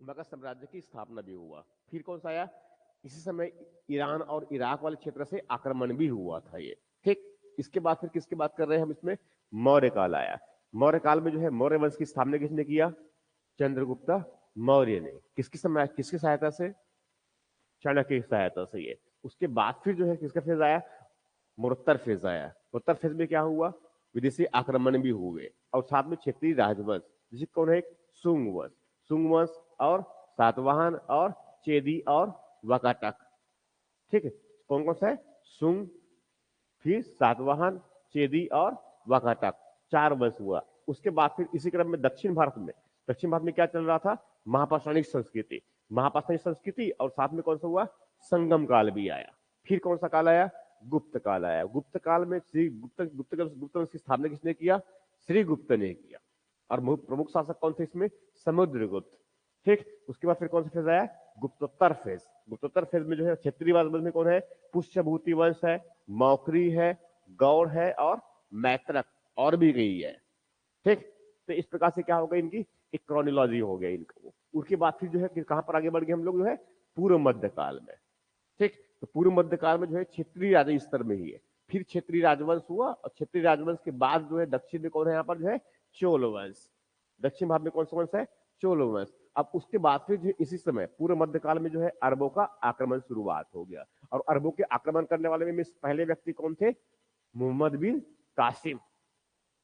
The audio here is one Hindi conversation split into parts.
मगध साम्राज्य की स्थापना भी हुआ। फिर कौन सा आया, इसी समय ईरान और इराक वाले क्षेत्र से आक्रमण भी हुआ था ये। ठीक, इसके बाद फिर किसकी बात कर रहे हैं हम इसमें, मौर्य काल आया। मौर्य काल में जो है मौर्य वंश की स्थापना किसने किया, चंद्रगुप्त मौर्य ने। किसकी सहायता से, चाणक्य की सहायता से ये। उसके बाद फिर जो है किसका फेज आया, मुरत्तर फेज आया। मुरत्तर फेज में क्या हुआ, विदेशी आक्रमण भी हुए और साथ में क्षेत्रीय राजवंश, जिसे कौन है, सुंग वंश। सुंग वंश और सातवाहन और चेदी और वाकाटक। ठीक है, कौन कौन सा है, सुंग, फिर सातवाहन, चेदी और वाकाटक, चार वंश हुआ। उसके बाद फिर इसी क्रम में दक्षिण भारत में क्या चल रहा था, महापाषाणिक संस्कृति। महापाषाणिक संस्कृति और साथ में कौन सा हुआ, संगम काल भी आया। फिर कौन सा काल आया, गुप्त काल आया। गुप्त काल में श्री गुप्त वंश की स्थापना किसने किया, श्री गुप्त ने किया। और प्रमुख शासक कौन थे इसमें, समुद्रगुप्त। ठीक, उसके बाद फिर कौन सा फेज आया, गुप्तोत्तर फेज। गुप्तोत्तर फेज में जो है क्षेत्रीय वंश में कौन है, पुष्यभूति वंश है, मौखरी है, गौड़ है और मैत्रक और भी गई है। ठीक, तो इस प्रकार से क्या हो गई, इनकी एक क्रॉनोलॉजी हो गया इनको। उसके बाद फिर जो है फिर कहां पर आगे बढ़ गए हम लोग, जो है पूर्व मध्य काल में। ठीक, तो पूर्व मध्य काल में जो है क्षेत्रीय राज स्तर में ही है। फिर क्षेत्रीय राजवंश हुआ और क्षेत्रीय राजवंश के बाद जो है दक्षिण में कौन है, यहाँ पर जो है चोल वंश। दक्षिण भारत में कौन सा वंश है, चोल वंश। अब उसके बाद फिर जो इसी समय पूर्व मध्य काल में जो है अरबों का आक्रमण शुरुआत हो गया। और अरबों के आक्रमण करने वाले में पहले व्यक्ति कौन थे, मोहम्मद बिन कासिम।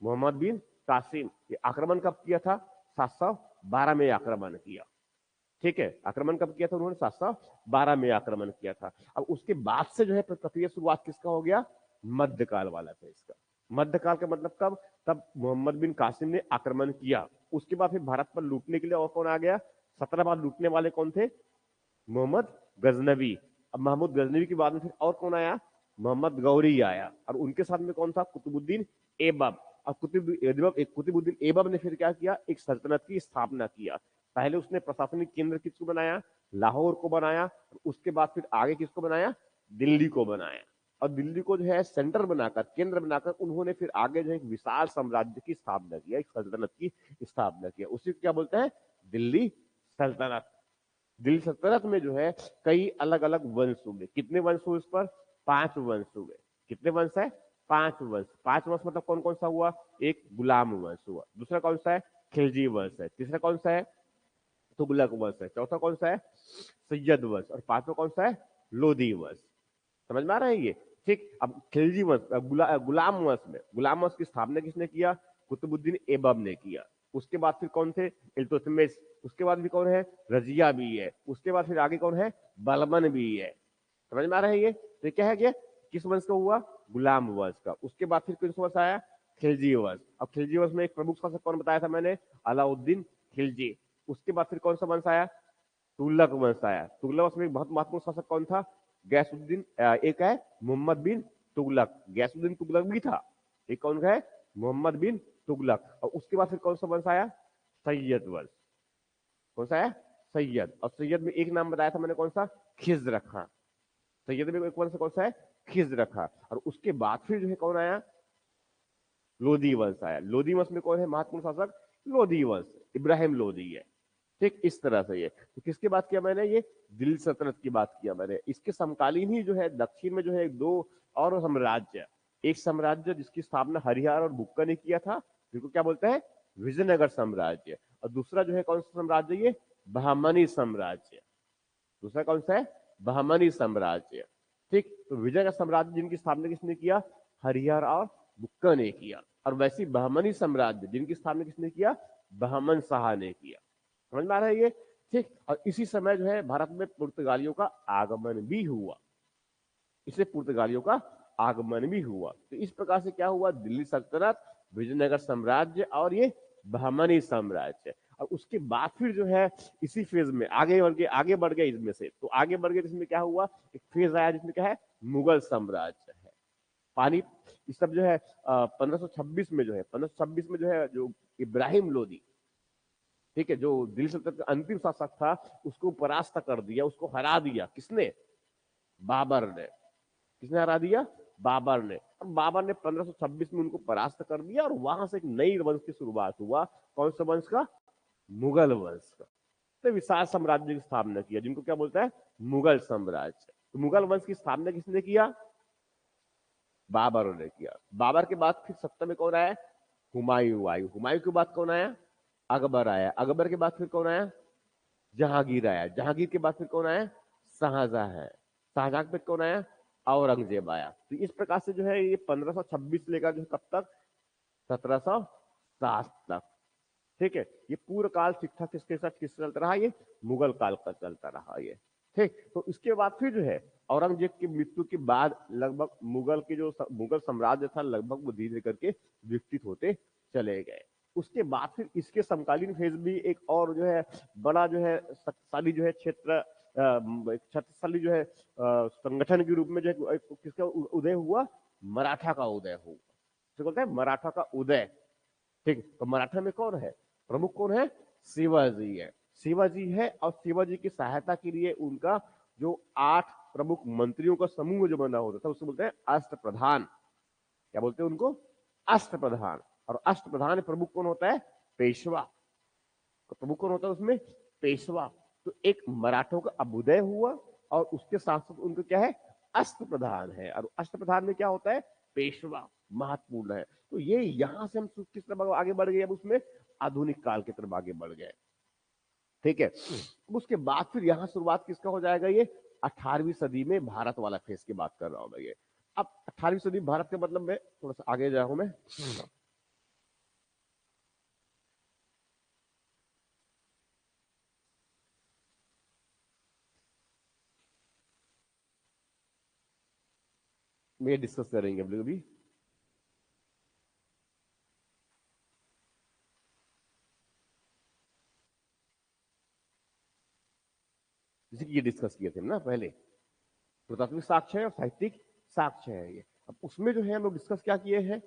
मोहम्मद बिन कासिम, ये आक्रमण कब किया था, 712 में आक्रमण किया। ठीक है, आक्रमण कब किया था उन्होंने, 712 में आक्रमण किया था। अब उसके बाद से जो है प्रक्रिया शुरुआत किसका हो गया, मध्यकाल वाला था इसका। मध्यकाल का मतलब कब, तब मोहम्मद बिन कासिम ने आक्रमण किया। उसके बाद फिर भारत पर लूटने के लिए और कौन आ गया, 17 बार लूटने वाले कौन थे, मोहम्मद गजनवी। अब महमूद गजनवी के बाद में फिर और कौन आया, मोहम्मद गौरी आया। और उनके साथ में कौन था, कुतुबुद्दीन ऐबक। अब कुतुबुद्दीन ऐबक ने फिर क्या किया, एक सल्तनत की स्थापना किया। पहले उसने प्रशासनिक केंद्र किसको बनाया, लाहौर को बनाया। उसके बाद फिर आगे किसको बनाया, दिल्ली को बनाया। और दिल्ली को जो है सेंटर बनाकर, केंद्र बनाकर उन्होंने फिर आगे जो है एक विशाल साम्राज्य की स्थापना किया, एक सल्तनत की स्थापना किया। उसी को क्या बोलते हैं, दिल्ली सल्तनत। दिल्ली सल्तनत में जो है कई अलग अलग वंश हुए। कितने वंश हुए उस पर, 5 वंश हुए। कितने वंश है, 5 वंश। 5 वंश मतलब कौन कौन सा हुआ, एक गुलाम वंश हुआ, दूसरा कौन सा है, खिलजी वंश है, तीसरा कौन सा है, तुगलक वंश है, चौथा कौन सा है, सैयद वंश, और पांचवा कौन सा है, लोधी वंश। समझ में आ रहा है ये। ठीक, अब खिलजी वंश, गुलाम वंश में, गुलाम वंश की स्थापना किसने किया, कुतुबुद्दीन ऐबक ने किया। उसके बाद फिर कौन थे, इल्तुतमिश। उसके बाद भी कौन है, रजिया भी है। उसके बाद फिर आगे कौन है, बलबन भी है। समझ में आ रहा है ये। तो क्या है, किस वंश का हुआ, गुलाम वंश का। उसके बाद फिर किस वंश आया, खिलजी वंश। अब खिलजी वंश में एक प्रमुख शासक कौन बताया था मैंने, अलाउद्दीन खिलजी। उसके बाद फिर कौन सा वंश आया, तुगलक वंश आया। तुगलक वंश में बहुत महत्वपूर्ण शासक कौन था, गैसुद्दीन, एक है मोहम्मद बिन तुगलक। गैसुद्दीन तुगलक भी था, एक कौन है, मोहम्मद बिन तुगलक। और उसके बाद फिर कौन सा वंश आया, सैयद वंश। कौन सा है, सैयद। और सैयद में एक नाम बताया था मैंने, कौन सा, खिज्र खां। सैयद में एक वंश कौन सा है, खिज्र खां। और उसके बाद फिर जो है कौन आया, लोधी वंश आया। लोधी वंश में कौन है महत्वपूर्ण शासक, लोधी वंश, इब्राहिम लोधी है। ठीक, इस तरह से ये तो किसकी बात किया मैंने, ये दिल्ली सल्तनत की बात किया मैंने। इसके समकालीन ही जो है दक्षिण में जो है 2 और साम्राज्य। एक साम्राज्य जिसकी स्थापना हरिहर और बुक्का ने किया था, जिनको क्या बोलते हैं, विजयनगर साम्राज्य। और दूसरा जो है कौन सा साम्राज्य, ये बहमनी साम्राज्य। दूसरा कौन सा है, बहमनी साम्राज्य। ठीक, तो विजयनगर साम्राज्य जिनकी स्थापना किसने किया, हरिहर और बुक्का ने किया। और वैसी बहमनी साम्राज्य जिनकी स्थापना किसने किया, बहमन शाह ने किया। समझ में आ रहा है ये। ठीक, और इसी समय जो है भारत में पुर्तगालियों का आगमन भी हुआ। इससे पुर्तगालियों का आगमन भी हुआ। तो इस प्रकार से क्या हुआ, दिल्ली सल्तनत, विजयनगर साम्राज्य और ये बहमनी साम्राज्य। और उसके बाद फिर जो है इसी फेज में आगे बढ़ गए इसमें से। तो आगे बढ़ गए जिसमें क्या हुआ, एक फेज आया जिसमें क्या है, मुगल साम्राज्य है। पानी इस सब जो है 1526 में जो है, 1526 में जो है, जो इब्राहिम लोदी, ठीक है, जो दिल्ली सल्तनत का अंतिम शासक था, उसको परास्त कर दिया, उसको हरा दिया। किसने, बाबर ने। किसने हरा दिया, बाबर ने। अब बाबर ने 1526 में उनको परास्त कर दिया और वहां से एक नई वंश की शुरुआत हुआ। कौन सा वंश का, मुगल वंश का। सबसे विशाल साम्राज्य की स्थापना किया, जिनको क्या बोलता है, मुगल साम्राज्य। तो मुगल वंश की स्थापना किसने किया, बाबर ने किया। बाबर के बाद फिर सत्ता में कौन आया, हुमायूं आयु। हुमायूं के बाद कौन आया, अकबर आया। अकबर के बाद फिर कौन आया, जहांगीर आया। जहांगीर के बाद फिर कौन आया, शाहजहां है। शाहजहां के बाद कौन आया, औरंगजेब आया। तो इस प्रकार से जो है ये 1526 लेकर जो है कब तक, 1707 तक, ठीक है। ये पूर्ण काल ठीक ठाक किसके साथ किसका चलता रहा, ये मुगल काल का चलता रहा ये, ठीक। तो इसके बाद फिर जो है औरंगजेब की मृत्यु के बाद लगभग मुगल के जो मुगल साम्राज्य था लगभग वो धीरे करके विकसित होते चले गए। उसके बाद फिर इसके समकालीन फेज भी एक और जो है बड़ा जो है शक्तिशाली जो है क्षेत्र शक्तिशाली जो है संगठन के रूप में जो है किसका उदय हुआ, मराठा का उदय हुआ। तो बोलते हैं मराठा का उदय, ठीक। तो मराठा में कौन है, प्रमुख कौन है, शिवाजी है। शिवाजी है और शिवाजी की सहायता के लिए उनका जो 8 प्रमुख मंत्रियों का समूह जो बना होता था उसको बोलते हैं अष्टप्रधान। क्या बोलते हैं उनको, अष्टप्रधान। और अष्टप्रधान प्रमुख कौन होता है, पेशवा। तो प्रमुख कौन होता है उसमें, पेशवा। तो एक मराठों का अभ्युदय हुआ और उसके साथ साथ उनको क्या है, अष्टप्रधान है। और अष्टप्रधान में क्या होता है, पेशवा महत्वपूर्ण है। तो ये यहां से हम किस तरफ आगे बढ़ गए, अब उसमें आधुनिक काल की तरफ आगे बढ़ गए, ठीक है। उसके बाद फिर यहां शुरुआत किसका हो जाएगा, ये 18वीं सदी में भारत वाला फेस की बात कर रहा हूं मैं ये। अब 18वीं सदी भारत के मतलब में थोड़ा सा आगे जा हूं मैं। ये डिस्कस करेंगे हम लोग अभी। जैसे कि ये डिस्कस किए थे ना पहले, पुरातात्विक साक्ष्य है और साहित्यिक साक्ष्य है ये। अब उसमें जो है हम लोग डिस्कस क्या किए हैं,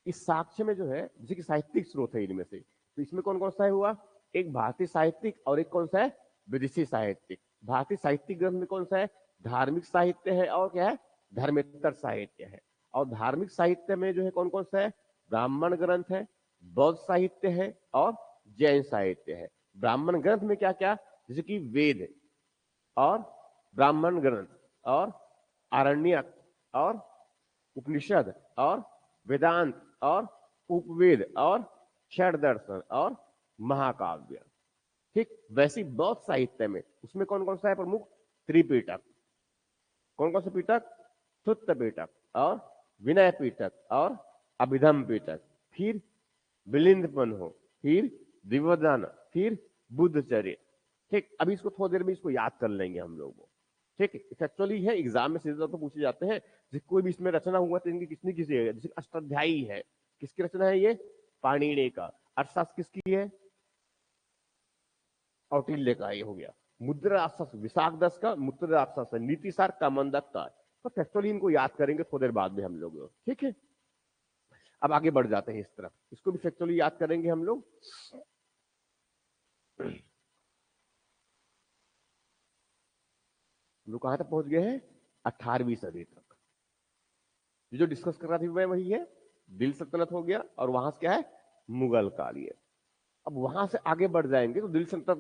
इस साक्ष्य में जो है जैसे कि साहित्यिक स्रोत है इनमें से, तो इसमें कौन कौन सा है हुआ, एक भारतीय साहित्यिक और एक कौन सा है, विदेशी साहित्यिक। भारतीय साहित्यिक ग्रंथ में कौन सा है, धार्मिक साहित्य है और क्या है, धर्मेतर साहित्य है। और धार्मिक साहित्य में जो है कौन कौन सा है, ब्राह्मण ग्रंथ है, बौद्ध साहित्य है और जैन साहित्य है। ब्राह्मण ग्रंथ में क्या क्या, जैसे कि वेद और ब्राह्मण ग्रंथ और आरण्यक और उपनिषद और वेदांत और उपवेद और क्षर दर्शन और महाकाव्य, ठीक। वैसी बौद्ध साहित्य में उसमें कौन कौन सा है प्रमुख, त्रिपीटक। कौन कौन सा पीटक, सुत्त पीटक और विनय पीटक और अभिधम पीटक, फिर बिलिंदपन हो, फिर दिव्यदान, फिर बुद्धचर्य, ठीक। अभी इसको थोड़ी देर में इसको याद कर लेंगे हम लोग, ठीक है। एक्चुअली है एग्जाम में सीधे तौर पर पूछे जाते हैं, जैसे कोई भी इसमें रचना हुआ तो इनकी किसने किसी है, जैसे अष्टाध्यायी है, किसकी रचना है ये, पाणिनि का। अर्थशास्त्र किसकी है, कौटिल्य का ये हो गया। मुद्रा अर्थशास्त्र विशाख दस का, मुद्रा अर्थशास्त्र नीतिसार कामंदक का। तो फैक्चुअली इनको याद करेंगे थोड़ी देर बाद में हम लोग, ठीक है। अब आगे बढ़ जाते हैं इस तरफ, इसको भी फैक्चुअली याद करेंगे हम लोग। हम लोग कहां तक पहुंच गए हैं, 18वीं सदी तक। जो डिस्कस कर रहा था वही है, दिल्ली सल्तनत हो गया और वहां से क्या है, मुगल काल ये। अब वहां से आगे बढ़ जाएंगे तो दिल्ली सल्तनत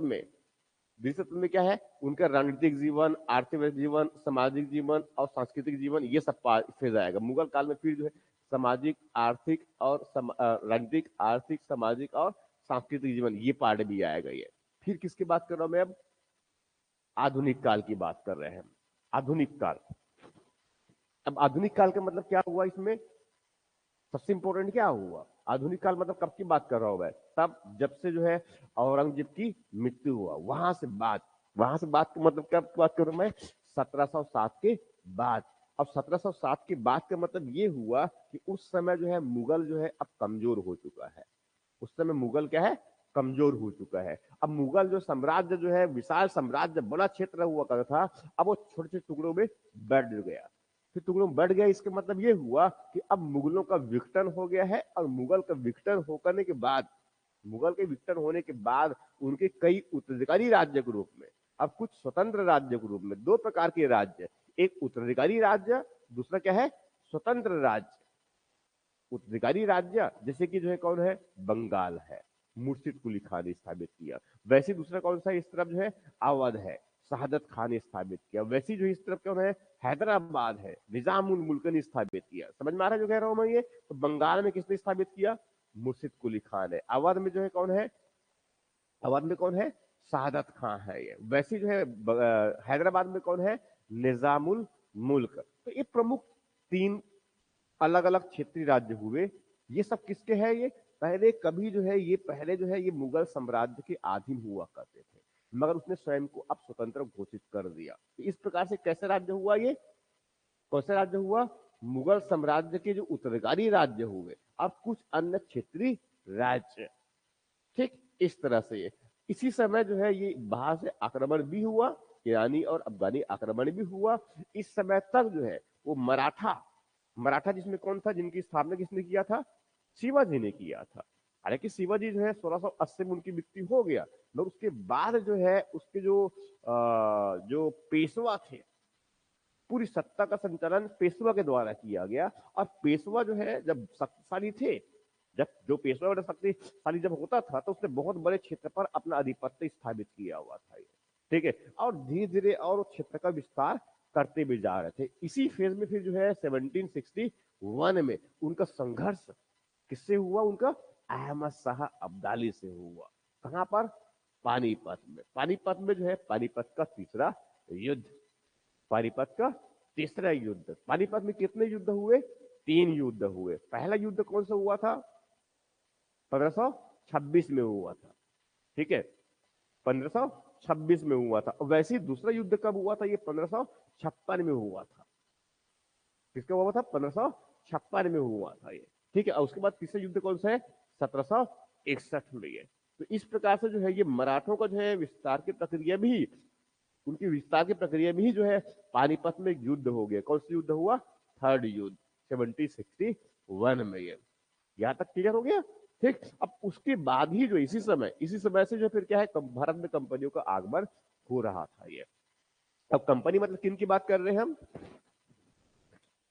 में क्या है, उनका राजनीतिक जीवन, आर्थिक जीवन, सामाजिक जीवन और सांस्कृतिक जीवन, ये सब फेज आएगा। मुगल काल में फिर जो है सामाजिक आर्थिक और राजनीतिक आर्थिक सामाजिक और सांस्कृतिक जीवन, ये पार्ट भी आएगा ये। फिर किसकी बात कर रहा हूं मैं अब, आधुनिक काल की बात कर रहे हैं हम, आधुनिक काल। अब आधुनिक काल का मतलब क्या हुआ इसमें, सबसे इंपॉर्टेंट क्या हुआ, आधुनिक काल मतलब कब की बात कर रहा हूं मैं, तब जब से जो है औरंगजेब की मृत्यु हुआ, वहां से बात का मतलब क्या बात कर रहा हूं मैं, 1707 के बाद। अब 1707 के बाद का मतलब ये हुआ कि उस समय जो है मुगल जो है अब कमजोर हो चुका है। उस समय मुगल क्या है, कमजोर हो चुका है। अब मुगल जो साम्राज्य जो है विशाल साम्राज्य, बड़ा क्षेत्र हुआ करता था, अब वो छोटे छोटे टुकड़ों में बढ़ गया। फिर टुकड़ों में बढ़ गया, इसका मतलब ये हुआ कि अब मुगलों का विघटन हो गया है। और मुगल का विघटन होने के बाद, मुगल के विघटन होने के बाद उनके कई उत्तराधिकारी राज्य के रूप में, अब कुछ स्वतंत्र राज्य के रूप में, दो प्रकार के राज्य, एक उत्तराधिकारी राज्य, दूसरा क्या है, स्वतंत्र राज्य। उत्तराधिकारी राज्य जैसे कि जो है कौन है, बंगाल है, मुर्शिद कुली खान ने स्थापित किया। वैसे दूसरा कौन सा इस तरफ जो है अवध है, शहादत खान ने स्थापित किया। वैसे जो इस तरफ कौन है हैदराबाद है, निजामुल मुल्क ने स्थापित किया। समझ में आ रहा है जो कह रहा हूं मैं ये? तो बंगाल में किसने स्थापित किया? मुर्शिद कुली खान है। अवध में जो है कौन है? अवध में कौन है? शहादत खान है ये। वैसे जो है हैदराबाद में कौन है? निजामुल मुल्क। तो ये प्रमुख तीन अलग अलग क्षेत्रीय राज्य हुए। ये सब किसके हैं? ये पहले कभी जो है ये मुगल साम्राज्य के अधीन हुआ करते थे, मगर उसने स्वयं को अब स्वतंत्र घोषित कर दिया। तो इस प्रकार से कैसे राज्य हुआ? ये कौन सा राज्य हुआ? मुगल साम्राज्य के जो उत्तराधिकारी राज्य हुए और कुछ अन्य क्षेत्रीय राज्य। ठीक इस तरह से इसी समय जो है ये बाहर से आक्रमण भी हुआ, ईरानी और अफगानी आक्रमण भी हुआ। इस समय तक जो है वो मराठा मराठा जिसमें कौन था, जिनकी स्थापना किसने किया था? शिवाजी ने किया था। हालांकि शिवाजी जो है 1680 में उनकी मृत्यु हो गया, मगर उसके बाद जो है उसके जो पेशवा थे, पूरी सत्ता का संचालन पेशवा के द्वारा किया गया। और पेशवा जो है जब शक्तिशाली थे, जब जो पेशवा बड़ा शक्तिशाली जब होता था, तो उसने बहुत बड़े क्षेत्र पर अपना आधिपत्य स्थापित किया हुआ था ये। ठीक है, और धीरे धीरे और क्षेत्र का विस्तार करते भी जा रहे थे। इसी फेज में फिर जो है 1761 में उनका संघर्ष किससे हुआ? उनका अहमद शाह अब्दाली से हुआ। कहां पर? पानीपत में। पानीपत में जो है पानीपत का तीसरा युद्ध, पानीपत का तीसरा युद्ध। पानीपत में कितने युद्ध हुए? 3 युद्ध हुए। पहला युद्ध कौन सा हुआ था? 1526 में हुआ था। ठीक है, 1526 में हुआ था। वैसे ही दूसरा युद्ध कब हुआ था? ये 1556 में हुआ था। किसका हुआ था? 1556 में हुआ था ये। ठीक है, और उसके बाद तीसरा युद्ध कौन सा है? 1761 में ये। तो इस प्रकार से जो है ये मराठों का जो है विस्तार की प्रक्रिया भी, उनकी विस्तार की प्रक्रिया में ही जो है पानीपत में युद्ध हो गया। कौन सा युद्ध हुआ? थर्ड युद्ध 1761 में ये। यहां तक क्लियर हो गया? ठीक। अब उसके बाद ही जो इसी समय से जो फिर क्या है, भारत में कंपनियों का आगमन हो रहा था ये। अब कंपनी मतलब किन की बात कर रहे हैं हम?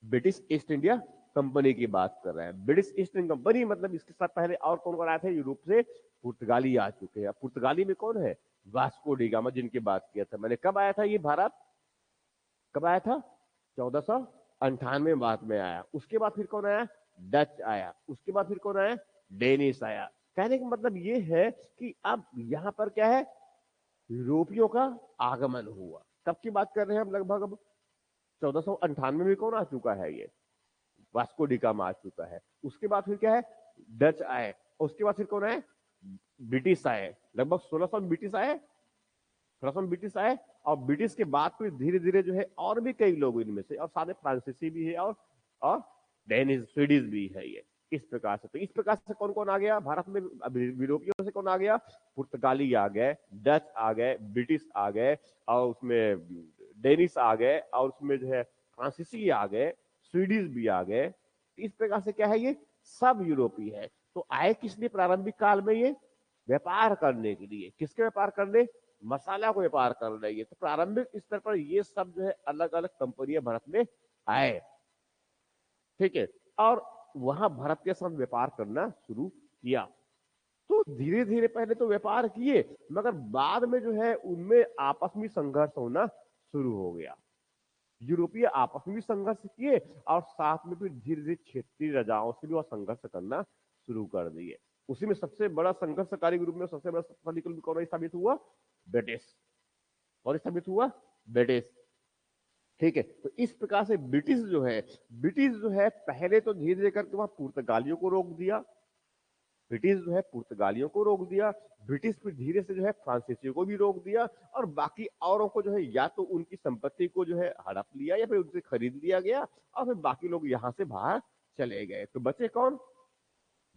ब्रिटिश ईस्ट इंडिया कंपनी की बात कर रहे हैं। ब्रिटिश ईस्ट इंडिया कंपनी मतलब इसके साथ पहले और कौन कौन आए थे? यूरोप से पुर्तगाली आ चुके हैं। पुर्तगाली में कौन है? वास्को डी गामा, जिनकी बात किया था मैंने। कब आया था ये भारत? कब आया था? 1498 बाद में आया। उसके बाद फिर कौन आया? डच आया। उसके बाद फिर कौन आया? डेनिस आया। कहने का मतलब ये है कि अब यहां पर क्या है, यूरोपियों का आगमन हुआ। कब की बात कर रहे हैं हम? लगभग अब 1498 में कौन आ चुका है? ये वास्को डी गामा आ चुका है। उसके बाद फिर क्या है? डच आए। उसके बाद फिर कौन आए? ब्रिटिश आए। लगभग 1600 ब्रिटिश आए, 1600 ब्रिटिश आए। और ब्रिटिश के बाद फिर धीरे धीरे जो है और भी कई लोग इनमें से, और साथ में फ्रांसीसी भी है और डेनिश स्वीडिश भी है ये। इस प्रकार से, तो इस प्रकार से कौन कौन आ गया भारत में? यूरोपियों से कौन आ गया? पुर्तगाली आ गए, डच आ गए, ब्रिटिश आ गए, और उसमें डेनिश आ गए, और उसमें जो है फ्रांसीसी आ गए, स्वीडिश भी आ गए। इस प्रकार से क्या है, ये सब यूरोपीय है। तो आए किस लिए प्रारंभिक काल में? ये व्यापार करने के लिए। किसके व्यापार करने? मसाला को व्यापार कर रही है। तो प्रारंभिक स्तर पर ये सब जो है अलग अलग कंपनियां भारत में आए। ठीक है, और वहां भारत के साथ व्यापार करना शुरू किया। तो धीरे धीरे पहले तो व्यापार किए, मगर बाद में जो है उनमें आपस में संघर्ष होना शुरू हो गया। यूरोपीय आपस में भी संघर्ष किए, और साथ में फिर धीरे धीरे क्षेत्रीय राजाओं से भी वह संघर्ष करना शुरू कर दिए। उसी में सबसे बड़ा संघर्षकारी ग्रुप में सबसे बड़ा शक्तिशाली ग्रुप कौन साबित हुआ? ब्रिटिश। कौन साबित हुआ? ब्रिटिश। ठीक है, तो इस प्रकार से ब्रिटिश जो है पहले तो धीरे धीरे करके वहां पुर्तगालियों को रोक दिया। ब्रिटिश जो है पुर्तगालियों को रोक दिया। ब्रिटिश फिर धीरे से जो है फ्रांसीसियों को भी रोक दिया, और बाकी औरों को जो है या तो उनकी संपत्ति को जो है हड़प लिया, या फिर उनसे खरीद लिया गया, और फिर बाकी लोग यहां से बाहर चले गए। तो बचे कौन?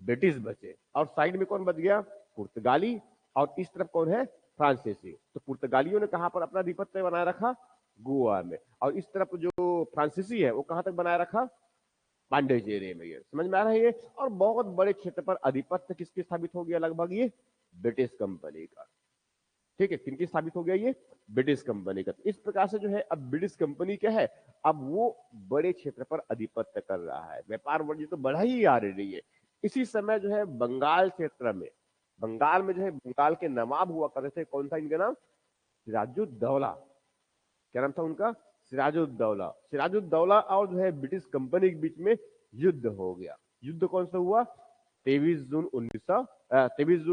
ब्रिटिश बचे। और साइड में कौन बच गया? पुर्तगाली। और इस तरफ कौन है? फ्रांसीसी। तो पुर्तगालियों ने कहां पर अपना आधिपत्य बनाए रखा? गोवा में। और इस तरफ जो फ्रांसीसी है वो कहां तक बनाए रखा? पांडिचेरी में। ये समझ में आ रहा है ये? और बहुत बड़े क्षेत्र पर आधिपत्य किसकी स्थापित हो गया? लगभग ये ब्रिटिश कंपनी का। ठीक है, किनकी स्थापित हो गया? ये ब्रिटिश कंपनी का। इस प्रकार से जो है अब ब्रिटिश कंपनी क्या है, अब वो बड़े क्षेत्र पर आधिपत्य कर रहा है। व्यापार वाणिज्य तो बढ़ा ही आ रही है। इसी समय जो है बंगाल क्षेत्र में बंगाल में जो है बंगाल के नवाब हुआ करते थे, कौन था इनका नाम? सिराजुद्दौला। क्या नाम था उनका? सिराजुद्दौला। सिराजुद्दौला और जो है ब्रिटिश कंपनी के बीच में युद्ध हो गया। युद्ध कौन सा हुआ? 23 जून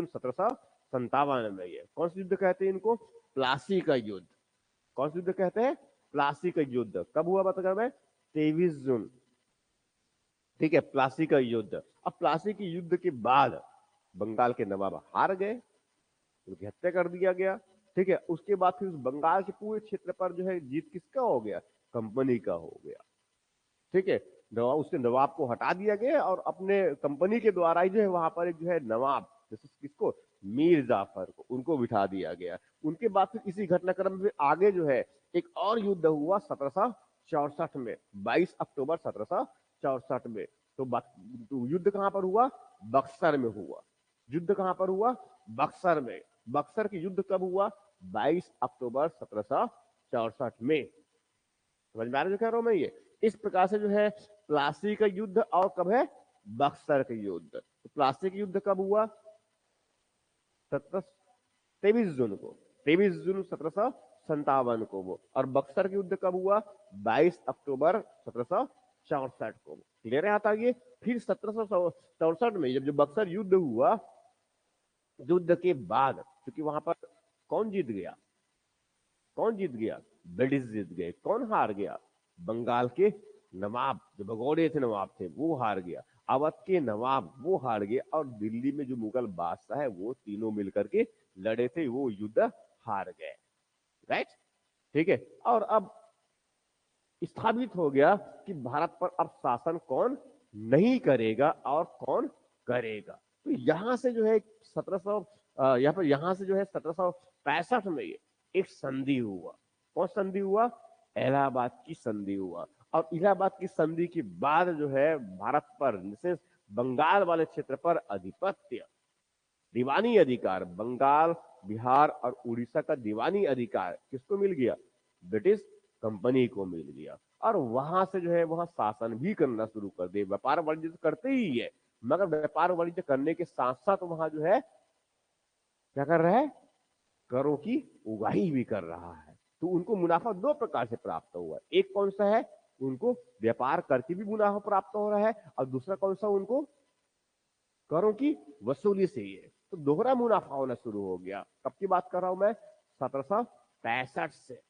1757 में। ये कौन सा युद्ध कहते हैं इनको? प्लासी का युद्ध। कौन सा युद्ध कहते हैं? प्लासी का युद्ध। कब हुआ बता मैं? 23 जून। ठीक है, प्लासी का युद्ध। अब प्लासी के युद्ध के बाद बंगाल के नवाब हार गए, उनकी हत्या कर दिया गया। ठीक है, उसके बाद फिर उस बंगाल के पूरे क्षेत्र पर जो है जीत किसका हो गया? कंपनी का हो गया। ठीक है, नवाब, उसके नवाब को हटा दिया गया और अपने कंपनी के द्वारा ही जो है वहां पर एक जो है नवाब, जैसे किसको? मीर जाफर को, उनको बिठा दिया गया। उनके बाद फिर इसी घटनाक्रम में आगे जो है एक और युद्ध हुआ 1764 में, 22 अक्टूबर 1764 में। तो युद्ध कहां पर हुआ? बक्सर में हुआ। युद्ध कहां पर हुआ? बक्सर में। बक्सर की युद्ध कब हुआ? 22 अक्टूबर 1764 में। समझ में आ रहा है जो कह रहा हूं मैं? ये इस प्रकार से जो है प्लासी का युद्ध, और कब है? बक्सर का युद्ध। तो प्लासी का युद्ध कब हुआ? 23 जून को, 23 जून 1757 को वो। और बक्सर का युद्ध कब हुआ? 22 अक्टूबर 1764 को। क्लियर है? आता ये फिर 1764 में जब बक्सर युद्ध हुआ, युद्ध के बाद क्योंकि वहां पर कौन जीत गया? कौन जीत गया? ब्रिटिश जीत गए। कौन हार गया? बंगाल के नवाब, जो भगोड़े थे नवाब थे, वो हार गया। अवध के नवाब वो हार गए, और दिल्ली में जो मुगल बादशाह है वो तीनों मिलकर के लड़े थे, वो युद्ध हार गए। राइट? ठीक है, और अब स्थापित हो गया कि भारत पर अब शासन कौन नहीं करेगा और कौन करेगा। तो यहां से जो है 1700 यहां से जो है 1765 में ये एक संधि हुआ। कौन संधि हुआ? इलाहाबाद की संधि हुआ। और इलाहाबाद की संधि के बाद जो है भारत पर, विशेष बंगाल वाले क्षेत्र पर आधिपत्य, दीवानी अधिकार, बंगाल, बिहार और उड़ीसा का दीवानी अधिकार किसको मिल गया? ब्रिटिश कंपनी को मिल गया। और वहां से जो है वहां शासन भी करना शुरू कर दिए। व्यापार वाणिज्य तो करते ही है, मगर व्यापार वाणिज्य करने के साथ साथ वहां जो है क्या कर रहा है? करों की उगाही भी कर रहा है। तो उनको मुनाफा दो प्रकार से प्राप्त हुआ। एक कौन सा है? उनको व्यापार करके भी मुनाफा प्राप्त हो रहा है, और दूसरा कौन सा? उनको करों की वसूली से ही है। तो दोहरा मुनाफा होना शुरू हो गया। कब की बात कर रहा हूं मैं? 1765 से।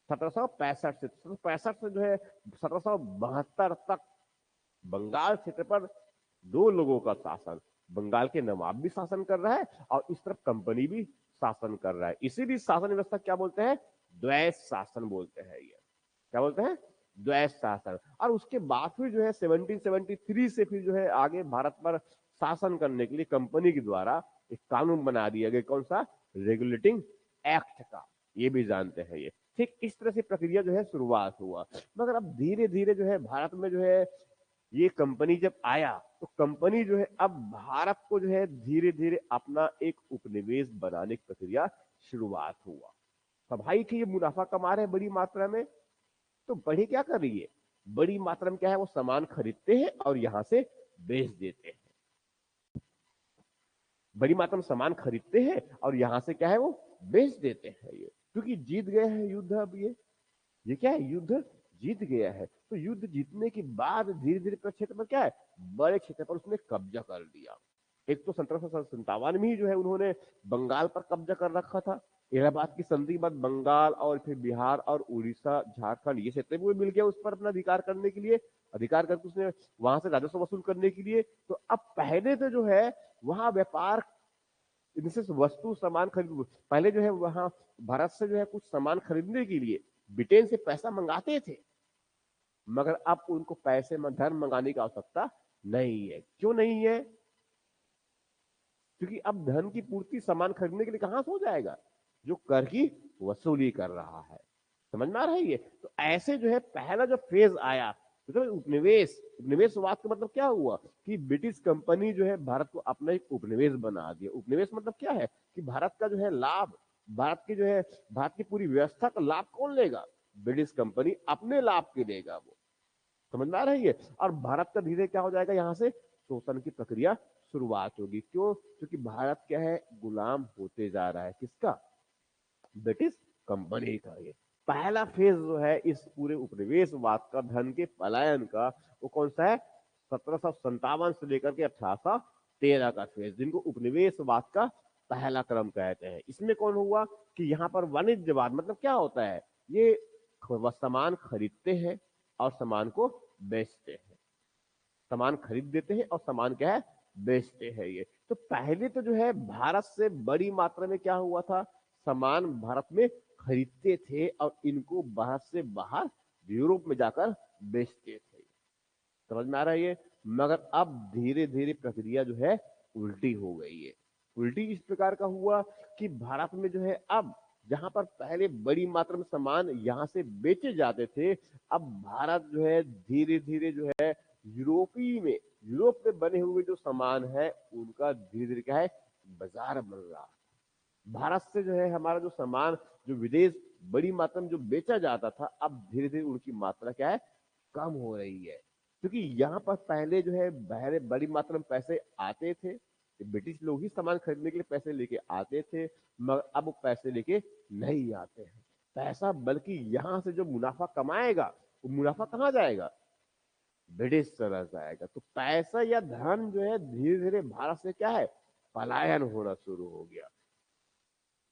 1765 से जो है 1772 तक बंगाल क्षेत्र पर दो लोगों का शासन, बंगाल के नवाब भी शासन कर रहा है और इस तरफ कंपनी भी शासन कर रहा है। इसीलिए शासन व्यवस्था क्या बोलते हैं? द्वैत शासन बोलते हैं। ये क्या बोलते हैं? द्वैत शासन। और उसके बाद फिर जो है 1773 से फिर जो है आगे भारत पर शासन करने के लिए कंपनी के द्वारा एक कानून बना दिया गया। कौन सा? रेगुलेटिंग एक्ट का। ये भी जानते हैं ये। ठीक इस तरह से प्रक्रिया जो है शुरुआत हुआ। मगर अब धीरे धीरे जो है भारत में जो है ये कंपनी जब आया, तो कंपनी जो है अब भारत को जो है धीरे धीरे अपना एक उपनिवेश बनाने की प्रक्रिया शुरुआत हुआ। तो भाई कि ये मुनाफा कमा रहे हैं बड़ी मात्रा में, तो बड़ी क्या कर रही है? बड़ी मात्रा में क्या है? वो सामान खरीदते हैं और यहां से बेच देते हैं। बड़ी मात्रा में सामान खरीदते हैं और यहां से क्या है? वो बेच देते हैं। ये क्योंकि जीत गए हैं युद्ध। अब ये क्या है? युद्ध जीत गया है। तो युद्ध जीतने के बाद धीरे धीरे क्षेत्र पर क्या है? बड़े क्षेत्र पर उसने कब्जा कर लिया। एक तो 1757 में ही जो है उन्होंने बंगाल पर कब्जा कर रखा था। इलाहाबाद की संधि के बाद बंगाल और फिर बिहार और उड़ीसा, झारखंड, ये क्षेत्र भी मिल गया उस पर अपना अधिकार करने के लिए, अधिकार करके उसने वहां से राजस्व वसूल करने के लिए। तो अब पहले तो जो है वहां व्यापार, इनसे वस्तु सामान खरीद, पहले जो है वहां भारत से जो है कुछ सामान खरीदने के लिए ब्रिटेन से पैसा मंगाते थे, मगर अब उनको पैसे में धन मंगाने की आवश्यकता नहीं है। क्यों नहीं है? क्योंकि अब धन की पूर्ति सामान खरीदने के लिए कहां से हो जाएगा? जो कर की वसूली कर रहा है। समझ में आ रहा है ये? तो ऐसे जो है पहला जो फेज आया, तो उपनिवेश, उपनिवेशवाद का मतलब क्या हुआ? कि ब्रिटिश कंपनी जो है भारत को अपना एक उपनिवेश बना दिया। उपनिवेश मतलब क्या है? कि भारत का जो है लाभ, भारत की जो है, भारत की पूरी व्यवस्था का लाभ कौन लेगा? ब्रिटिश कंपनी अपने लाभ के लेगा वो। समझ में आ रही है? और भारत का धीरे क्या हो जाएगा? यहां से शोषण की प्रक्रिया शुरुआत होगी। क्यों? क्योंकि भारत क्या है, गुलाम होते जा रहा है। किसका? ब्रिटिश कंपनी का। ये पहला फेज जो है इस पूरे उपनिवेशवाद का, धन के पलायन का, वो कौन सा है? 1757 से लेकर के 1813 का फेज, जिनको उपनिवेशवाद का पहला क्रम कहते हैं। इसमें कौन हुआ कि यहाँ पर वाणिज्यवाद, मतलब क्या होता है, ये सामान खरीदते हैं और सामान को बेचते हैं, सामान खरीद देते हैं और सामान क्या है, बेचते हैं। ये तो पहले तो जो है भारत से बड़ी मात्रा में क्या हुआ था, सामान भारत में खरीदते थे और इनको भारत से बाहर यूरोप में जाकर बेचते थे। समझ में आ रहा है ये? मगर अब धीरे धीरे प्रक्रिया जो है उल्टी हो गई है। उल्टी इस प्रकार का हुआ कि भारत में जो है अब, जहां पर पहले बड़ी मात्रा में सामान यहां से बेचे जाते थे, अब भारत जो है धीरे धीरे जो है यूरोप में बने हुए जो सामान है उनका धीरे धीरे क्या है, बाजार बन रहा है। भारत से जो है हमारा जो सामान जो विदेश बड़ी मात्रा में जो बेचा जाता था, अब धीरे धीरे उनकी मात्रा क्या है, कम हो रही है। क्योंकि यहाँ पर पहले जो है बहरे बड़ी मात्रा में पैसे आते थे, ब्रिटिश लोग ही सामान खरीदने के लिए पैसे लेके आते थे, मगर अब वो पैसे लेके नहीं आते हैं पैसा, बल्कि यहाँ से जो मुनाफा कमाएगा वो मुनाफा कहाँ जाएगा, ब्रिटिश चला जाएगा। तो पैसा या धन जो है धीरे धीरे भारत से क्या है, पलायन होना शुरू हो गया।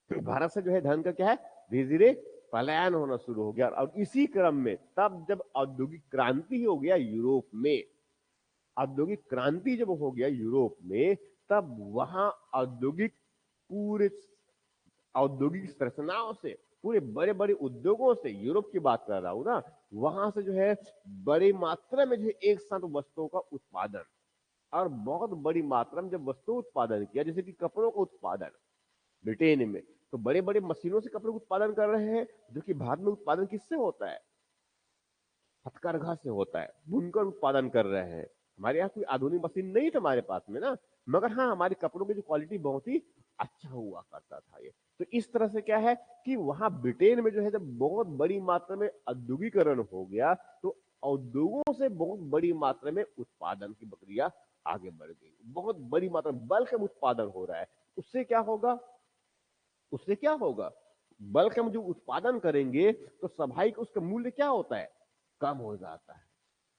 भारत से जो है धन का क्या है, धीरे धीरे पलायन होना शुरू हो गया। और इसी क्रम में तब जब औद्योगिक क्रांति हो गया यूरोप में, औद्योगिक क्रांति जब हो गया यूरोप में, तब वहां औद्योगिक पूरे औद्योगिक संरचनाओं से, पूरे बड़े बड़े उद्योगों से, यूरोप की बात कर रहा हूं ना, वहां से जो है बड़ी मात्रा में जो है एक साथ वस्तुओं का उत्पादन, और बहुत बड़ी मात्रा में जब वस्तु उत्पादन किया, जैसे कि कपड़ों का उत्पादन ब्रिटेन में, तो बड़े बड़े मशीनों से कपड़े उत्पादन कर रहे हैं। जो कि भारत में उत्पादन किससे होता है, हथकरघा से होता है, बुनकर उत्पादन कर रहे हैं। हमारे यहाँ कोई आधुनिक मशीन नहीं था हमारे पास में ना, मगर हाँ हमारे कपड़ों की जो क्वालिटी बहुत ही अच्छा हुआ करता था। ये तो इस तरह से क्या है कि वहां ब्रिटेन में जो है जब बहुत बड़ी मात्रा में औद्योगिकरण हो गया, तो उद्योगों से बहुत बड़ी मात्रा में उत्पादन की प्रक्रिया आगे बढ़ गई। बहुत बड़ी मात्रा बल्क में उत्पादन हो रहा है। उससे क्या होगा, उससे क्या होगा, बल्क हम जो उत्पादन करेंगे तो स्वाभाविक उसका मूल्य क्या होता है, कम हो जाता है।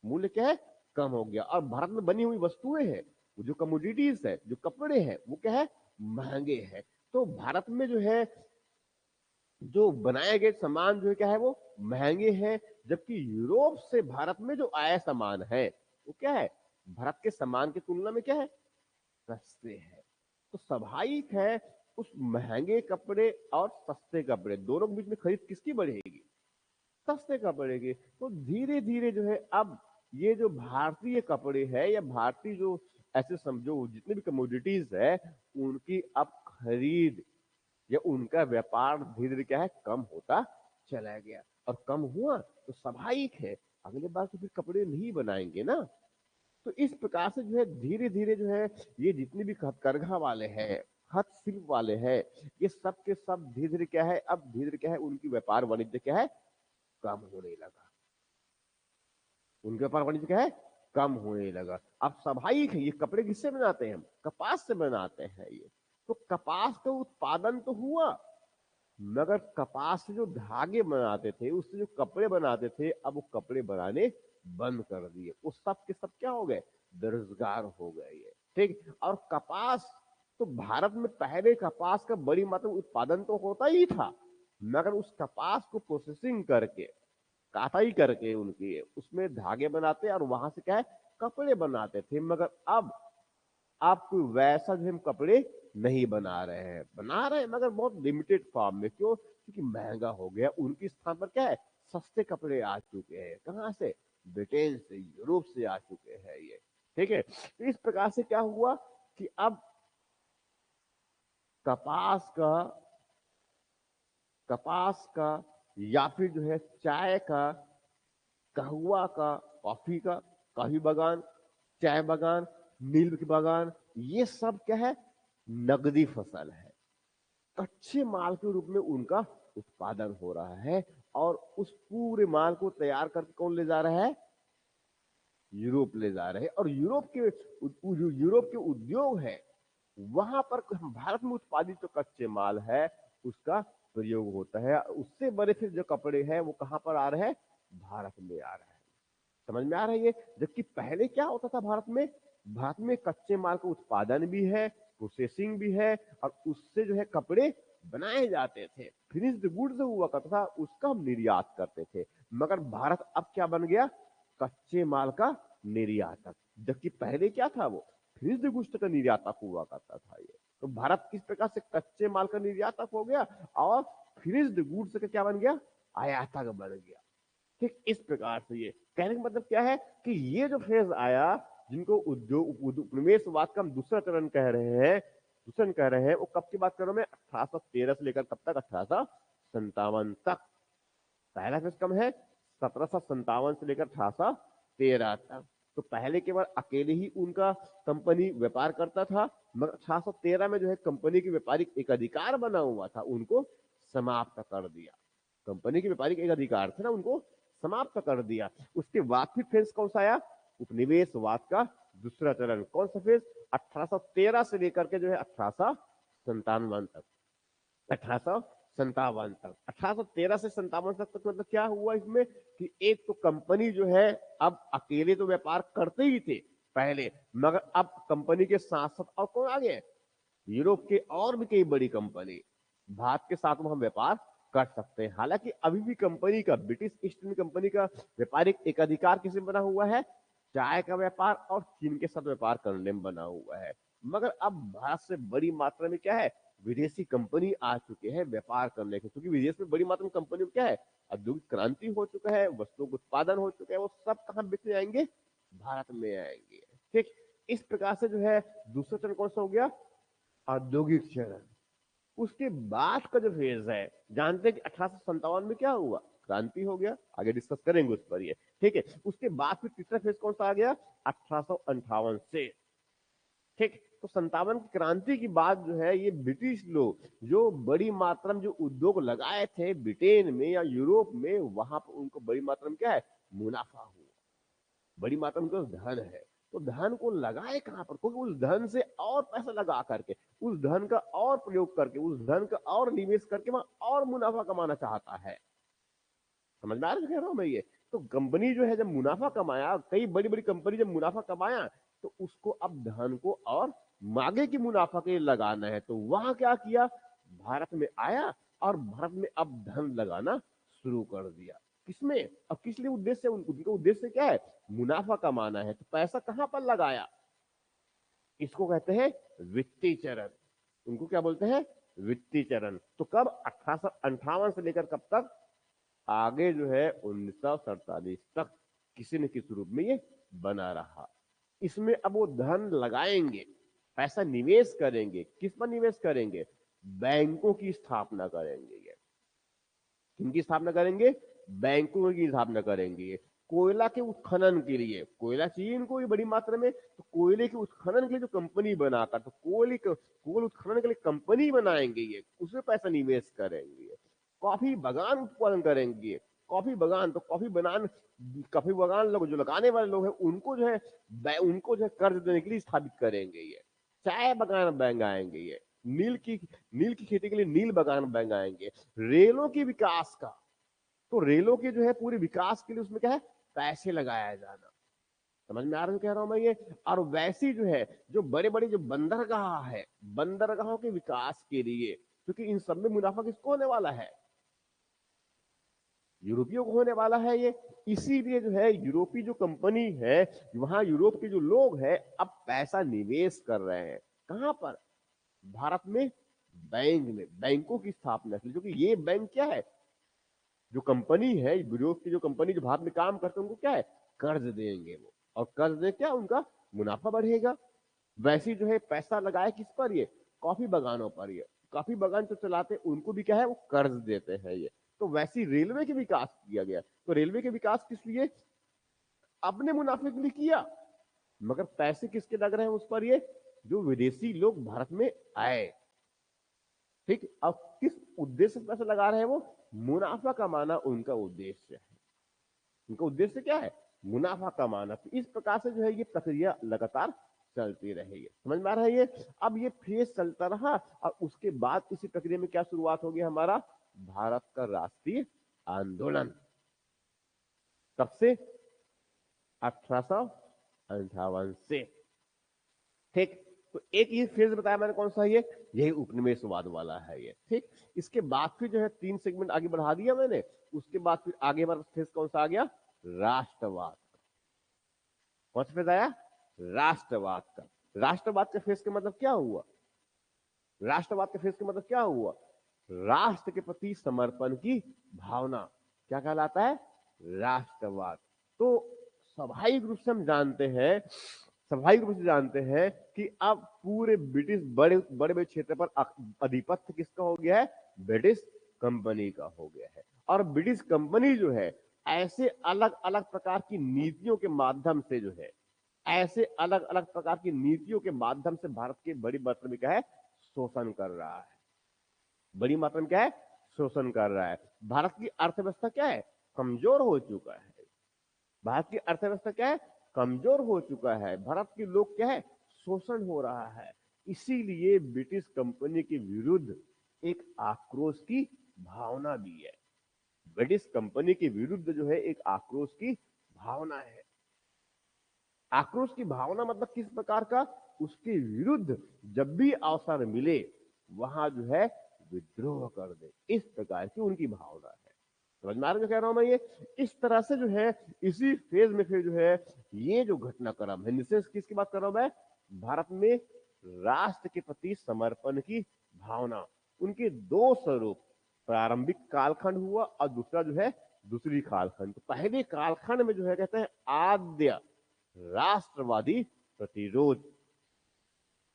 मूल्य क्या है, कम हो गया। और भारत में बनी हुई वस्तुएं हैं, जो कमोडिटीज है, जो कपड़े हैं, वो क्या है, महंगे हैं। तो भारत में जो है जो बनाए गए सामान जो है क्या है, वो महंगे हैं। जबकि यूरोप से भारत में जो आया सामान है वो क्या है, भारत के सामान की तुलना में क्या है, सस्ते हैं। तो स्वाभाविक है उस महंगे कपड़े और सस्ते कपड़े दोनों के बीच में खरीद किसकी बढ़ेगी, सस्ते कपड़े की। तो धीरे धीरे जो है अब ये जो भारतीय कपड़े है या भारतीय जो ऐसे समझो जितने भी कमोडिटीज है, उनकी अब खरीद या उनका व्यापार धीरे धीरे क्या है, कम होता चला गया। और कम हुआ तो स्वाभाविक है अगले बार तो फिर कपड़े नहीं बनाएंगे ना। तो इस प्रकार से जो है धीरे धीरे जो है ये जितने भी हथकरघा वाले हैं, हस्तशिल्प वाले हैं, ये सब के सब धीरे धीरे क्या है, अब धीरे धीरे क्या है, उनकी व्यापार वाणिज्य क्या है, कम होने लगा। उनके व्यापार वाणिज्य क्या है, कम होने लगा। अब स्वाभाविक है ये कपड़े किससे बनाते हैं हम, कपास से बनाते हैं। ये तो कपास का उत्पादन तो हुआ, मगर कपास से जो धागे बनाते थे, उससे जो कपड़े बनाते थे, अब वो कपड़े बनाने बंद कर दिए। उस सब के सब क्या हो गए, बेरोजगार हो गए ये। ठीक। और कपास तो भारत में पहले कपास का बड़ी मात्रा में उत्पादन तो होता ही था, मगर उस कपास को प्रोसेसिंग करके, काटाई करके उनकी उसमें धागे बनाते और वहां से क्या है, कपड़े बनाते थे। मगर अब आप कोई वैसा जो हम कपड़े नहीं बना रहे हैं, बना रहे हैं मगर बहुत लिमिटेड फॉर्म में। क्यों? क्योंकि महंगा हो गया। उनकी स्थान पर क्या है, सस्ते कपड़े आ चुके हैं। कहां से, ब्रिटेन से, यूरोप से आ चुके हैं ये। ठीक है। तो इस प्रकार से क्या हुआ कि अब कपास का कपास का या फिर जो है चाय का, कहवा का, कॉफी का, कॉफी बागान, चाय बागान, नील के बागान, ये सब क्या है, नगदी फसल है। कच्चे माल के रूप में उनका उत्पादन हो रहा है। और उस पूरे माल को तैयार करके कौन ले जा रहा है, यूरोप ले जा रहे हैं, और यूरोप के उद्योग है वहां पर भारत में उत्पादित जो कच्चे माल है उसका प्रयोग होता है, उससे बड़े फिर जो कपड़े हैं वो कहां पर आ रहे हैं, भारत में आ रहे हैं। समझ में आ रहा है ये? जबकि पहले क्या होता था भारत में कच्चे माल का उत्पादन भी है, प्रोसेसिंग भी है, और उससे जो है कपड़े बनाए जाते थे, फिनिश्ड गुड्स हुआ करता था, उसका हम निर्यात करते थे। मगर भारत अब क्या बन गया, कच्चे माल का निर्यातक। जबकि पहले क्या था, वो फिनिश्ड गुड्स का निर्यातक हुआ करता था। ये तो भारत किस प्रकार से कच्चे माल का निर्यातक हो गया और फिनिश्ड गुड्स का क्या बन गया, आयातक बन गया। ठीक इस प्रकार से ये कहने का मतलब क्या है कि ये जो फेज आया, जिनको उद्योग उपनिवेशवाद का हम दूसरा चरण कह रहे हैं, वो कब की बात कर रहा हूं मैं, 1813 से लेकर कब तक, 1857 तक। पहला फेज कम है 1757 से लेकर 1813 तक। तो पहले केवल अकेले ही उनका कंपनी व्यापार करता था, मगर 1813 में जो है कंपनी की व्यापारिक एक अधिकार बना हुआ था, उनको समाप्त कर दिया। कंपनी के व्यापारिक एक अधिकार थे ना, उनको समाप्त कर दिया। उसके बाद फिर फेज कौन सा आया, उपनिवेशवाद का दूसरा चरण। कौन सा फेज, 1813 से लेकर के जो है 1857 तक। 1857 तक, 1813 से 57 तक मतलब क्या हुआ इसमें कि एक तो कंपनी जो है अब अकेले तो व्यापार करते ही थे पहले, मगर अब कंपनी के साथ साथ और कौन आ गए, यूरोप के और भी कई बड़ी कंपनी, भारत के साथ में हम व्यापार कर सकते हैं। हालांकि अभी भी कंपनी का, ब्रिटिश ईस्ट इंडिया कंपनी का व्यापारिक एकाधिकार किसे बना हुआ है, चाय का व्यापार और चीन के साथ व्यापार करने में बना हुआ है। मगर अब भारत से बड़ी मात्रा में क्या है, विदेशी कंपनी आ चुके हैं व्यापार करने के, क्योंकि विदेश में बड़ी मात्रा में कंपनी क्या है, औद्योगिक क्रांति हो चुका है, वस्तुओं का उत्पादन हो चुका है, वो सब कहां बिकने आएंगे, भारत में आएंगे। ठीक इस प्रकार से जो है दूसरा चरण कौन सा हो गया, औद्योगिक चरण। उसके बाद का जो फेज है, जानते हैं कि 1857 में क्या हुआ, क्रांति हो गया, आगे डिस्कस करेंगे उस पर ये। ठीक है, उसके बाद फिर तीसरा फेज कौन सा आ गया, 1858 से। ठीक, तो 57 की क्रांति की बाद जो है ये ब्रिटिश लोग जो बड़ी मात्रा में जो उद्योग लगाए थे ब्रिटेन में या यूरोप में, वहां पर उनको बड़ी मात्रा में क्या है, मुनाफा हुआ, बड़ी मात्रा में उनका धन है। तो धन को लगाए कहां पर, क्योंकि उस धन से और पैसा लगा करके, उस धन का और प्रयोग करके, उस धन का और निवेश करके वहां और मुनाफा कमाना चाहता है। समझ में आ रहा कह रहा हूं मैं ये? तो कंपनी जो है जब मुनाफा कमाया, कई बड़ी बड़ी कंपनी जब मुनाफा कमाया, तो उसको अब धन को और मागे की मुनाफा के लिए लगाना है, तो वहां क्या किया, भारत में आया और भारत में अब धन लगाना शुरू कर दिया। किसमें, अब किस लिए उद्देश्य, उनका उद्देश्य क्या है, मुनाफा कमाना है। तो पैसा कहां पर लगाया, इसको कहते हैं वित्तीय चरण। उनको क्या बोलते हैं, वित्तीय चरण। तो कब, 1858 से लेकर कब तक, आगे जो है 1947 तक किसी न किसी रूप में ये बना रहा। इसमें अब वो धन लगाएंगे, पैसा निवेश करेंगे, किस पर निवेश करेंगे, बैंकों की स्थापना करेंगे। ये किनकी स्थापना करेंगे, बैंकों की स्थापना करेंगे। कोयला के उत्खनन के लिए, कोयला चाहिए इनको ये बड़ी मात्रा में, तो कोयले के उत्खनन के लिए जो कंपनी बनाकर, तो कोल उत्खनन के लिए कंपनी बनाएंगे, ये उसमें पैसा निवेश करेंगे। कॉफी बागान उत्पादन करेंगे, कॉफी बागान, तो कॉफी बागान लोग जो लगाने वाले लोग हैं उनको जो है कर्ज देने के लिए स्थापित करेंगे। ये चाय बागान बैंक आएंगे, ये नील की खेती के लिए नील बागान बैंक आएंगे। रेलों के विकास का, तो रेलों के जो है पूरे विकास के लिए उसमें क्या है, पैसे लगाया जाना। समझ में आ रहा है कह रहा हूं मैं ये? और वैसी जो है जो बड़े बड़े जो बंदरगाह है, बंदरगाहों के विकास के लिए, क्योंकि इन सब में मुनाफा किसको होने वाला है, यूरोपियों को होने वाला है ये। इसीलिए जो है यूरोपीय जो कंपनी है, वहां यूरोप के जो लोग हैं अब पैसा निवेश कर रहे हैं, कहां पर, भारत में, बैंक में, बैंकों की स्थापना के लिए। क्योंकि ये बैंक क्या है, जो कंपनी है यूरोप की, जो कंपनी जो भारत में काम करते हैं, उनको क्या है, कर्ज देंगे वो, और कर्ज दे क्या, उनका मुनाफा बढ़ेगा। वैसे जो है पैसा लगाए किस पर, ये कॉफी बागानों पर। ये कॉफी बागान जो चलाते हैं उनको भी क्या है, वो कर्ज देते हैं ये। तो वैसी रेलवे के विकास किया गया। तो रेलवे के विकास किस लिए, अपने मुनाफे के लिए किया, मगर पैसे किसके लग रहे हैं उस पर, ये जो विदेशी लोग भारत में आए। ठीक, अब किस उद्देश्य से पैसा लगा रहे हैं वो, मुनाफा कमाना उनका उद्देश्य है। उनका उद्देश्य क्या है, मुनाफा कमाना। तो इस प्रकार से जो है ये प्रक्रिया लगातार चलती रहेगी। समझ में आ रहा है ये? अब ये फेज चलता रहा और उसके बाद इसी प्रक्रिया में क्या शुरुआत होगी, हमारा भारत का राष्ट्रीय आंदोलन। कब से? 1858 से। ठीक, तो एक ये फेज बताया मैंने, कौन सा है ये? यही उपनिवेशवाद वाला है ये। ठीक, इसके बाद फिर जो है 3 सेगमेंट आगे बढ़ा दिया मैंने। उसके बाद फिर आगे हमारा फेज कौन सा आ गया? राष्ट्रवाद। कौन सा फेज आया? राष्ट्रवाद का। राष्ट्रवाद के फेज का मतलब क्या हुआ? राष्ट्रवाद के फेज का मतलब क्या हुआ? राष्ट्र के प्रति समर्पण की भावना, क्या कहलाता है? राष्ट्रवाद। तो स्वाभाविक रूप से हम जानते हैं, स्वाभाविक रूप से जानते हैं कि अब पूरे ब्रिटिश बड़े बड़े बड़े क्षेत्र पर आधिपत्य किसका हो गया है? ब्रिटिश कंपनी का हो गया है। और ब्रिटिश कंपनी जो है ऐसे अलग अलग प्रकार की नीतियों के माध्यम से जो है, ऐसे अलग अलग प्रकार की नीतियों के माध्यम से भारत के बड़ी मात्रा में क्या है? शोषण कर रहा है। बड़ी मात्रा में क्या है? शोषण कर रहा है। भारत की अर्थव्यवस्था क्या है? कमजोर हो चुका है। भारत की अर्थव्यवस्था क्या है? कमजोर हो चुका है। भारत के लोग क्या है? शोषण हो रहा है। इसीलिए ब्रिटिश कंपनी के विरुद्ध एक आक्रोश की भावना भी है। ब्रिटिश कंपनी के विरुद्ध जो है एक आक्रोश की भावना है। आक्रोश की भावना मतलब किस प्रकार का? उसके विरुद्ध जब भी अवसर मिले वहां जो है विद्रोह कर दे, इस प्रकार की उनकी भावना है। समझ में आ रहा है जो कह रहा हूं मैं? ये इस तरह से जो है इसी फेज में फिर जो है ये जो घटनाक्रम है, निश्चित किसकी बात कर रहा हूं मैं? भारत में राष्ट्र के प्रति समर्पण की भावना, उनके दो स्वरूप, प्रारंभिक कालखंड हुआ और दूसरा जो है दूसरी कालखंड। तो पहले कालखंड में जो है कहते हैं आद्य राष्ट्रवादी प्रतिरोध।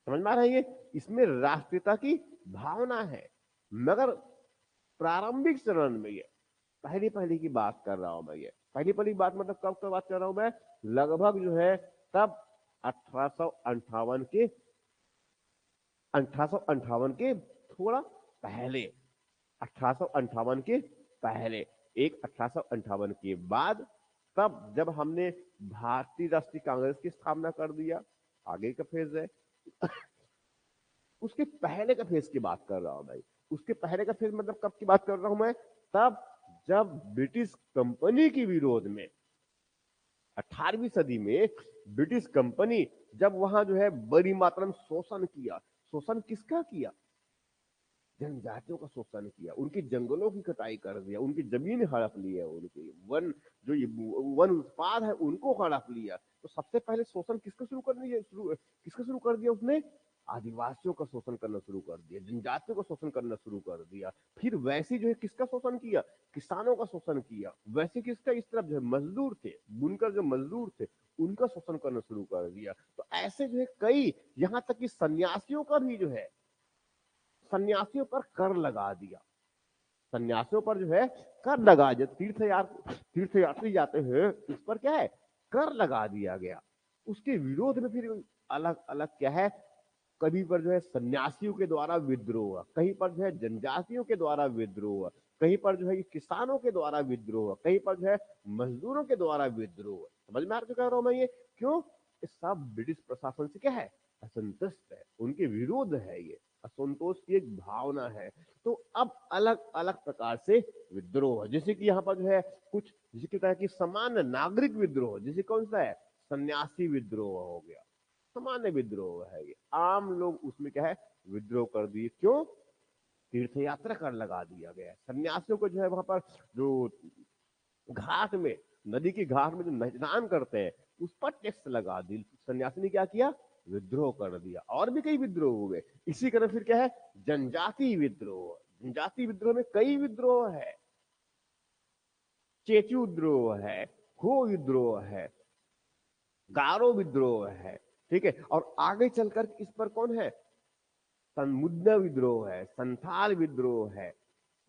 समझ में आ रहा है ये? इसमें राष्ट्रीयता की भावना है। मगर प्रारंभिक चरण में ये पहली पहली की बात कर रहा हूं मैं। ये पहली पहली बात मतलब कब की बात कर रहा हूं मैं? लगभग जो है तब 1858 के 1858 के थोड़ा पहले, 1858 के पहले, एक 1858 के बाद, तब जब हमने भारतीय राष्ट्रीय कांग्रेस की स्थापना कर दिया, आगे का फेज है। उसके पहले का फेज की बात कर रहा हूं भाई। उसके पहले का फेज मतलब कब की बात कर रहा हूं मैं? तब जब ब्रिटिश कंपनी के विरोध में 18वीं सदी में ब्रिटिश कंपनी जब वहां जो है बड़ी मात्रा में शोषण किया। शोषण किसका किया? जनजातियों का शोषण किया, उनकी जंगलों की कटाई कर दिया, उनकी जमीन हड़प ली है, उनकी वन जो ये वन उत्पाद है उनको हड़प लिया। तो सबसे पहले शोषण किसका शुरू कर दिया? किसका शुरू कर दिया उसने? आदिवासियों का शोषण करना शुरू कर दिया, जनजातियों का शोषण करना शुरू कर दिया। फिर वैसे जो है किसका शोषण किया? किसानों का शोषण किया। वैसे किसका? इस तरफ जो है मजदूर थे, बुनकर जो मजदूर थे उनका शोषण करना शुरू कर दिया। तो ऐसे जो है कई, यहां तक कि सन्यासियों का भी जो है, सन्यासियों पर कर लगा दिया। सन्यासियों पर जो है कर लगा दिया। तीर्थयात्री जाते हैं उस पर क्या है? कर लगा दिया गया। उसके विरोध में फिर अलग अलग क्या है, कभी पर जो है सन्यासियों के द्वारा विद्रोह हुआ, कहीं पर जो है जनजातियों के द्वारा विद्रोह हुआ, कहीं पर जो है किसानों के द्वारा विद्रोह हुआ, कहीं पर जो है मजदूरों के द्वारा विद्रोह हुआ। समझ में आ रहा कह रहा हूं मैं? ये क्यों? ये सब ब्रिटिश प्रशासन से क्या है? असंतुष्ट है, उनके विरोध है। ये असंतोष की एक भावना है। तो अब अलग अलग प्रकार से विद्रोह, जैसे कि यहाँ पर जो है कुछ जिसकी तरह की सामान्य नागरिक विद्रोह, जैसे कौन सा है? सन्यासी विद्रोह हो गया, सामान्य विद्रोह है ये। आम लोग उसमें क्या है? विद्रोह कर दिए। क्यों? तीर्थ यात्रा कर लगा दिया गया। सन्यासियों को जो है वहां पर जो घाट में, नदी की घाट में जो स्नान करते हैं उस पर टैक्स लगा दी। सन्यासी ने क्या किया? विद्रोह कर दिया। और भी कई विद्रोह हुए। इसी कारण फिर क्या है? जनजाति विद्रोह। जनजाति विद्रोह में कई विद्रोह है। चेचू विद्रोह है, हो विद्रोह है, गारो विद्रोह है। ठीक है, और आगे चलकर इस पर कौन है? मुद्दा विद्रोह है, संथाल विद्रोह है,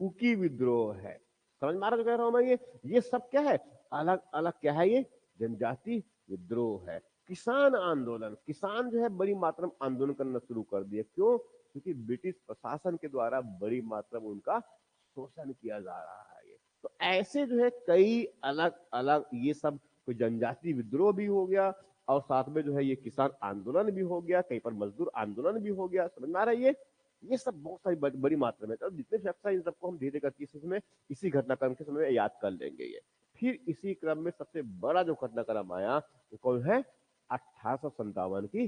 कुकी विद्रोह है। समझ में आ रहा जो कह रहा हूं मैं? ये सब क्या है? अलग अलग क्या है? ये जनजाति विद्रोह है। किसान आंदोलन, किसान जो है बड़ी मात्रा में आंदोलन करना शुरू कर दिया। क्यों? क्योंकि ब्रिटिश प्रशासन के द्वारा बड़ी मात्रा में उनका शोषण किया जा रहा है। ये तो ऐसे जो है कई अलग अलग ये सब कोई जनजाति विद्रोह भी हो गया और साथ में जो है ये किसान आंदोलन भी हो गया, कहीं पर मजदूर आंदोलन भी हो गया। समझ में आ रहा है ये सब बहुत सारी बड़ी मात्रा में। तो जितने फैक्ट है इन सबको हम धीरे करके इसमें इसी घटनाक्रम के समय में याद कर लेंगे। ये फिर इसी क्रम में सबसे बड़ा जो घटनाक्रम आया वो कौन है? 1857 की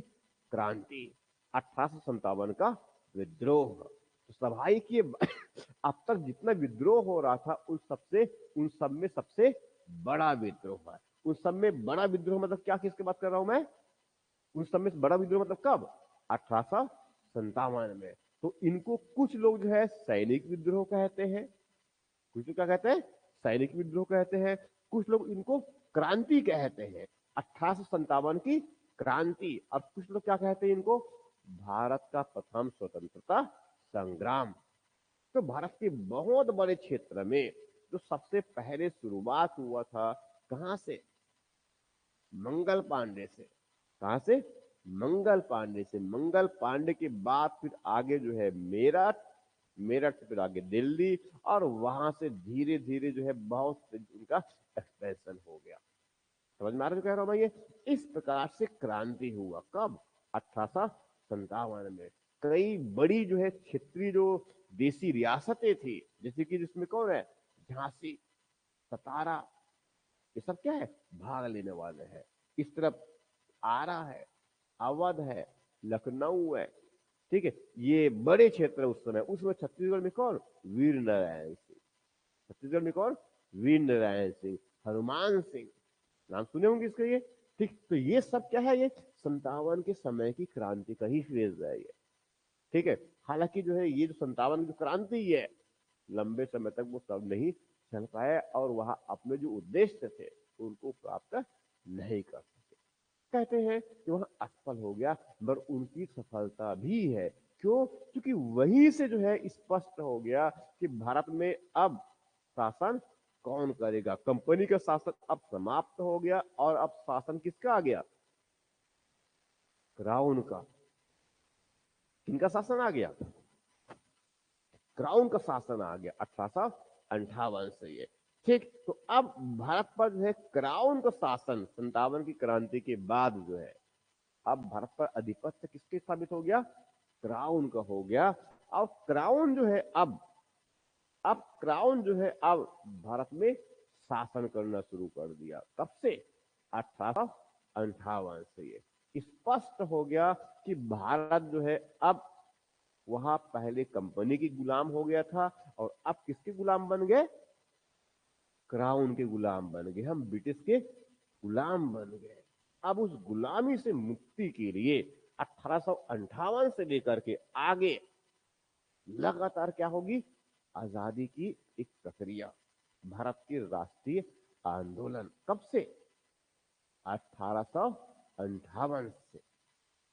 क्रांति, 1857 का विद्रोह। तो स्वाभाविक ये अब तक जितना विद्रोह हो रहा था उन सब में सबसे बड़ा विद्रोह है। उन सब में बड़ा विद्रोह मतलब क्या, किसकी बात कर रहा हूं मैं? उन सब में बड़ा विद्रोह मतलब कब? 1857 में। तो इनको कुछ लोग जो है सैनिक विद्रोह कहते हैं, कुछ लोग क्या कहते हैं? सैनिक विद्रोह कहते हैं, कुछ लोग इनको क्रांति कहते हैं, 1857 की क्रांति। अब कुछ लोग क्या कहते हैं इनको? भारत का प्रथम स्वतंत्रता संग्राम। तो भारत के बहुत बड़े क्षेत्र में जो सबसे पहले शुरुआत हुआ था, कहां से? मंगल पांडे से। कहां से? मंगल पांडे से। मंगल पांडे के बाद फिर आगे जो है मेरठ, मेरठ से फिर आगे दिल्ली, और वहां से धीरे धीरे जो है बहुत उनका एक्सपेंशन हो गया। समझ में आ रहा है जो कह रहा हूं मैं? ये इस प्रकार से क्रांति हुआ कब? 1857 में। कई बड़ी जो है क्षेत्रीय जो देसी रियासतें थी, जैसे कि जिसमें कौन है? झांसी, सतारा, ये सब क्या है? भाग लेने वाले हैं। इस तरफ आरा है, अवध है, लखनऊ है, ठीक है, ये बड़े क्षेत्र उस समय छत्तीसगढ़ में कौन? वीर नारायण सिंह। छत्तीसगढ़ में कौन? वीर नारायण सिंह, हनुमान सिंह, नाम सुने होंगे इसके ये। ठीक, तो ये सब क्या है? ये 57 के समय की क्रांति का ही फेज है ये। ठीक है, हालांकि जो है ये जो 57 की क्रांति है, लंबे समय तक वो सब नहीं चल पाए और वहां अपने जो उद्देश्य थे उनको प्राप्त नहीं कर सके। कहते हैं कि वहां असफल हो गया, मगर उनकी सफलता भी है। क्यों? क्योंकि वहीं से जो है स्पष्ट हो गया कि भारत में अब शासन कौन करेगा। कंपनी का शासन अब समाप्त हो गया और अब शासन किसका आ गया? क्राउन का। किनका शासन आ गया? क्राउन का शासन आ गया 1858 से ये। ठीक, तो अब भारत पर जो है क्राउन का शासन 57 की क्रांति के बाद जो है अब भारत पर आधिपत्य किसके स्थापित हो गया? क्राउन का हो गया। और क्राउन जो है अब क्राउन जो है अब भारत में शासन करना शुरू कर दिया। कब से? 1858 से। ये स्पष्ट हो गया कि भारत जो है अब वहां पहले कंपनी की गुलाम हो गया था और अब किसके गुलाम बन गए? क्राउन के गुलाम बन गए, हम ब्रिटिश के गुलाम बन गए। अब उस गुलामी से मुक्ति के लिए 1858 से लेकर के आगे लगातार क्या होगी? आजादी की एक प्रक्रिया, भारत की राष्ट्रीय आंदोलन। कब से? 1858 से।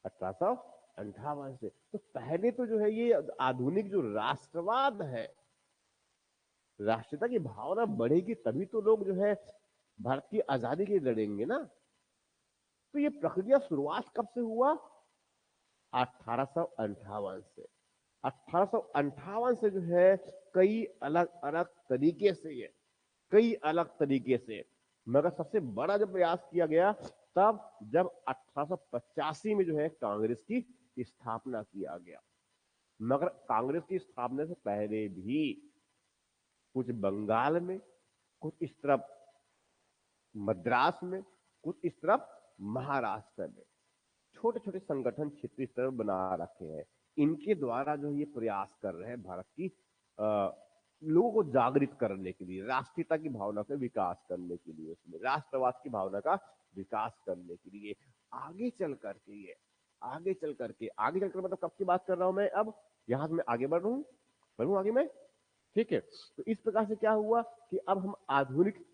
1858 से। तो पहले तो जो है ये आधुनिक जो राष्ट्रवाद है, राष्ट्रीयता की भावना बढ़ेगी तभी तो लोग जो है भारत की आजादी के लिए लड़ेंगे ना। तो ये प्रक्रिया शुरुआत कब से हुआ? 1858 से। 1858 से जो है कई अलग अलग तरीके से ये, कई अलग तरीके से, मगर सबसे बड़ा जब प्रयास किया गया तब जब 1885 में जो है कांग्रेस की स्थापना किया गया। मगर कांग्रेस की स्थापना से पहले भी कुछ बंगाल में, कुछ इस तरफ मद्रास में, कुछ इस तरफ महाराष्ट्र में छोटे छोटे संगठन क्षेत्रीय स्तर बना रखे हैं। इनके द्वारा जो ये प्रयास कर रहे हैं भारत की लोगों को जागृत करने के लिए, राष्ट्रीयता की भावना का विकास करने के लिए, उसमें राष्ट्रवाद की भावना का विकास करने के लिए। आगे चल करके ये आगे चलकर मतलब कब की बात कर रहा हूं मैं? अब यहां से मैं आगे बढ़ूं आगे मैं। ठीक है, तो इस प्रकार से क्या हुआ कि अब हम आधुनिक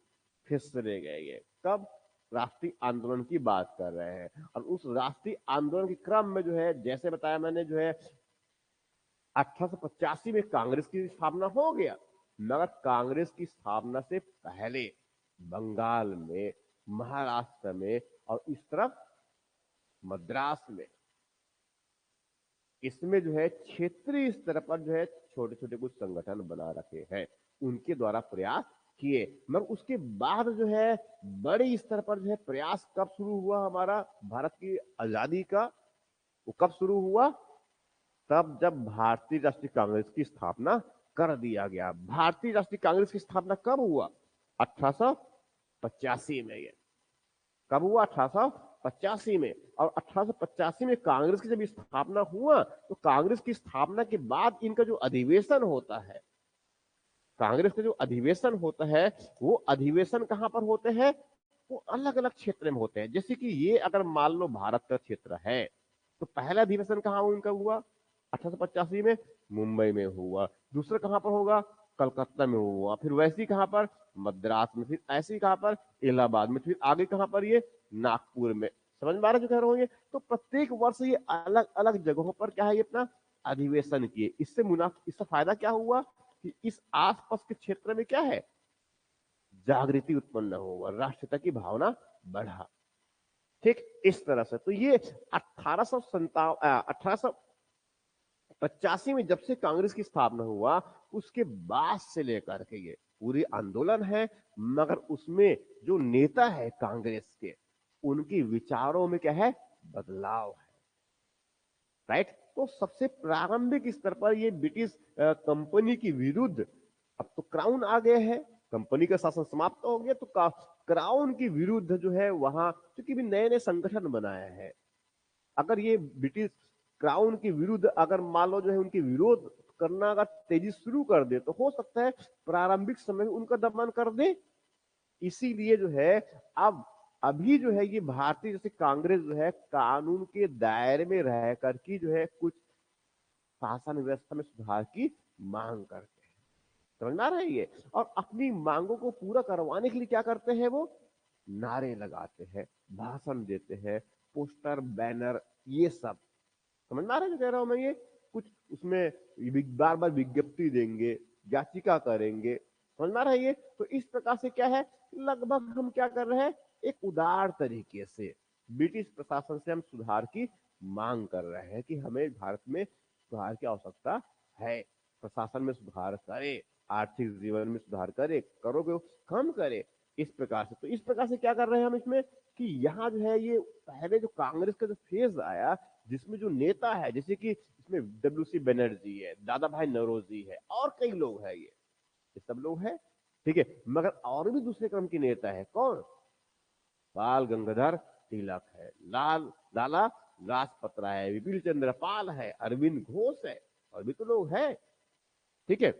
फेस चले गए। ये कब? राष्ट्रीय आंदोलन की बात कर रहे हैं। और उस राष्ट्रीय आंदोलन के क्रम में जो है, जैसे बताया मैंने, जो है 1885 में कांग्रेस की स्थापना हो गया, मगर कांग्रेस की स्थापना से पहले बंगाल में, महाराष्ट्र में और इस तरफ मद्रास में, इसमें जो है क्षेत्रीय स्तर पर जो है छोटे छोटे कुछ संगठन बना रखे हैं, उनके द्वारा प्रयास किए। मगर उसके बाद जो है बड़े स्तर पर जो है प्रयास कब शुरू हुआ हमारा भारत की आजादी का, वो कब शुरू हुआ? तब जब भारतीय राष्ट्रीय कांग्रेस की स्थापना कर दिया गया। भारतीय राष्ट्रीय कांग्रेस की स्थापना कब हुआ? 1885 में। ये कब हुआ? 1885 में। और 1885 में कांग्रेस की जब स्थापना हुआ तो कांग्रेस की स्थापना के बाद इनका जो अधिवेशन होता है, कांग्रेस का जो अधिवेशन होता है, वो अधिवेशन कहां पर होते हैं? वो अलग अलग क्षेत्र में होते हैं। जैसे कि ये अगर मान लो भारत का क्षेत्र है तो पहला अधिवेशन कहां उनका हुआ 1885 में? मुंबई में हुआ। दूसरा कहां पर होगा? कलकत्ता में हुआ। फिर वैसे ही कहां पर? मद्रास में। फिर ऐसे ही कहां पर? इलाहाबाद में। फिर आगे कहां पर? ये नागपुर में। समझ में आ रहा है जो कह रहे होंगे? तो प्रत्येक वर्ष ये अलग अलग जगहों पर क्या है, ये अपना अधिवेशन किए। इससे इससे फायदा क्या हुआ कि इस आसपास के क्षेत्र में क्या है, जागृति उत्पन्न हुआ, राष्ट्रीयता की भावना बढ़ा। ठीक इस तरह से तो ये 1885 में जब से कांग्रेस की स्थापना हुआ, उसके बाद से लेकर के ये पूरी आंदोलन है। मगर उसमें जो नेता है कांग्रेस के, उनकी विचारों में क्या है? बदलाव है। राइट। तो सबसे प्रारंभिक स्तर पर ये ब्रिटिश कंपनी के विरुद्ध, अब तो क्राउन आ गए हैं, कंपनी का शासन समाप्त हो गया, तो क्राउन के विरुद्ध जो है वहां, क्योंकि भी नए नए संगठन बनाए हैं, अगर ये ब्रिटिश क्राउन के विरुद्ध अगर मान लो जो है उनके विरोध करना अगर तेजी शुरू कर दे तो हो सकता है प्रारंभिक समय में उनका दमन कर दे। इसीलिए जो है अब अभी जो है ये भारतीय जैसे कांग्रेस जो है कानून के दायरे में रह करके जो है कुछ शासन व्यवस्था में सुधार की मांग करते हैं। समझ में आ रहा है ये? और अपनी मांगों को पूरा करवाने के लिए क्या करते हैं? वो नारे लगाते हैं, भाषण देते हैं, पोस्टर, बैनर, ये सब। समझ में आ रहा है जो कह रहा हूं मैं? ये कुछ उसमें बार बार विज्ञप्ति देंगे, याचिका करेंगे। समझ में आ रहा है ये? तो इस प्रकार से क्या है, लगभग हम क्या कर रहे हैं, एक उदार तरीके से ब्रिटिश प्रशासन से हम सुधार की मांग कर रहे हैं कि हमें भारत में सुधार की आवश्यकता है, प्रशासन में सुधार करे, आर्थिक जीवन में सुधार करे, करोगे कम करे, इस प्रकार से। तो इस प्रकार से क्या कर रहे हैं हम इसमें कि यहाँ जो है ये पहले जो कांग्रेस का जो फेज आया, जिसमें जो नेता है, जैसे कि इसमें डब्ल्यू.सी. बनर्जी है, दादा भाई नौरोजी है, और कई लोग हैं, ये सब लोग हैं। ठीक है। मगर और भी दूसरे क्रम की नेता है, कौन? बाल गंगाधर तिलक है, लाला लाजपत राय है, विपिन चंद्र पाल है, अरविंद घोष है, और भी तो लोग हैं। ठीक है।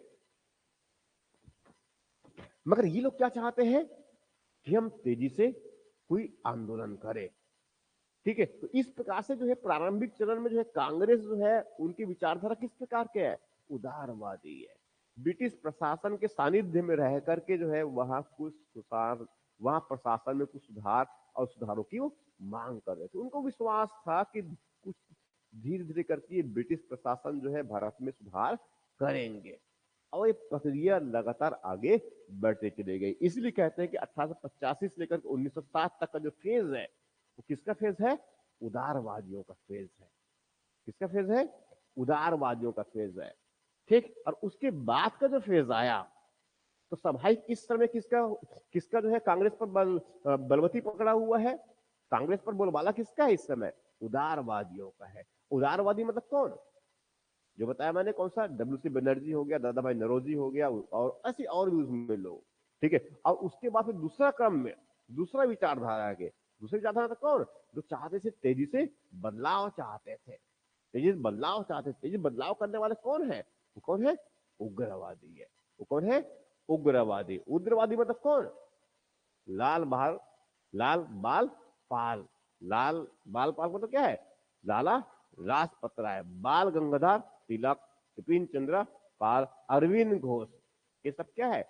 मगर ये लोग क्या चाहते हैं कि हम तेजी से कोई आंदोलन करें। ठीक है। तो इस प्रकार से जो है प्रारंभिक चरण में जो है कांग्रेस जो है उनकी विचारधारा किस प्रकार के है? उदारवादी है। ब्रिटिश प्रशासन के सानिध्य में रह करके जो है वहां कुछ सुधार, वहां प्रशासन में कुछ सुधार और सुधारों की वो मांग कर रहे थे। उनको विश्वास था कि कुछ धीरे धीरे करके ब्रिटिश प्रशासन जो है भारत में सुधार करेंगे, और ये प्रक्रिया लगातार आगे बढ़ते चले गई। इसलिए कहते हैं कि 1885 से लेकर 1907 तक का जो फेज है वो किसका फेज है? उदारवादियों का फेज है। किसका फेज है? उदारवादियों का फेज है। ठीक। और उसके बाद का जो फेज आया तो स्वाभाविक इस समय किसका किसका जो है कांग्रेस पर बलवती पकड़ा हुआ है? कांग्रेस पर बोलबाला किसका है इस समय? उदारवादियों का है। उदारवादी मतलब कौन? जो बताया मैंने, कौन सा? डब्ल्यू.सी. बनर्जी हो गया, दादा भाई नौरोजी हो गया, और ऐसे और भी उसमें लोग। ठीक है। और उसके बाद फिर दूसरा क्रम में दूसरा विचारधारा के दूसरी विचारधारा था कौन? जो चाहते थे तेजी से बदलाव चाहते थे, तेजी से बदलाव चाहते थे। तेजी बदलाव करने वाले कौन है? वो कौन है? उग्रवादी है। वो कौन है? उग्रवादी। उग्रवादी मतलब कौन? लाल बहाल लाल बाल पाल। लाल बाल पाल मतलब क्या है? लाला लाजपत राय, बाल गंगाधर तिलक, विपिन चंद्र पाल, अरविंद घोष, ये सब क्या है?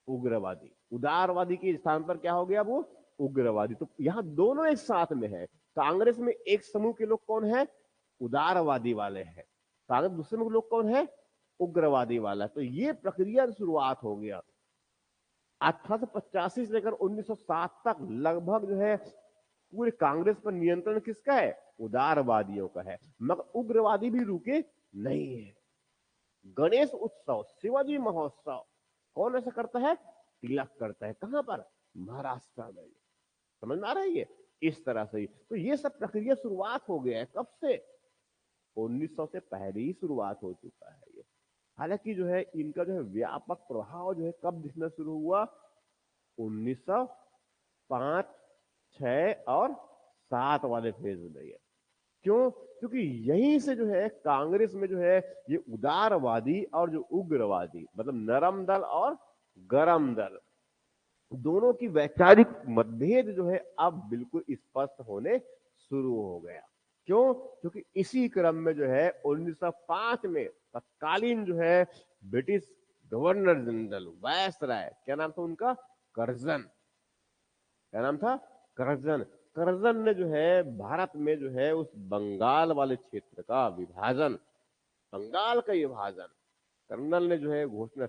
उग्रवादी। उदारवादी के स्थान पर क्या हो गया? वो उग्रवादी। तो यहां दोनों एक साथ में है। कांग्रेस में एक समूह के लोग कौन है? उदारवादी वाले हैं। कांग्रेस दूसरे में लोग कौन है? उग्रवादी वाला। तो ये प्रक्रिया शुरुआत हो गया 1885 से लेकर 1907 तक। लगभग जो है पूरे कांग्रेस पर नियंत्रण किसका है? उदारवादियों का है। मगर उग्रवादी भी रुके नहीं है। गणेश उत्सव, शिवाजी महोत्सव, कौन ऐसा करता है? तिलक करता है। कहां पर? महाराष्ट्र में। समझ में आ रहा है ये? इस तरह से ही तो ये सब प्रक्रिया शुरुआत हो गया है। कब से? 1900 से पहले ही शुरुआत हो चुका है ये। हालांकि जो है इनका जो है व्यापक प्रभाव जो है कब दिखना शुरू हुआ? 1905, 6 और 7 वाले फेज में ये। क्यों? क्योंकि यहीं से जो है कांग्रेस में जो है ये उदारवादी और जो उग्रवादी, मतलब नरम दल और गरम दल, दोनों की वैचारिक मतभेद जो है अब बिल्कुल स्पष्ट होने शुरू हो गया। क्यों? क्योंकि इसी क्रम में जो है 1905 में तत्कालीन जो है ब्रिटिश गवर्नर जनरल वायसराय, क्या नाम था उनका? कर्जन। क्या नाम था? कर्जन। कर्जन ने जो है भारत में जो है उस बंगाल वाले क्षेत्र का विभाजन, बंगाल का विभाजन कर्नल ने जो है घोषणा,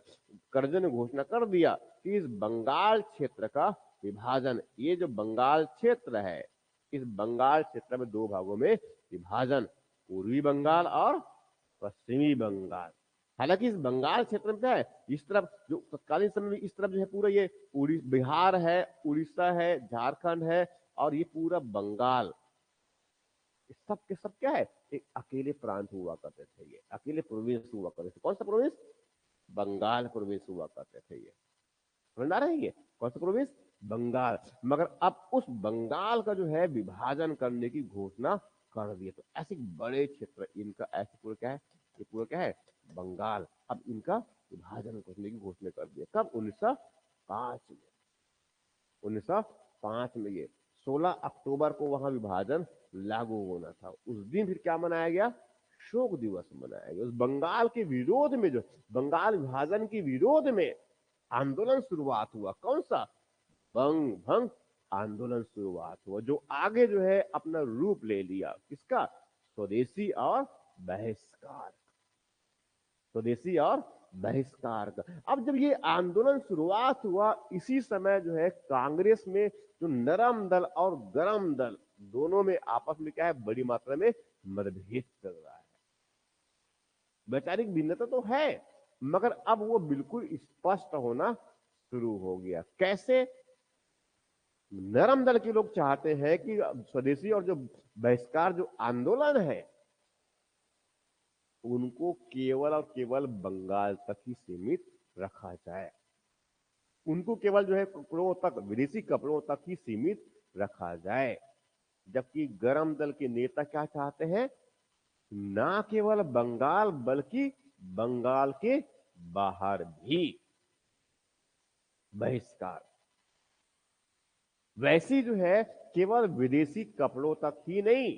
कर्जन ने घोषणा कर दिया कि इस बंगाल क्षेत्र का विभाजन, ये जो बंगाल क्षेत्र है, इस बंगाल क्षेत्र में दो भागों में विभाजन, पूर्वी बंगाल और पश्चिमी बंगाल। हालांकि इस बंगाल क्षेत्र में क्या है, इस तरफ जो तत्कालीन समय में इस तरफ जो है पूरा ये बिहार है, उड़ीसा है, झारखंड है और ये पूरा बंगाल, सब के सब क्या है, एक अकेले प्रांत हुआ करते थे, ये अकेले प्रोविंस हुआ करते थे। कौन सा प्रोविंस? बंगाल प्रोविंस हुआ करते थे ये। समझ आ रहा है ये? कौन सा प्रोविंस? बंगाल। मगर अब उस बंगाल का जो है विभाजन करने की घोषणा कर दिया। तो ऐसे बड़े क्षेत्र इनका ऐसे पूरा क्या है, ये पूरा क्या है, बंगाल। अब इनका विभाजन करने की घोषणा कर दिया। कब? 1905 में। 1905 में ये 16 अक्टूबर को वहां विभाजन लागू होना था। उस दिन फिर क्या मनाया गया? शोक दिवस मनाया गया। उस बंगाल के विरोध में, जो बंगाल विभाजन के विरोध में आंदोलन शुरुआत हुआ। कौन सा? बंग भंग आंदोलन शुरुआत हुआ, जो आगे जो है अपना रूप ले लिया। किसका? स्वदेशी और बहिष्कार। स्वदेशी और बहिष्कार का। अब जब ये आंदोलन शुरुआत हुआ, इसी समय जो है कांग्रेस में जो नरम दल और गरम दल दोनों में आपस में क्या है, बड़ी मात्रा में मतभेद चल रहा है। वैचारिक भिन्नता तो है, मगर अब वो बिल्कुल स्पष्ट होना शुरू हो गया। कैसे? नरम दल के लोग चाहते हैं कि स्वदेशी और जो बहिष्कार जो आंदोलन है, उनको केवल और केवल बंगाल तक ही सीमित रखा जाए। उनको केवल जो है कपड़ों तक, विदेशी कपड़ों तक ही सीमित रखा जाए। जबकि गरम दल के नेता क्या चाहते हैं? ना केवल बंगाल बल्कि बंगाल के बाहर भी बहिष्कार। वैसी जो है केवल विदेशी कपड़ों तक ही नहीं,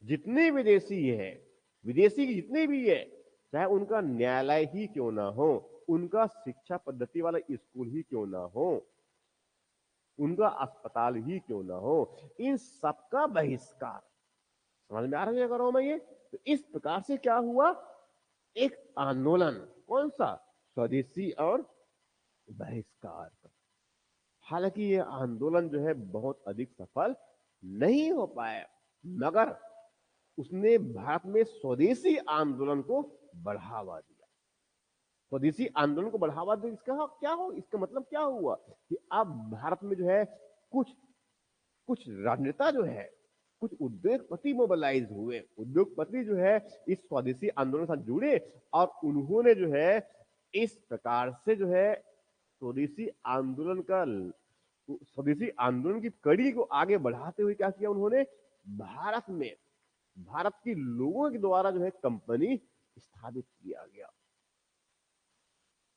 जितने विदेशी है, विदेशी जितने भी है, चाहे उनका न्यायालय ही क्यों ना हो, उनका शिक्षा पद्धति वाला स्कूल ही क्यों ना हो, उनका अस्पताल ही क्यों ना हो, इन सबका बहिष्कार। समझ में आ रहा है अगर मैं ये? तो इस प्रकार से क्या हुआ, एक आंदोलन। कौन सा? स्वदेशी और बहिष्कार का। हालांकि ये आंदोलन जो है बहुत अधिक सफल नहीं हो पाया, मगर उसने भारत में स्वदेशी आंदोलन को बढ़ावा दिया। स्वदेशी आंदोलन को बढ़ावा दिया, इसका क्या हो, इसका मतलब क्या हुआ कि अब भारत में जो है कुछ कुछ राजनेता जो है, कुछ उद्योगपति मोबिलाइज हुए। उद्योगपति जो है इस स्वदेशी आंदोलन से जुड़े और उन्होंने जो है इस प्रकार से जो है स्वदेशी आंदोलन का, स्वदेशी आंदोलन की कड़ी को आगे बढ़ाते हुए क्या किया उन्होंने, भारत में भारत के लोगों के द्वारा जो है कंपनी स्थापित किया गया,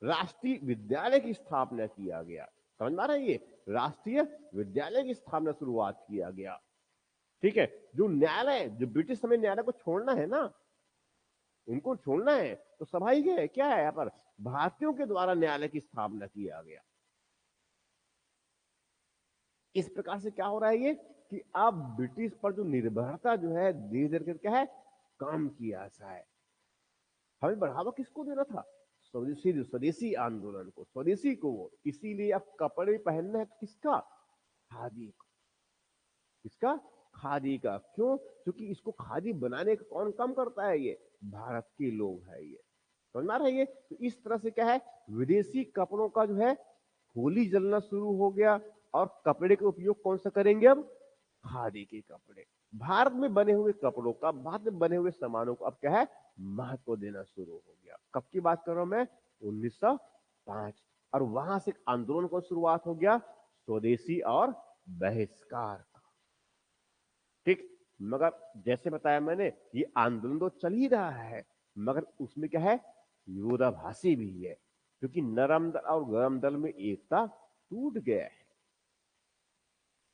राष्ट्रीय विद्यालय की स्थापना किया गया। समझ में आ रहा है ये? राष्ट्रीय विद्यालय की स्थापना शुरुआत किया गया। ठीक है, जो न्यायालय, जो ब्रिटिश समय न्यायालय को छोड़ना है ना, उनको छोड़ना है, तो स्वाभाविक है क्या है, यहाँ पर भारतीयों के द्वारा न्यायालय की स्थापना किया गया। इस प्रकार से क्या हो रहा है ये कि अब ब्रिटिश पर जो निर्भरता जो है धीरे धीरे क्या है, कम किया जाए। हमें बढ़ावा किसको देना था? स्वदेशी, स्वदेशी आंदोलन को, स्वदेशी को। इसीलिए अब कपड़े पहनना है तो किसका? खादी को। किसका? खादी का। क्यों? क्योंकि इसको खादी बनाने का कौन काम करता है? ये भारत के लोग है ये। समझ में आ रहा है ये? तो इस तरह से क्या है, विदेशी कपड़ों का जो है होली जलना शुरू हो गया, और कपड़े का उपयोग कौन सा करेंगे अब, खादी के कपड़े। भारत में बने हुए कपड़ों का, भारत में बने हुए सामानों को अब क्या है, महत्व देना शुरू हो गया। कब की बात कर रहा हूं मैं, 1905। और वहां से आंदोलन को शुरुआत हो गया, स्वदेशी और बहिष्कार का। ठीक, मगर जैसे बताया मैंने, ये आंदोलन तो चल ही रहा है, मगर उसमें क्या है, विरोधाभासी भी है, क्योंकि नरम दल और गरम दल में एकता टूट गया है।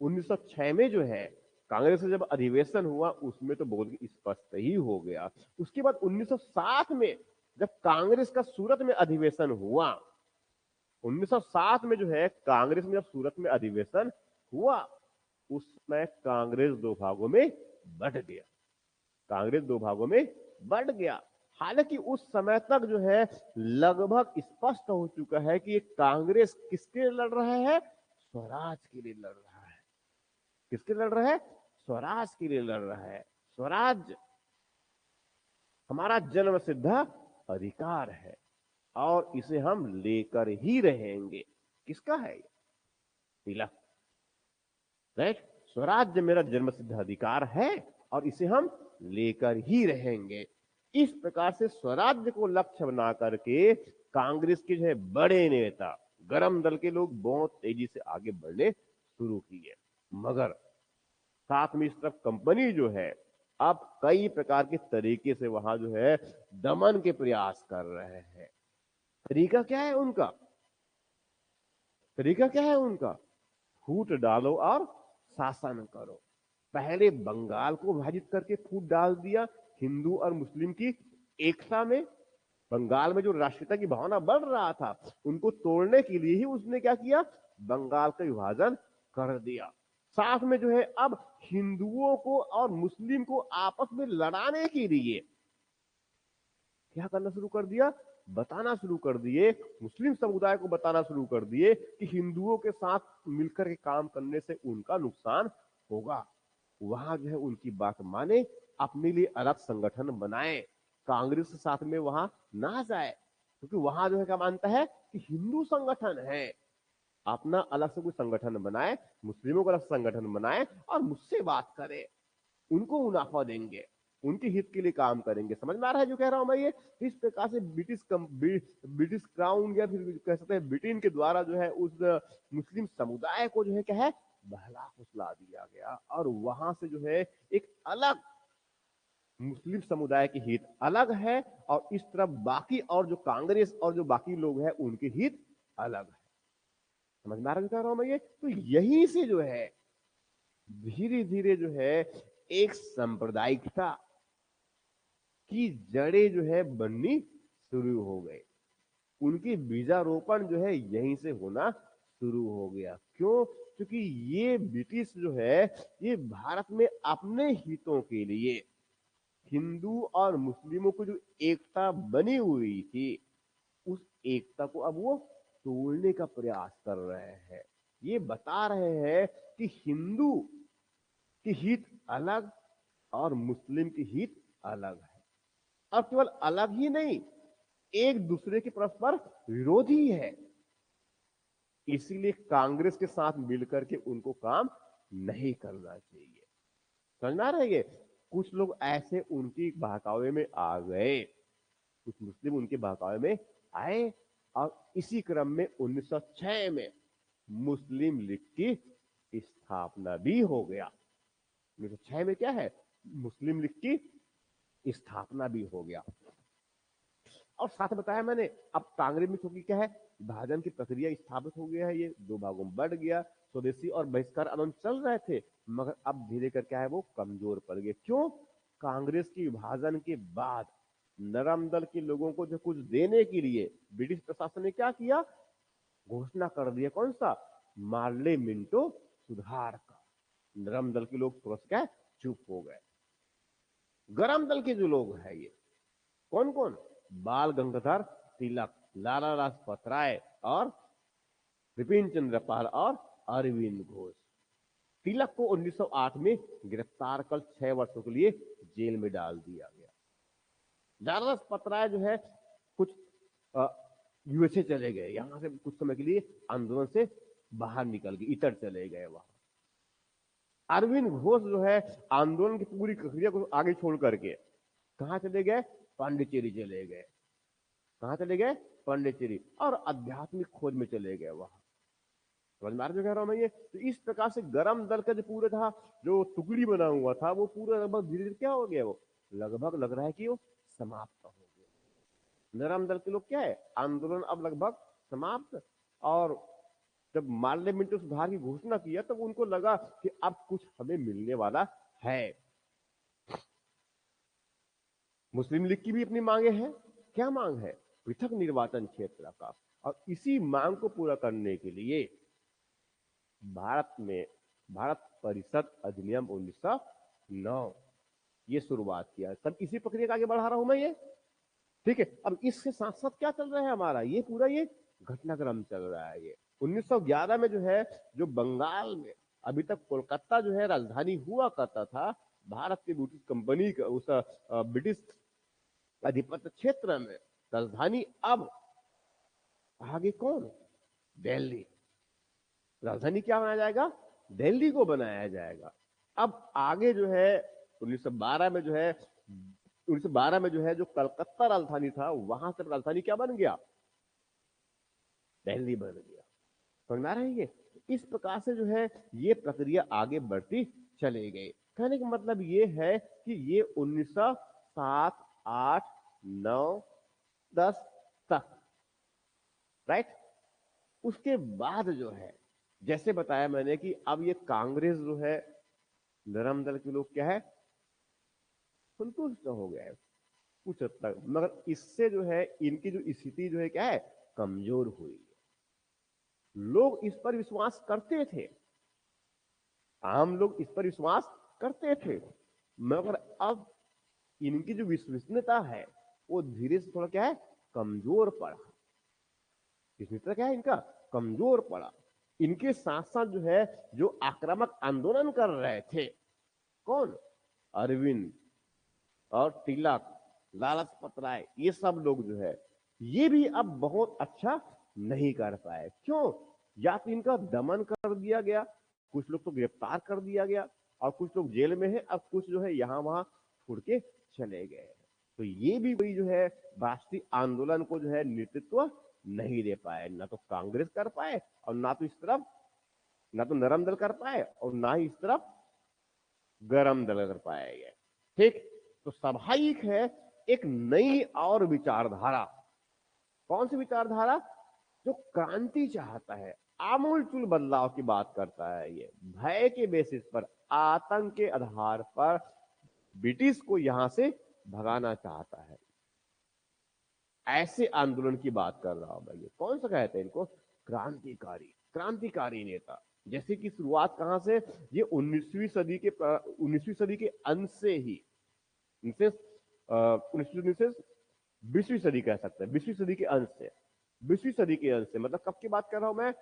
1906 में जो है कांग्रेस का जब अधिवेशन हुआ, उसमें तो बहुत स्पष्ट ही हो गया। उसके बाद 1907 में जब कांग्रेस का सूरत में अधिवेशन हुआ, 1907 में जो है कांग्रेस में जब सूरत में अधिवेशन हुआ, उसमें कांग्रेस दो भागों में बंट गया, कांग्रेस दो भागों में बंट गया। हालांकि उस समय तक जो है लगभग स्पष्ट हो चुका है कि ये कांग्रेस किसके लिए लड़ रहा है, स्वराज के लिए लड़ रहा है। किसके लिए लड़ रहा है, स्वराज के लिए लड़ रहा है। स्वराज हमारा जन्म सिद्ध अधिकार है, और इसे हम लेकर ही रहेंगे। किसका है ये, तिलक, राइट। स्वराज्य मेरा जन्म सिद्ध अधिकार है, और इसे हम लेकर ही रहेंगे। इस प्रकार से स्वराज्य को लक्ष्य बना करके कांग्रेस के जो है बड़े नेता, गरम दल के लोग बहुत तेजी से आगे बढ़ने शुरू किए। मगर साथ में इस तरफ कंपनी जो है अब कई प्रकार के तरीके से वहां जो है दमन के प्रयास कर रहे हैं। तरीका क्या है उनका, तरीका क्या है उनका, फूट डालो और शासन करो। पहले बंगाल को विभाजित करके फूट डाल दिया हिंदू और मुस्लिम की एकता में। बंगाल में जो राष्ट्रीयता की भावना बढ़ रहा था, उनको तोड़ने के लिए ही उसने क्या किया, बंगाल का विभाजन कर दिया। साथ में जो है अब हिंदुओं को और मुस्लिम को आपस में लड़ाने के लिए क्या करना शुरू कर दिया, बताना शुरू कर दिए, मुस्लिम समुदाय को बताना शुरू कर दिए कि हिंदुओं के साथ मिलकर के काम करने से उनका नुकसान होगा। वहां जो है उनकी बात माने, अपने लिए अलग संगठन बनाए, कांग्रेस के साथ में वहां ना जाए, क्योंकि वहां जो है क्या मानता है कि हिंदू संगठन है। अपना अलग से कोई संगठन बनाए, मुस्लिमों का अलग संगठन बनाए, और मुझसे बात करे, उनको मुनाफा देंगे, उनके हित के लिए काम करेंगे। समझ में आ रहा है जो कह रहा हूं मैं ये? इस प्रकार से ब्रिटिश क्राउन या फिर कह सकते हैं ब्रिटेन के द्वारा जो है उस मुस्लिम समुदाय को जो है क्या है, बहला फुसला दिया गया, और वहां से जो है एक अलग मुस्लिम समुदाय के हित अलग है, और इस तरफ बाकी और जो कांग्रेस और जो बाकी लोग हैं उनके हित अलग है। समझ में आ रहा है जो कह रहा हूं मैं ये? तो यहीं से जो है धीरे धीरे जो है एक सांप्रदायिकता की जड़ें जो है बननी शुरू हो गए। उनकी बीजारोपण जो है यहीं से होना शुरू हो गया। क्यों? क्योंकि ये ब्रिटिश जो है ये भारत में अपने हितों के लिए हिंदू और मुस्लिमों को जो एकता बनी हुई थी, उस एकता को अब वो तोड़ने का प्रयास कर रहे हैं। ये बता रहे हैं कि हिंदू की हित अलग और मुस्लिम की हित अलग है। अब केवल अलग ही नहीं, एक दूसरे के परस्पर विरोधी है। इसीलिए कांग्रेस के साथ मिलकर के उनको काम नहीं करना चाहिए। समझना रहेंगे? कुछ लोग ऐसे उनकी बहकावे में आ गए, कुछ मुस्लिम उनके बहकावे में आए, और इसी क्रम में 1906 में मुस्लिम लीग की स्थापना भी हो गया। 1906 में क्या है, मुस्लिम लीग की स्थापना भी हो गया। और साथ बताया मैंने, अब कांग्रेस में चूंकि क्या है, विभाजन की प्रक्रिया स्थापित हो गया है, ये दो भागों में बढ़ गया। स्वदेशी और बहिष्कार आंदोलन चल रहे थे, मगर अब धीरे कर क्या है वो कमजोर पड़ गए। क्यों? कांग्रेस की विभाजन के बाद नरम दल के लोगों को जो कुछ देने के लिए ब्रिटिश प्रशासन ने क्या किया, घोषणा कर दिया। कौन सा? मार्ले मिंटो सुधार का। नरम दल के लोग थोड़ा सा क्या चुप हो गए। गरम दल के जो लोग हैं ये कौन कौन, बाल गंगाधर तिलक, लाला लाजपत राय, और विपिन चंद्र पाल, और अरविंद घोष। तिलक को 1908 में गिरफ्तार कर 6 वर्षों के लिए जेल में डाल दिया गया। लाला लाजपत राय जो है कुछ यूएसए चले गए, यहां से कुछ समय के लिए आंदोलन से बाहर निकल गए, इतर चले गए वहां। अरविंद घोष जो है आंदोलन की पूरी प्रक्रिया को आगे छोड़ करके कहां चले गए? पांडिचेरी चले गए। कहां चले गए? पांडिचेरी, और आध्यात्मिक खोज में चले गए वहां। समझ में आ रहा जो कह रहा हूं मैं ये? तो इस प्रकार से गरम दल का जो पूरा था, जो टुकड़ी बना हुआ था, वो पूरा लगभग धीरे धीरे क्या हो गया, वो लगभग लग रहा है कि वो समाप्त हो गया। नरम दल के लोग क्या है, आंदोलन अब लगभग समाप्त। और जब माल्य मिंटो सुधार की घोषणा किया तब उनको लगा कि अब कुछ हमें मिलने वाला है। मुस्लिम लीग की भी अपनी मांगे हैं। क्या मांग है? पृथक निर्वाचन क्षेत्र का। और इसी मांग को पूरा करने के लिए भारत में भारत परिषद अधिनियम 1909 ये शुरुआत किया। सब इसी प्रक्रिया का आगे बढ़ा रहा हूं मैं ये, ठीक है। अब इसके साथ साथ क्या चल रहा है हमारा, ये पूरा ये घटनाक्रम चल रहा है। ये 1911 में जो है, जो बंगाल में अभी तक कोलकाता जो है राजधानी हुआ करता था, भारत की ब्रिटिश कंपनी का उस ब्रिटिश आधिपत्य क्षेत्र में राजधानी अब आगे कौन? दिल्ली। राजधानी क्या बनाया जाएगा? दिल्ली को बनाया जाएगा। अब आगे जो है 1912 में जो है 1912 में जो है, जो कलकत्ता राजधानी था, वहां से राजधानी क्या बन गया? दिल्ली बन गया। समझ में आ रहा है ये? इस प्रकार से जो है ये प्रक्रिया आगे बढ़ती चली गई। कहने का मतलब ये है कि ये 1907, 8, 9, 10 तक, राइट। उसके बाद जो है, जैसे बताया मैंने कि अब ये कांग्रेस जो है, नरम दल के लोग क्या है, संतुष्ट हो गए कुछ हद तक, मगर इससे जो है इनकी जो स्थिति जो है क्या है, कमजोर हुई है। लोग इस पर विश्वास करते थे, आम लोग इस पर विश्वास करते थे, मगर अब इनकी जो विश्वसनीयता है वो धीरे से थोड़ा क्या है, कमजोर पड़ा। विश्वसनीयता क्या है इनका, कमजोर पड़ा। इनके साथ साथ जो है, जो आक्रामक आंदोलन कर रहे थे, कौन? अरविंद और तिलक, लाला लाजपत राय, ये सब लोग जो है, ये भी अब बहुत अच्छा नहीं कर पाए। क्यों? या तो इनका दमन कर दिया गया, कुछ लोग तो गिरफ्तार कर दिया गया, और कुछ लोग जेल में है, अब कुछ जो है यहां वहां छोड़ के चले गए। तो ये भी वही जो है राष्ट्रीय आंदोलन को जो है नेतृत्व नहीं दे पाए, ना तो कांग्रेस कर पाए, और ना तो इस तरफ, ना तो नरम दल कर पाए, और ना ही इस तरफ गरम दल कर पाएंगे। ठीक, तो स्वाभाविक है एक नई और विचारधारा। कौन सी विचारधारा? जो क्रांति चाहता है, आमूलचूल बदलाव की बात करता है। ये भय के बेसिस पर, आतंक के आधार पर ब्रिटिश को यहां से भगाना चाहता है। ऐसे आंदोलन की बात कर रहा हूं मैं। ये कौन सा कहते हैं इनको? क्रांतिकारी। क्रांतिकारी नेता। जैसे कि शुरुआत कहां से, ये 19वीं सदी के अंत से ही, 20वीं सदी कह सकते हैं, 20वीं सदी के अंत से, 20वीं सदी के अंत से मतलब कब की बात कर रहा हूं मैं?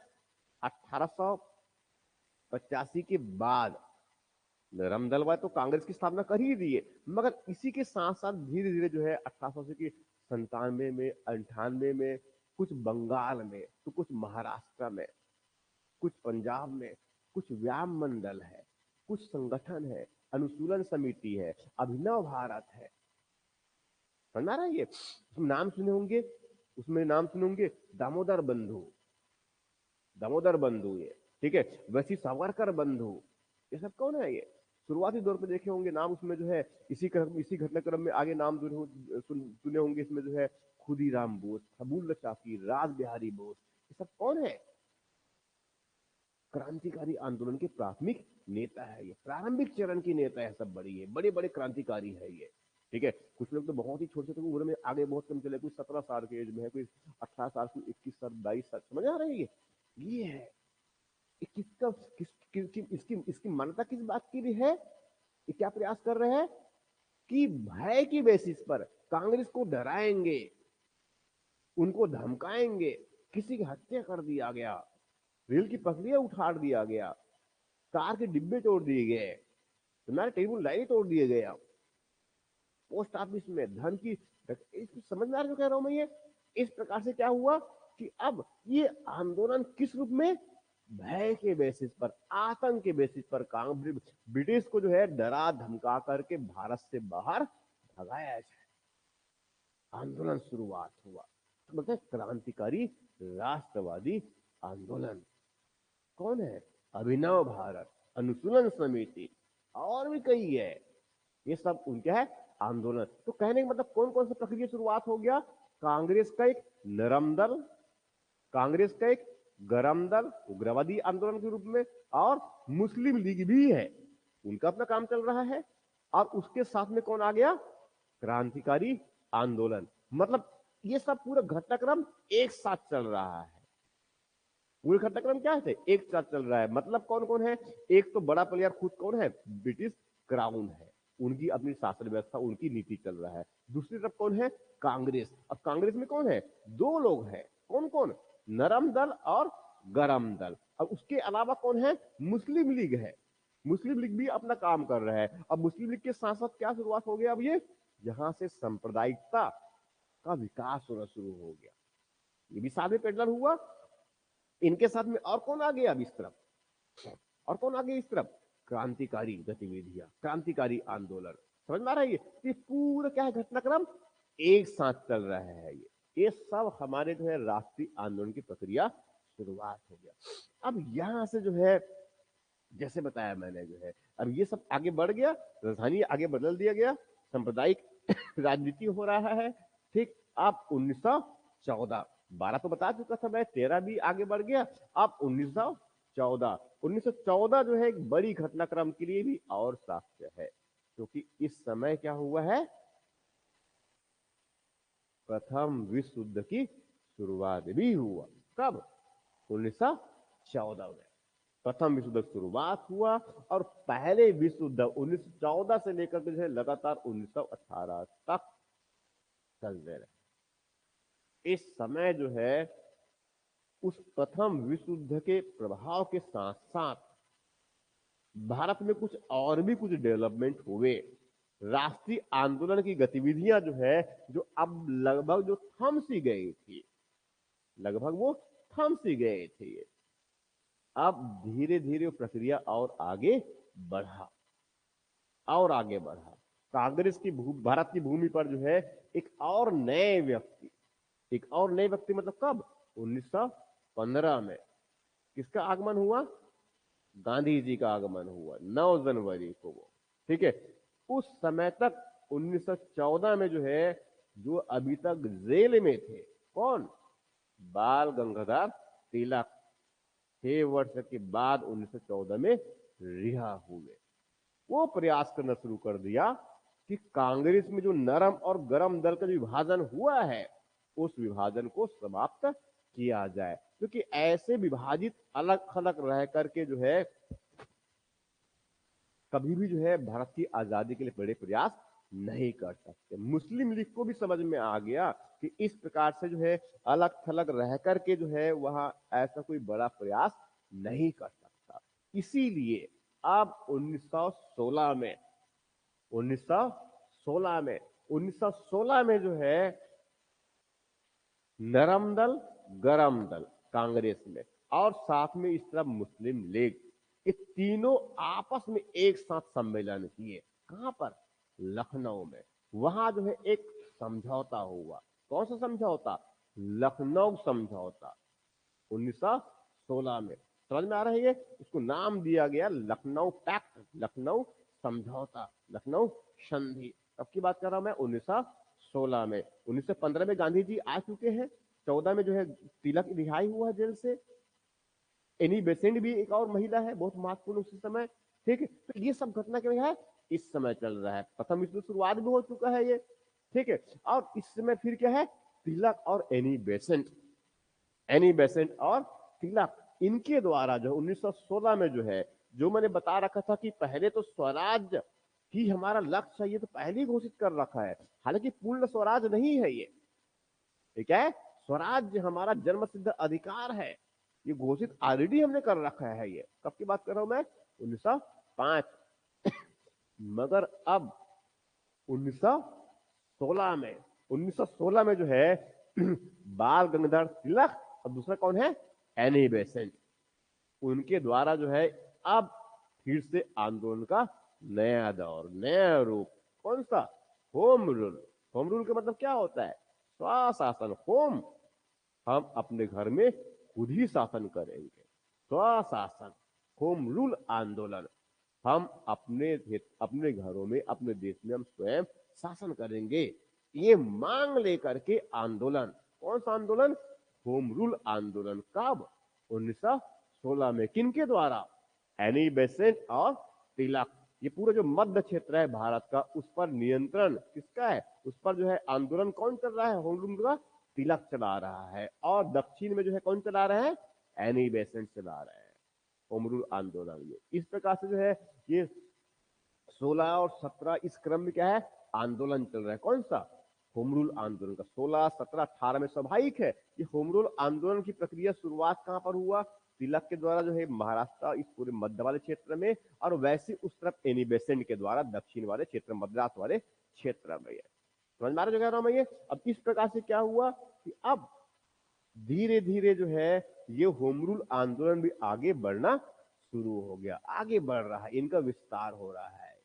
1885 के बाद। नरम दल वाले तो कांग्रेस की स्थापना कर ही दिए, मगर इसी के साथ साथ धीरे धीरे जो है 1880 की 97 में, 98 में, कुछ बंगाल में, तो कुछ महाराष्ट्र में, कुछ पंजाब में, कुछ व्यायाम मंडल है, कुछ संगठन है, अनुशीलन समिति है, अभिनव भारत है। समझ आ रहा है ये? नाम सुने होंगे, उसमें नाम सुने होंगे दामोदर बंधु, दामोदर बंधु ये, ठीक है, वैसी सावरकर बंधु, ये सब कौन है? ये शुरुआती दौर पे देखे होंगे नाम, उसमें जो है इसी घटनाक्रम में आगे नाम सुने होंगे, इसमें जो है खुदीराम बोस, अबुल चाकी, राज बिहारी बोस, ये सब कौन है? क्रांतिकारी आंदोलन के प्राथमिक नेता है ये, प्रारंभिक चरण की नेता है, सब बड़ी है, बड़े बड़े क्रांतिकारी है ये, ठीक है। कुछ लोग तो बहुत ही छोटे छोटे उम्र में आगे बहुत कम चले, कोई 17 साल के एज में है, कोई 18 साल, कोई 21 साल, 22 साल। समझ आ रही है? ये है किसका, इसकी इसकी मान्यता किस बात की भी है? ये क्या प्रयास कर रहे हैं कि भय की बेसिस पर कांग्रेस को डराएंगे, उनको धमकाएंगे। किसी की हत्या कर दिया गया, रेल की पटरियां उठाड़ दिया गया, कार के डिब्बे तोड़ दिए गए, तुम्हारे टेबल लाइट तोड़ दिए गए, पोस्ट ऑफिस में धन की, समझ में आ रहा कह रहा हूं मैं ये? इस प्रकार से क्या हुआ कि अब ये आंदोलन किस रूप में, भय के बेसिस पर, आतंक के बेसिस पर ब्रिटिश को जो है डरा धमका करके भारत से बाहर भगाया जाए, आंदोलन शुरुआत हुआ। तो बोलते हैं क्रांतिकारी राष्ट्रवादी आंदोलन। कौन है? अभिनव भारत, अनुशीलन समिति और भी कई है, ये सब उनके है आंदोलन। तो कहने का मतलब कौन कौन सा प्रक्रिया शुरुआत हो गया? कांग्रेस का एक नरम दल, कांग्रेस का एक गरम दल उग्रवादी आंदोलन के रूप में, और मुस्लिम लीग भी है, उनका अपना काम चल रहा है, और उसके साथ में कौन आ गया? क्रांतिकारी आंदोलन। मतलब ये सब पूरा घटनाक्रम एक साथ चल रहा है। पूरे घटनाक्रम क्या है? एक साथ चल रहा है। मतलब कौन कौन है? एक तो बड़ा प्लेयर खुद कौन है? ब्रिटिश क्राउन है, उनकी अपनी शासन व्यवस्था, उनकी नीति चल रहा है। दूसरी तरफ कौन है? कांग्रेस। अब कांग्रेस में कौन है? दो लोग हैं। कौन कौन? नरम दल और गरम दल। अब उसके अलावा कौन है? मुस्लिम लीग है। मुस्लिम लीग भी अपना काम कर रहा है। अब मुस्लिम लीग के साथ साथ क्या शुरुआत हो गया? अब ये यहां से सांप्रदायिकता का विकास होना शुरू हो गया, ये भी साथ में पेडलर हुआ। इनके साथ में और कौन आ गया अब इस तरफ? और कौन आ गया इस तरफ? क्रांतिकारी गतिविधियां, क्रांतिकारी आंदोलन। समझ में आ रहा है? ये पूरा क्या है घटनाक्रम? एक साथ चल रहा है। ये सब हमारे जो है राष्ट्रीय आंदोलन की प्रक्रिया शुरुआत हो गया। अब यहां से जो है जैसे बताया मैंने जो है, अब ये सब आगे बढ़ गया, राजधानी आगे बदल दिया गया, सांप्रदायिक राजनीति हो रहा है। ठीक। अब 1914, 12 तो बता चुका था मैं, 13 भी आगे बढ़ गया। अब 1914 जो है एक बड़ी घटनाक्रम के लिए भी और साक्ष्य है, क्योंकि इस समय क्या हुआ है? प्रथम विश्व युद्ध की शुरुआत भी हुआ। कब? 1914 में प्रथम विश्व युद्ध शुरुआत हुआ, और पहले विश्व युद्ध 1914 से लेकर के जो है लगातार 1918 तक चलते रहे। इस समय जो है उस प्रथम विश्व युद्ध के प्रभाव के साथ साथ भारत में कुछ और भी कुछ डेवलपमेंट हुए। राष्ट्रीय आंदोलन की गतिविधियां जो है, जो अब लगभग जो थम सी गई थी, लगभग वो थम सी गए थे, अब धीरे धीरे प्रक्रिया और आगे बढ़ा, और आगे बढ़ा। कांग्रेस की भारत की भूमि पर जो है एक और नए व्यक्ति, एक और नए व्यक्ति मतलब कब? 1915 में किसका आगमन हुआ? गांधी जी का आगमन हुआ 9 जनवरी को वो। ठीक है। उस समय तक 1914 में जो है, जो अभी तक जेल में थे, कौन? बाल गंगाधर तिलक 6 वर्ष के बाद 1914 में रिहा हुए। वो प्रयास करना शुरू कर दिया कि कांग्रेस में जो नरम और गरम दल का विभाजन हुआ है, उस विभाजन को समाप्त किया जाए, क्योंकि ऐसे विभाजित अलग अलग रह करके जो है कभी भी जो है भारत की आजादी के लिए बड़े प्रयास नहीं कर सकते। मुस्लिम लीग को भी समझ में आ गया कि इस प्रकार से जो है अलग थलग रह करके जो है वहां ऐसा कोई बड़ा प्रयास नहीं कर सकता। इसीलिए अब 1916 में 1916 में जो है नरम दल गरम दल कांग्रेस में, और साथ में इस तरफ मुस्लिम लीग, ये तीनों आपस में एक साथ सम्मेलन किए। कहां पर? लखनऊ में। वहां जो है एक समझौता हुआ। कौन सा समझौता? लखनऊ समझौता 1916 में। समझ में आ रहा है? ये इसको नाम दिया गया लखनऊ पैक्ट, लखनऊ समझौता, लखनऊ संधि। अब की बात कर रहा हूं मैं 1916 में। 1915 में गांधी जी आ चुके हैं, 14 में जो है तिलक रिहाई हुआ जेल से। एनी बेसेंट भी एक और महिला है, बहुत महत्वपूर्ण उसी समय। ठीक है। तो ये सब घटना क्या है? इस समय चल रहा है। प्रथम विश्व शुरुआत भी हो चुका है ये। ठीक है। और इस समय फिर क्या है? तिलक और एनी बेसेंट, एनी बेसेंट और तिलक, इनके द्वारा जो 1916 में जो है, जो मैंने बता रखा था कि पहले तो स्वराज ही हमारा लक्ष्य है, ये तो पहले ही घोषित कर रखा है। हालांकि पूर्ण स्वराज नहीं है ये क्या है? स्वराज हमारा जन्म सिद्ध अधिकार है, ये घोषित ऑलरेडी हमने कर रखा है। ये कब की बात कर रहा हूं मैं? 1905। मगर अब 1916 में जो है बाल गंगाधर तिलक और दूसरा कौन है, एनी बेसेंट। उनके द्वारा जो है अब फिर से आंदोलन का नया दौर, नया रूप, कौन सा, होम रूल। होम रूल का मतलब क्या होता है, स्वशासन। होम, हम अपने घर में खुद ही शासन करेंगे, स्वशासन, होम रूल आंदोलन। हम अपने घरों में, अपने देश में हम स्वयं शासन करेंगे, ये मांग लेकर के आंदोलन, कौन सा आंदोलन, होम रूल आंदोलन। कब, 1916 में। किनके द्वारा, एनी बेसेंट और तिलक। ये पूरा जो मध्य क्षेत्र है भारत का, उस पर नियंत्रण किसका है, उस पर जो है आंदोलन कौन चल रहा है, होम रूल का तिलक चला रहा है। और दक्षिण में जो है कौन चला रहा है, एनी बेसेंट चला रहे हैं होम रूल आंदोलन। ये इस प्रकार से जो है ये 16 और 17 इस क्रम में क्या है, आंदोलन चल रहा है, कौन सा, होम रूल आंदोलन का। 16, 17, 18 में स्वाभाविक है ये होम रूल आंदोलन की प्रक्रिया शुरुआत कहां पर हुआ, तिलक के द्वारा जो है महाराष्ट्र, इस पूरे मध्य वाले क्षेत्र में, और वैसे उस तरफ एनी बेसेंट के द्वारा दक्षिण वाले क्षेत्र, मद्रास वाले क्षेत्र में। समझ में आ रहा जो कह रहा हूं मैं ये। अब इस प्रकार से क्या हुआ कि अब धीरे धीरे जो है ये होम रूल आंदोलन भी आगे बढ़ना शुरू हो गया, आगे बढ़ रहा है, इनका विस्तार हो रहा है।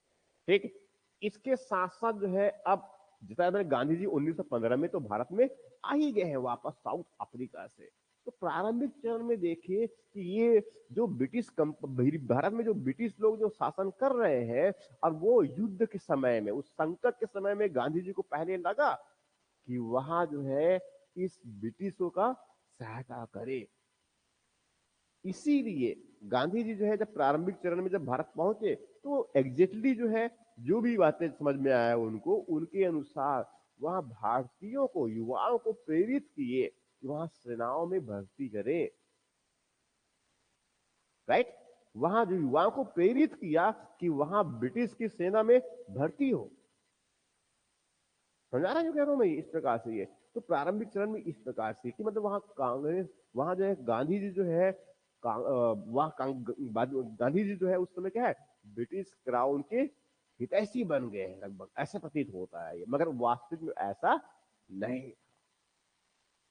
ठीक, इसके साथ साथ जो है अब जैसा मैंने, गांधी जी 1915 में तो भारत में आ ही गए हैं वापस साउथ अफ्रीका से। तो प्रारंभिक चरण में देखिए कि ये जो भारत में जो ब्रिटिश लोग जो शासन कर रहे हैं, और वो युद्ध के समय में, उस संकट के समय में गांधी जी को पहले लगा कि वहां जो है इस ब्रिटिशों का सहायता करे। इसीलिए गांधी जी जो है जब प्रारंभिक चरण में जब भारत पहुंचे, तो एग्जैक्टली जो है जो भी बातें समझ में आया उनको, उनके अनुसार वहां भारतीयों को, युवाओं को प्रेरित किए कि वहां सेनाओं में भर्ती करें। राइट, वहां जो युवाओं को प्रेरित किया कि वहां ब्रिटिश की सेना में भर्ती हो। समझा रहा जो कह रहा हूं मैं, इस प्रकार से ये तो प्रारंभिक चरण में इस प्रकार से कि मतलब वहां कांग्रेस, वहां जो है गांधी जी जो है गांधी जी जो है उस समय क्या है, ब्रिटिश क्राउन के हितैषी बन गए हैं लगभग, ऐसा प्रतीत होता है ये। मगर वास्तविक में ऐसा नहीं,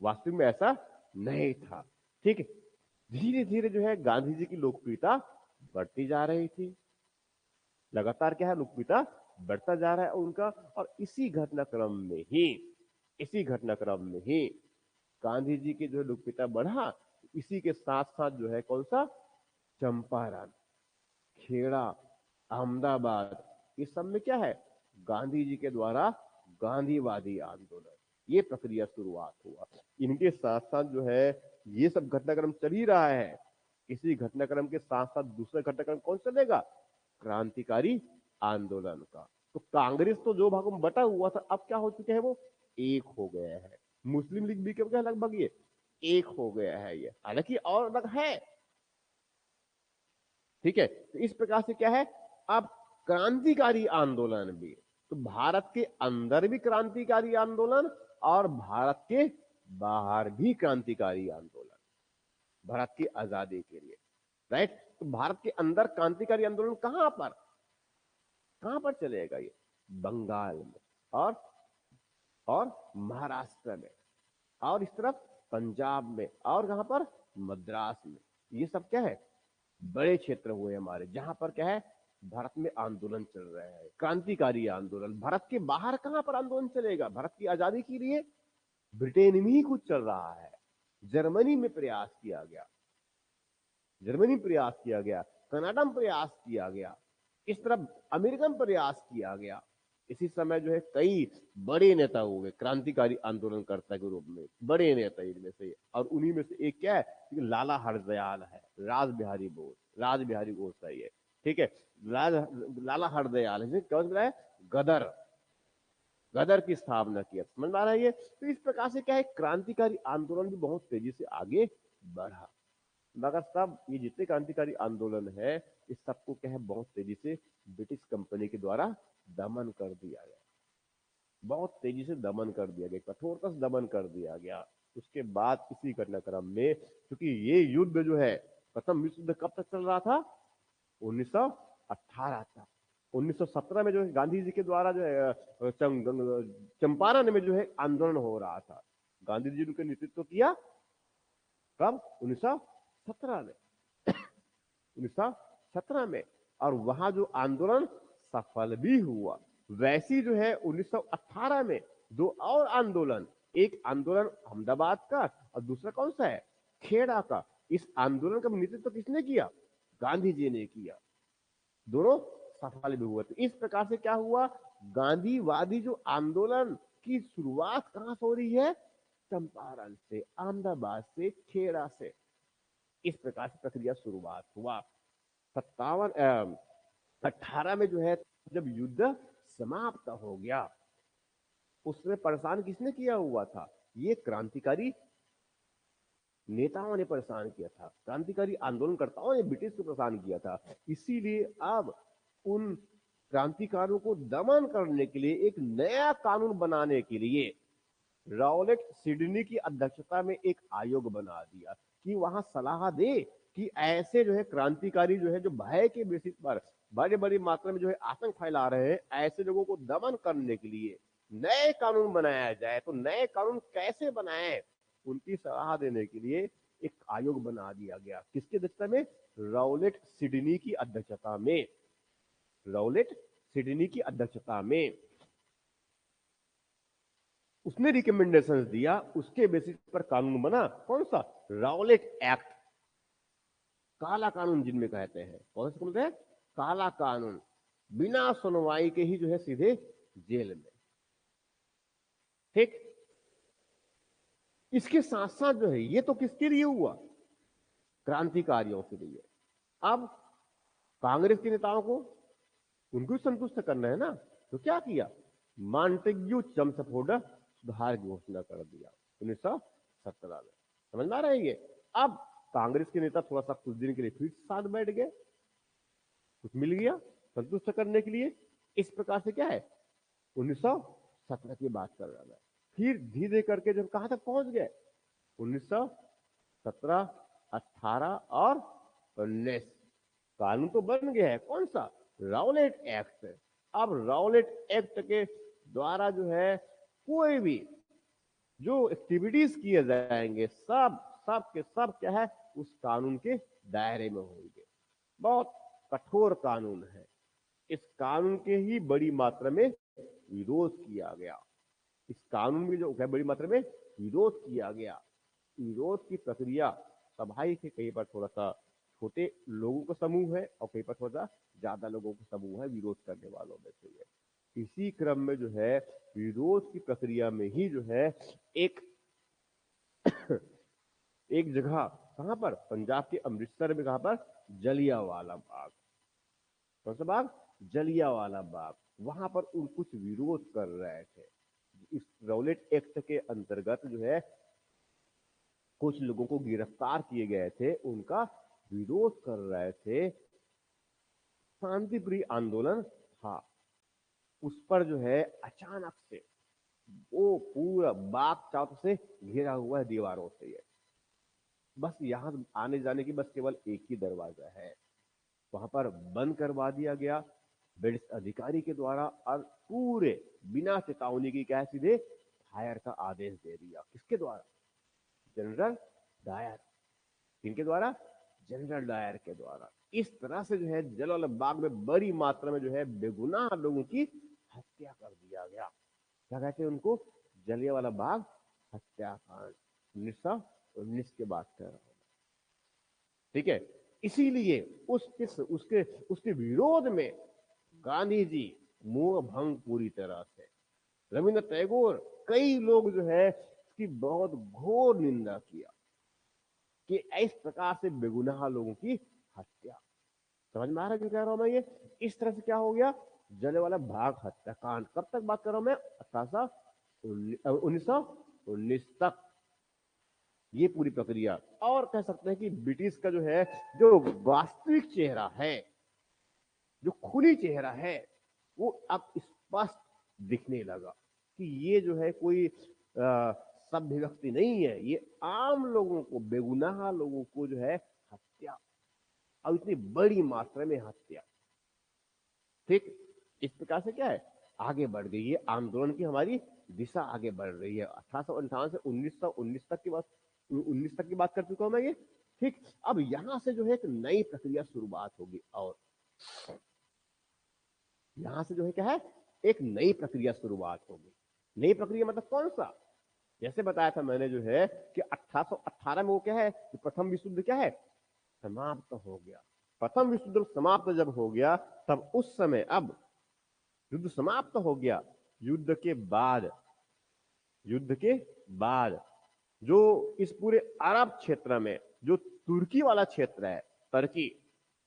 वास्तविक में ऐसा नहीं था। ठीक है, धीरे धीरे जो है गांधी जी की लोकप्रियता बढ़ती जा रही थी, लगातार क्या है, लोकप्रियता बढ़ता जा रहा है उनका। और इसी घटनाक्रम में ही गांधी जी की जो लोकप्रियता बढ़ा, इसी के साथ साथ जो है कौन सा, चंपारण, खेड़ा, अहमदाबाद, इस सब में क्या है, गांधी जी के द्वारा गांधीवादी आंदोलन, ये प्रक्रिया शुरुआत हुआ। इनके साथ साथ जो है ये सब घटनाक्रम चल ही रहा है। इसी घटनाक्रम के साथ साथ दूसरा घटनाक्रम कौन चलेगा, क्रांतिकारी आंदोलन का। तो कांग्रेस तो जो भागों में बटा हुआ था, अब क्या हो चुके हैं, वो एक हो गए हैं। मुस्लिम लीग भी क्या लगभग ये एक हो गया है ये, हालांकि और अलग है। ठीक है, तो इस प्रकार से क्या है, अब क्रांतिकारी आंदोलन भी, तो भारत के अंदर भी क्रांतिकारी आंदोलन और भारत के बाहर भी क्रांतिकारी आंदोलन, भारत की आजादी के लिए। राइट, तो भारत के अंदर क्रांतिकारी आंदोलन कहां पर चलेगा, ये बंगाल में, और महाराष्ट्र में, और इस तरफ पंजाब में, और कहां पर, मद्रास में। ये सब क्या है, बड़े क्षेत्र हुए हमारे, जहां पर क्या है, भारत में आंदोलन चल रहे हैं, क्रांतिकारी आंदोलन। भारत के बाहर कहां पर आंदोलन चलेगा, भारत की आजादी के लिए ब्रिटेन में ही कुछ चल रहा है, जर्मनी में प्रयास किया गया, कनाडा में प्रयास किया गया, इस तरफ अमेरिका में प्रयास किया गया। इसी समय जो है कई बड़े नेता हुए क्रांतिकारी आंदोलनकर्ता के रूप में, बड़े नेता इनमें से, और उन्हीं में से एक क्या है, लाला हरदयाल है, राज बिहारी बोस है ये। ठीक है, लाला हरदयाल है, कौन है, गदर गदर की स्थापना किया। समझ में आ रहा है ये। तो इस प्रकार से क्या है, क्रांतिकारी आंदोलन भी बहुत तेजी से आगे बढ़ा। मगर सब ये जितने क्रांतिकारी आंदोलन है, इस सबको क्या है, बहुत तेजी से ब्रिटिश कंपनी के द्वारा दमन कर दिया गया, बहुत तेजी से दमन कर दिया गया, कठोरता से दमन कर दिया गया। उसके बाद इसी घटनाक्रम में, क्योंकि ये युद्ध जो है, प्रथम विश्व युद्ध कब तक चल रहा था, 1918 तक। 1917 में जो है गांधी जी के द्वारा जो है चंपारण में जो है आंदोलन हो रहा था, गांधी जी ने नेतृत्व किया कब? 1917 में। 1917 में। और वहां जो आंदोलन सफल भी हुआ। वैसी जो है 1918 में दो और आंदोलन, एक आंदोलन अहमदाबाद का और दूसरा कौन सा है? खेड़ा का। इस आंदोलन का नेतृत्व किसने किया? गांधी जी ने किया। दोनों सफल भी हुए। तो इस प्रकार से क्या हुआ? गांधीवादी जो आंदोलन की शुरुआत कहां से हो रही है? चंपारण से, अहमदाबाद से, खेड़ा से। इस प्रकार से प्रक्रिया शुरुआत हुआ। 18 में जो है जब युद्ध समाप्त हो गया, उसमें परेशान किसने किया हुआ था? ये क्रांतिकारी नेताओं ने परेशान किया था, क्रांतिकारी आंदोलनकर्ताओं ने ब्रिटिश को परेशान किया था। इसीलिए अब उन क्रांतिकारियों को दमन करने के लिए एक नया कानून बनाने के लिए रॉलेट सिडनी की अध्यक्षता में एक आयोग बना दिया कि वहां सलाह दे कि ऐसे जो है क्रांतिकारी जो है जो भय के बेसिस पर बड़ी बड़ी मात्रा में जो है आतंक फैला रहे हैं, ऐसे लोगों को दमन करने के लिए नए कानून बनाया जाए। तो नए कानून कैसे बनाए, उनकी सलाह देने के लिए एक आयोग बना दिया गया। किसकी अध्यक्षता में? रॉलेट सिडनी की अध्यक्षता में। रॉलेट सिडनी की अध्यक्षता में उसने रिकमेंडेशंस दिया, उसके बेसिस पर कानून बना। कौन सा? रॉलेट एक्ट, काला कानून जिनमें कहते हैं। कौन सा बोलते हैं? काला कानून। बिना सुनवाई के ही जो है सीधे जेल में। ठीक। इसके साथ साथ जो है ये तो किसके लिए हुआ? क्रांतिकारियों के लिए। अब कांग्रेस के नेताओं को उनको संतुष्ट करना है ना, तो क्या किया? मॉन्टेग्यू चम्सफोर्ड सुधार की घोषणा कर दिया 1917 में। समझ में आ रहा है ये? अब कांग्रेस के नेता थोड़ा सा कुछ दिन के लिए फिर साथ बैठ गए, कुछ मिल गया संतुष्ट करने के लिए। इस प्रकार से क्या है 1917 की बात कर रहा है। फिर धीरे करके जब कहां तक पहुंच गए? 1917, 18 और 19 कानून तो बन गया है। कौन सा? Rowlatt act. अब रॉलेट एक्ट के द्वारा जो है कोई भी जो एक्टिविटीज किए जाएंगे सब सब के सब क्या है उस कानून के दायरे में होंगे। बहुत कठोर कानून है। इस कानून के ही बड़ी मात्रा में विरोध किया गया। इस कानून में जो बड़ी मात्रा में विरोध किया गया। विरोध की प्रक्रिया सभाई के कहीं पर थोड़ा सा छोटे लोगों का समूह है और कहीं पर थोड़ा सा ज्यादा लोगों का समूह है विरोध करने वालों में से है। इसी क्रम में जो है विरोध की प्रक्रिया में ही जो है एक एक जगह कहां पर? पंजाब के अमृतसर में। कहां पर? जलियांवाला बाग। कौन सा बाग? जलियांवाला बाग। वहां पर उन कुछ विरोध कर रहे थे। इस रॉलेट एक्ट के अंतर्गत जो है कुछ लोगों को गिरफ्तार किए गए थे, उनका विरोध कर रहे थे। शांतिप्रिय आंदोलन था। उस पर जो है अचानक से वो पूरा बाग चारों से घिरा हुआ है दीवारों से। ये बस यहाँ आने जाने की बस केवल एक ही दरवाजा है, वहां पर बंद करवा दिया गया ब्रिटिश अधिकारी के द्वारा। और पूरे बिना चेतावनी की क्या सीधे फायर का आदेश दे दिया। किसके द्वारा? General Dyer. किनके द्वारा? जनरल डायर के द्वारा। इस तरह से जो है जलियांवाला बाग में बड़ी मात्रा में जो है बेगुनाह लोगों की हत्या कर दिया गया। क्या कहते हैं उनको? जलियांवाला बाग हत्याकांड। 1919 के बाद कर रहा हूं। ठीक है। इसीलिए उसके उसके विरोध में गांधी जी मुंह भंग पूरी तरह से। रविंद्र टैगोर, कई लोग जो है इसकी बहुत घोर निंदा किया कि इस प्रकार से बेगुनाह लोगों की हत्या। समझ में आ रहा है जो कह रहा हूं मैं? ये इस तरह से क्या हो गया जलियांवाला बाग हत्याकांड। कब तक बात कर रहा हूं मैं? 1919 तक ये पूरी प्रक्रिया। और कह सकते हैं कि ब्रिटिश का जो है जो वास्तविक चेहरा है, जो खुली चेहरा है, वो अब स्पष्ट दिखने लगा कि ये जो है कोई सभ्य व्यक्ति नहीं है, ये आम लोगों को, बेगुनाह लोगों को जो है हत्या, और इतनी बड़ी मात्रा में हत्या। ठीक। इस प्रकार से क्या है आगे बढ़ गई है, आंदोलन की हमारी दिशा आगे बढ़ रही है। 1858 से 1919 तक की बात, 19 तक की बात कर चुका हूं मैं ये। ठीक, अब यहां से जो है एक नई प्रक्रिया शुरुआत होगी, और यहां से जो है क्या है, एक नई प्रक्रिया शुरुआत होगी। नई प्रक्रिया मतलब कौन सा? जैसे बताया था मैंने जो है कि 1818 में वो क्या है कि प्रथम विश्व युद्ध क्या है, समाप्त हो गया। प्रथम विश्व युद्ध समाप्त जब हो गया, तब उस समय अब युद्ध समाप्त हो गया। युद्ध के बाद, युद्ध के बाद जो इस पूरे अरब क्षेत्र में जो तुर्की वाला क्षेत्र है, तुर्की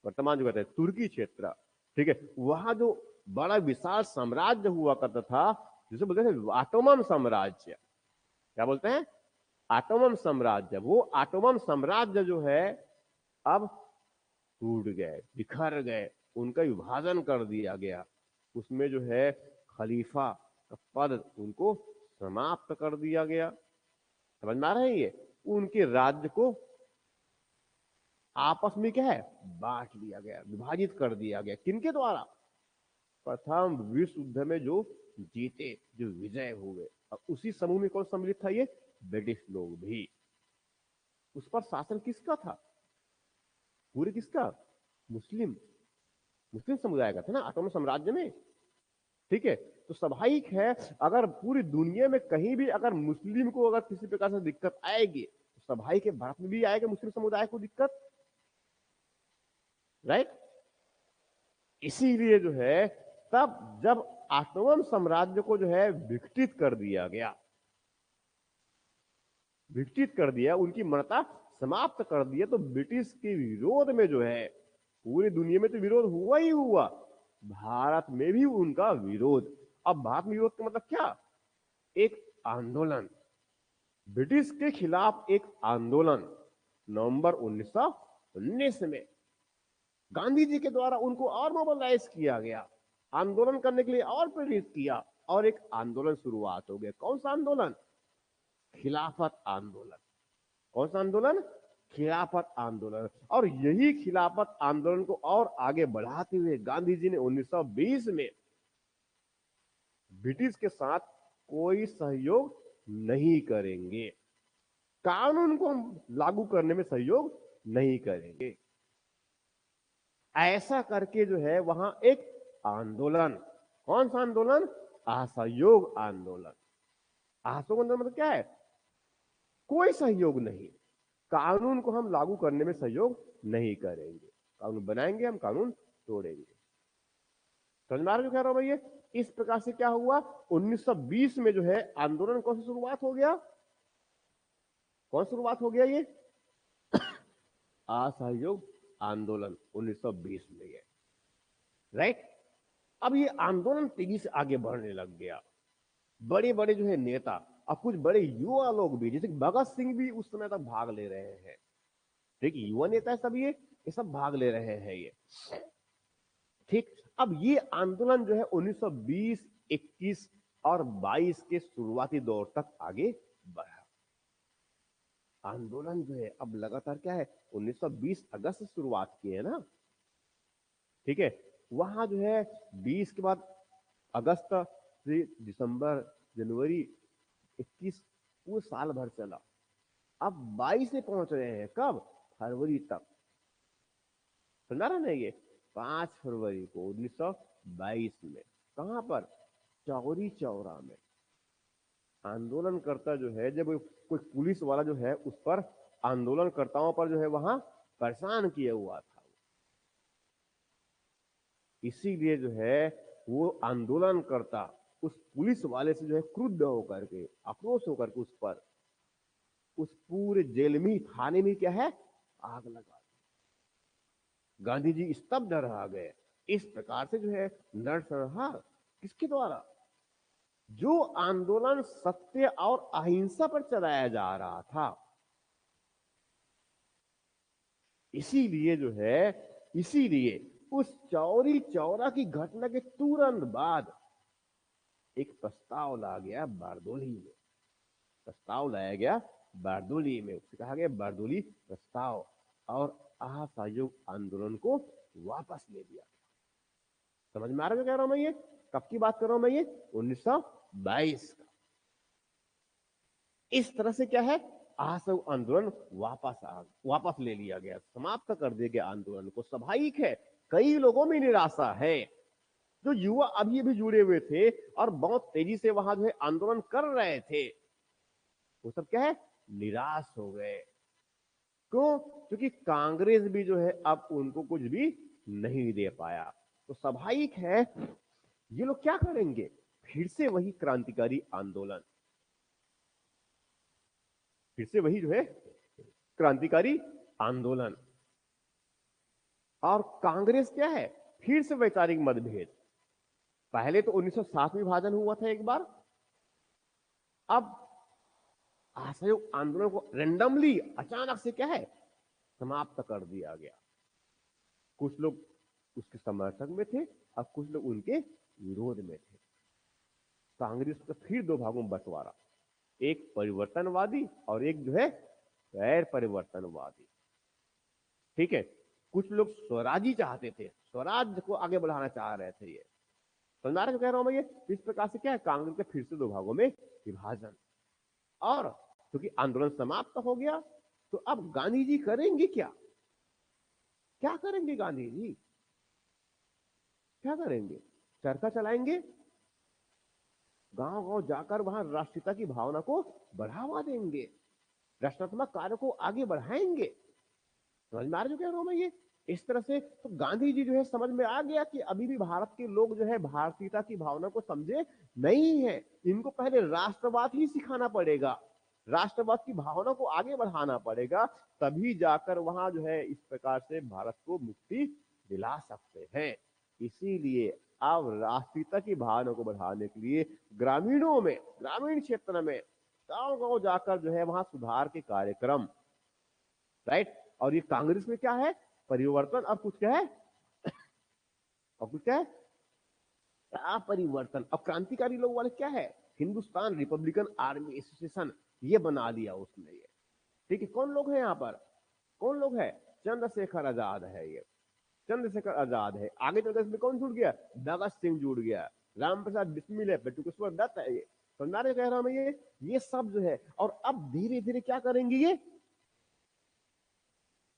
वर्तमान जो कहते हैं तुर्की क्षेत्र, ठीक है, वहां जो बड़ा विशाल साम्राज्य हुआ करता था, जिसे बोलते थे ऑटोमन साम्राज्य। क्या बोलते हैं? ऑटोमन साम्राज्य। वो ऑटोमन साम्राज्य जो है अब टूट गए, बिखर गए, उनका विभाजन कर दिया गया। उसमें जो है खलीफा का पद उनको समाप्त कर दिया गया। समझ में आ रहा है ये? उनके राज्य को आपस में क्या है, बांट लिया गया, विभाजित कर दिया गया। किनके द्वारा? प्रथम विश्व युद्ध में जो जीते, जो विजय हुए। और उसी समूह में कौन सम्मिलित था? ये ब्रिटिश लोग भी। उस पर शासन किसका था? पूरे किसका? मुस्लिम, मुस्लिम समुदाय का था ना ऑटोमन साम्राज्य में। ठीक है, तो स्वाभाविक है अगर पूरी दुनिया में कहीं भी अगर मुस्लिम को अगर किसी प्रकार से दिक्कत आएगी, तो स्वाभाविक है भारत में भी आएगा मुस्लिम समुदाय को दिक्कत, राइट? इसीलिए जो है तब जब ऑटोमन साम्राज्य को जो है विघटित कर दिया गया, विघटित कर दिया, उनकी मर्यादा समाप्त कर दिया, तो ब्रिटिश के विरोध में जो है पूरी दुनिया में तो विरोध हुआ ही हुआ, भारत में भी उनका विरोध। अब भारत में विरोध का मतलब क्या? एक आंदोलन, ब्रिटिश के खिलाफ एक आंदोलन नवंबर 1919 में गांधी जी के द्वारा उनको और मोबिलाइज किया गया, आंदोलन करने के लिए और प्रेरित किया, और एक आंदोलन शुरुआत हो गया। कौन सा आंदोलन? खिलाफत आंदोलन। कौन सा आंदोलन? खिलाफत आंदोलन। और यही खिलाफत आंदोलन को और आगे बढ़ाते हुए गांधी जी ने 1920 में ब्रिटिश के साथ कोई सहयोग नहीं करेंगे, कानून को लागू करने में सहयोग नहीं करेंगे, ऐसा करके जो है वहां एक आंदोलन, कौन सा आंदोलन? असहयोग आंदोलन। असहयोग आंदोलन मतलब क्या है? कोई सहयोग नहीं, कानून को हम लागू करने में सहयोग नहीं करेंगे, कानून बनाएंगे हम, कानून तोड़ेंगे। समझ में आ रहा है जो कह रहा हूं भैया? इस प्रकार से क्या हुआ, 1920 में जो है आंदोलन कौन सी शुरुआत हो गया, कौन शुरुआत हो गया? ये असहयोग आंदोलन 1920 में है, राइट? अब ये आंदोलन तेजी से आगे बढ़ने लग गया। बड़े बड़े जो है नेता और कुछ बड़े युवा लोग भी, जैसे भगत सिंह भी उस समय तक भाग ले रहे हैं। ठीक, युवा नेता है सब, ये सब भाग ले रहे हैं ये। ठीक, अब ये आंदोलन जो है 1920, 21 और 22 के शुरुआती दौर तक आगे बढ़ा। आंदोलन जो है अब लगातार क्या है, 1920 अगस्त से शुरुआत की है ना, ठीक है, वहां जो है 20 के बाद अगस्त से दिसंबर, जनवरी, 21 पूरे साल भर चला। अब 22 से पहुंच रहे हैं कब? फरवरी तक। सुना रहा ना ये? 5 फरवरी को 1922 में कहां पर? चौरी चौरा में आंदोलनकर्ता जो है, जब कोई पुलिस वाला जो है उस पर आंदोलनकर्ताओं पर जो है वहां परेशान किया हुआ था, इसीलिए जो है वो आंदोलनकर्ता उस पुलिस वाले से जो है क्रुद्ध होकर के, आक्रोश होकर के उस पर, उस पूरे जेल में, थाने में क्या है, आग लगा दी। गांधी जी स्तब्ध रह गए। इस प्रकार से जो है नरसंहार किसके द्वारा? जो आंदोलन सत्य और अहिंसा पर चलाया जा रहा था, इसीलिए जो है, इसीलिए उस चौरी चौरा की घटना के तुरंत बाद एक प्रस्ताव लाया गया बारदोली में, प्रस्ताव लाया गया बारदोली में, उसे कहा गया बारदोली प्रस्ताव, और असहयोग आंदोलन को वापस ले लिया गया। समझ में आ रहा है कह रहा हूं मैं? ये कब की बात कर रहा हूं मैं? ये 1922 का। इस तरह से क्या है, असहयोग आंदोलन वापस ले लिया गया, समाप्त कर दिया गया आंदोलन को। स्वाभाविक है कई लोगों में निराशा है, जो युवा अभी अभी जुड़े हुए थे और बहुत तेजी से वहां जो है आंदोलन कर रहे थे, वो सब क्या है, निराश हो गए। क्यों? क्योंकि कांग्रेस भी जो है अब उनको कुछ भी नहीं दे पाया। तो स्वाभाविक है ये लोग क्या करेंगे, फिर से वही क्रांतिकारी आंदोलन, फिर से वही जो है क्रांतिकारी आंदोलन। और कांग्रेस क्या है, फिर से वैचारिक मतभेद। पहले तो 1907 में विभाजन हुआ था एक बार, अब असहयोग आंदोलन को रेंडमली अचानक से क्या है समाप्त कर दिया गया। कुछ लोग उसके समर्थक में थे और कुछ लोग उनके विरोध में थे। कांग्रेस का फिर दो भागों में बंटवारा, एक परिवर्तनवादी और एक जो है गैर परिवर्तनवादी। ठीक है, कुछ लोग स्वराजी चाहते थे, स्वराज को आगे बढ़ाना चाह रहे थे। ये समझा रहे कह रहा हूं मैं? ये इस प्रकार से क्या है, कांग्रेस के फिर से दो भागों में विभाजन। और क्योंकि आंदोलन समाप्त हो गया, तो अब गांधी जी करेंगे क्या? क्या करेंगे गांधी जी? क्या करेंगे? चरखा चलाएंगे, गांव गांव जाकर वहां राष्ट्रीयता की भावना को बढ़ावा देंगे, रचनात्मक कार्य को आगे बढ़ाएंगे। समझ में आ रहा जो कह रहा हूं मैं? ये इस तरह से तो गांधी जी जो है समझ में आ गया कि अभी भी भारत के लोग जो है भारतीयता की भावना को समझे नहीं है, इनको पहले राष्ट्रवाद ही सिखाना पड़ेगा, राष्ट्रवाद की भावना को आगे बढ़ाना पड़ेगा, तभी जाकर वहां जो है इस प्रकार से भारत को मुक्ति दिला सकते हैं। इसीलिए अब राष्ट्रीयता की भावना को बढ़ाने के लिए ग्रामीणों में, ग्रामीण क्षेत्र में गांव गांव जाकर जो है वहां सुधार के कार्यक्रम, राइट। और ये कांग्रेस में क्या है, परिवर्तन, और कुछ क्या है, और कुछ क्या है, अपरिवर्तन। अब क्रांतिकारी लोग वाले क्या है, हिंदुस्तान रिपब्लिकन आर्मी एसोसिएशन, ये बना लिया उसने ये। ठीक है, कौन लोग हैं यहाँ पर, कौन लोग है, चंद्रशेखर आजाद है, ये चंद्रशेखर आजाद है। आगे चलकर इसमें कौन जुड़ गया, भगत सिंह जुड़ गया, राम प्रसाद बिस्मिल है, बटुकेश्वर दत्त है, ये समझा रहे कह रहा हूं मैं? ये सब जो है, और अब धीरे धीरे क्या करेंगे ये,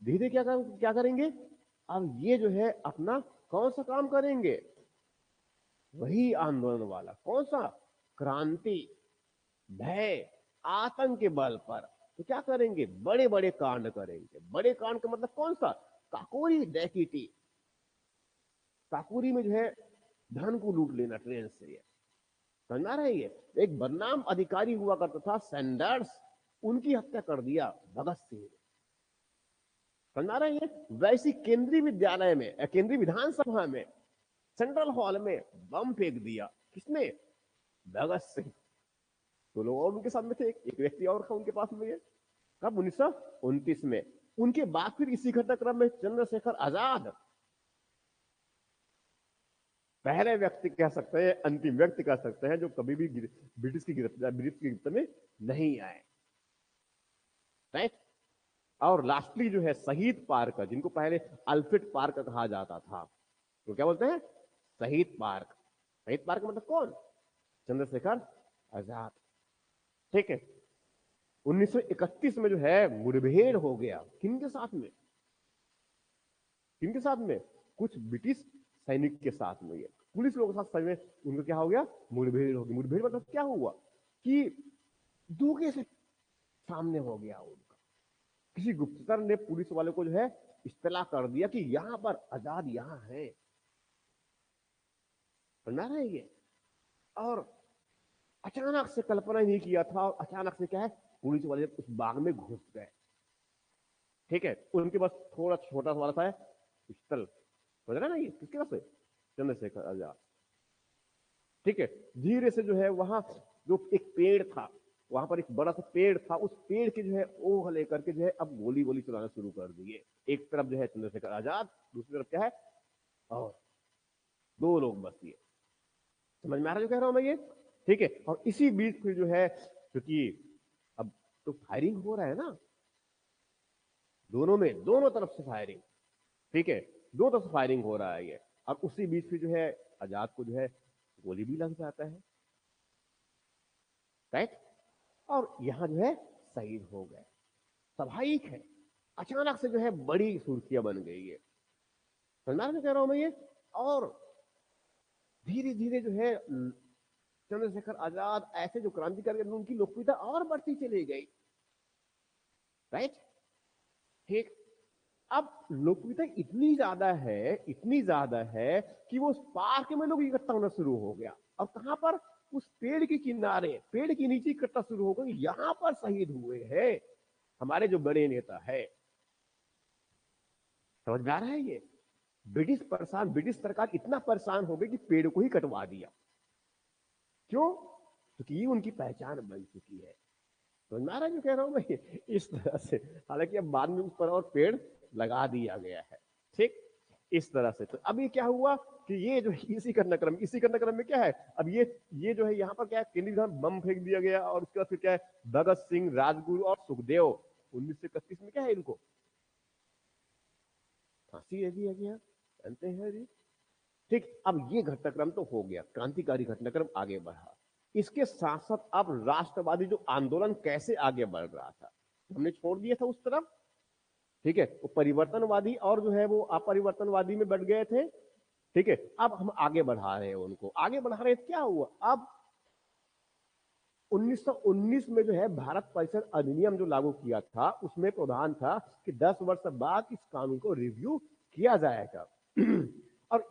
धीरे क्या करेंगे, अब ये जो है अपना कौन सा काम करेंगे, वही आंदोलन वाला, कौन सा, क्रांति, भय, आतंक के बल पर। तो क्या करेंगे, बड़े बड़े कांड करेंगे। बड़े कांड का मतलब कौन सा, काकोरी डैकेटी, काकोरी में जो है धन को लूट लेना ट्रेन से, ये समझा रहे? ये एक बदनाम अधिकारी हुआ करता था सैंडर्स, उनकी हत्या कर दिया भगत सिंह ने, समझा रहे हैं? वैसी केंद्रीय विद्यालय में, केंद्रीय विधानसभा में, सेंट्रल हॉल में बम फेंक दिया, किसने, भगत सिंह। तो लोग और उनके साथ में थे, एक व्यक्ति और था उनके पास में, ये कब, 1929 में। उनके बाद फिर इसी घटनाक्रम में चंद्रशेखर आजाद, पहले व्यक्ति कह सकते हैं, अंतिम व्यक्ति कह सकते हैं, जो कभी भी ब्रिटिश की गिरफ्त में नहीं आए, राइट। और लास्टली जो है शहीद पार्क, जिनको पहले अल्फ्रेड पार्क कहा जाता था, तो क्या बोलते हैं, शहीद पार्क। शहीद पार्क मतलब कौन, चंद्रशेखर आजाद। ठीक है, 1931 में जो है मुठभेड़ हो गया, किनके साथ में, किनके साथ में, कुछ ब्रिटिश सैनिक के साथ में, ये पुलिस लोगों के साथ में उनको क्या हो गया, मुठभेड़ हो गई। मुठभेड़ मतलब क्या हुआ कि धोखे से सामने हो गया उनका, किसी गुप्तचर ने पुलिस वाले को जो है इत्तला कर दिया कि यहां पर आजाद यहां है, समझा रहे ये। और अचानक से कल्पना नहीं किया था, और अचानक से क्या है, पुलिस वाले उस बाग में घुस गए। ठीक है, उनके पास थोड़ा छोटा सा वाला था पिस्टल, समझ रहे ना, ये किसके पास है, चंद्रशेखर आजाद। ठीक है, धीरे से जो है वहां जो एक पेड़ था, वहां पर एक बड़ा सा पेड़ था, उस पेड़ के जो है ओह लेकर के जो है अब गोली गोली चलाना शुरू कर दिए। एक तरफ जो है चंद्रशेखर आजाद, दूसरी तरफ क्या है, और दो लोग बस ये, समझ में आ रहा जो कह रहा हूं मैं ये? ठीक है, और इसी बीच फिर जो है, क्योंकि अब तो फायरिंग हो रहा है ना, दोनों में, दोनों तरफ से फायरिंग, ठीक है, दोनों तरफ से फायरिंग हो रहा है ये। और उसी बीच फिर जो है आजाद को जो है गोली भी लग जाता है, राइट। और यहां जो है शहीद हो गए। स्वाभाविक है, अचानक से जो है बड़ी सुर्खियां बन गई है, समझ में कह रहा हूं मैं ये। और धीरे धीरे जो है चंद्रशेखर आजाद ऐसे जो क्रांतिकारी, उनकी लोकप्रियता और बढ़ती चली गई, राइट। ठीक। अब लोकप्रियता इतनी ज्यादा है कि वो उस पार्क में लोग इकट्ठा होना शुरू हो गया। और कहां पर? उस पेड़ के किनारे, पेड़ के नीचे इकट्ठा शुरू हो गए। यहां पर शहीद हुए हैं हमारे जो बड़े नेता है। समझ में आ रहा है ये? ब्रिटिश सरकार इतना परेशान हो गई कि पेड़ को ही कटवा दिया। क्यों? क्योंकि ये उनकी पहचान बन चुकी है। तो नारा जो कह रहा हूं मैं इस तरह से, हालांकि अब बाद में उस पर और पेड़ लगा दिया गया है, ठीक, इस तरह से। तो अब ये क्या हुआ कि ये जो इसी घटनाक्रम में क्या है, अब ये जो है यहाँ पर क्या है, केंद्रीय बम फेंक दिया गया। और उसके बाद फिर क्या है, भगत सिंह, राजगुरु और सुखदेव 1931 में क्या है, इनको फांसी दे दिया गया, जानते हैं जी। ठीक। अब ये घटनाक्रम तो हो गया, क्रांतिकारी घटनाक्रम आगे बढ़ा। इसके साथ साथ अब राष्ट्रवादी जो आंदोलन कैसे आगे बढ़ रहा था, हमने छोड़ दिया था उस तरफ, ठीक है। वो परिवर्तनवादी और जो है वो अपरिवर्तनवादी में बढ़ गए थे, ठीक है। अब हम आगे बढ़ा रहे हैं, उनको आगे बढ़ा रहे हैं। क्या हुआ अब 1919 में जो है भारत परिषद अधिनियम जो लागू किया था, उसमें प्रावधान था कि 10 वर्ष बाद इस कानून को रिव्यू किया जाएगा। और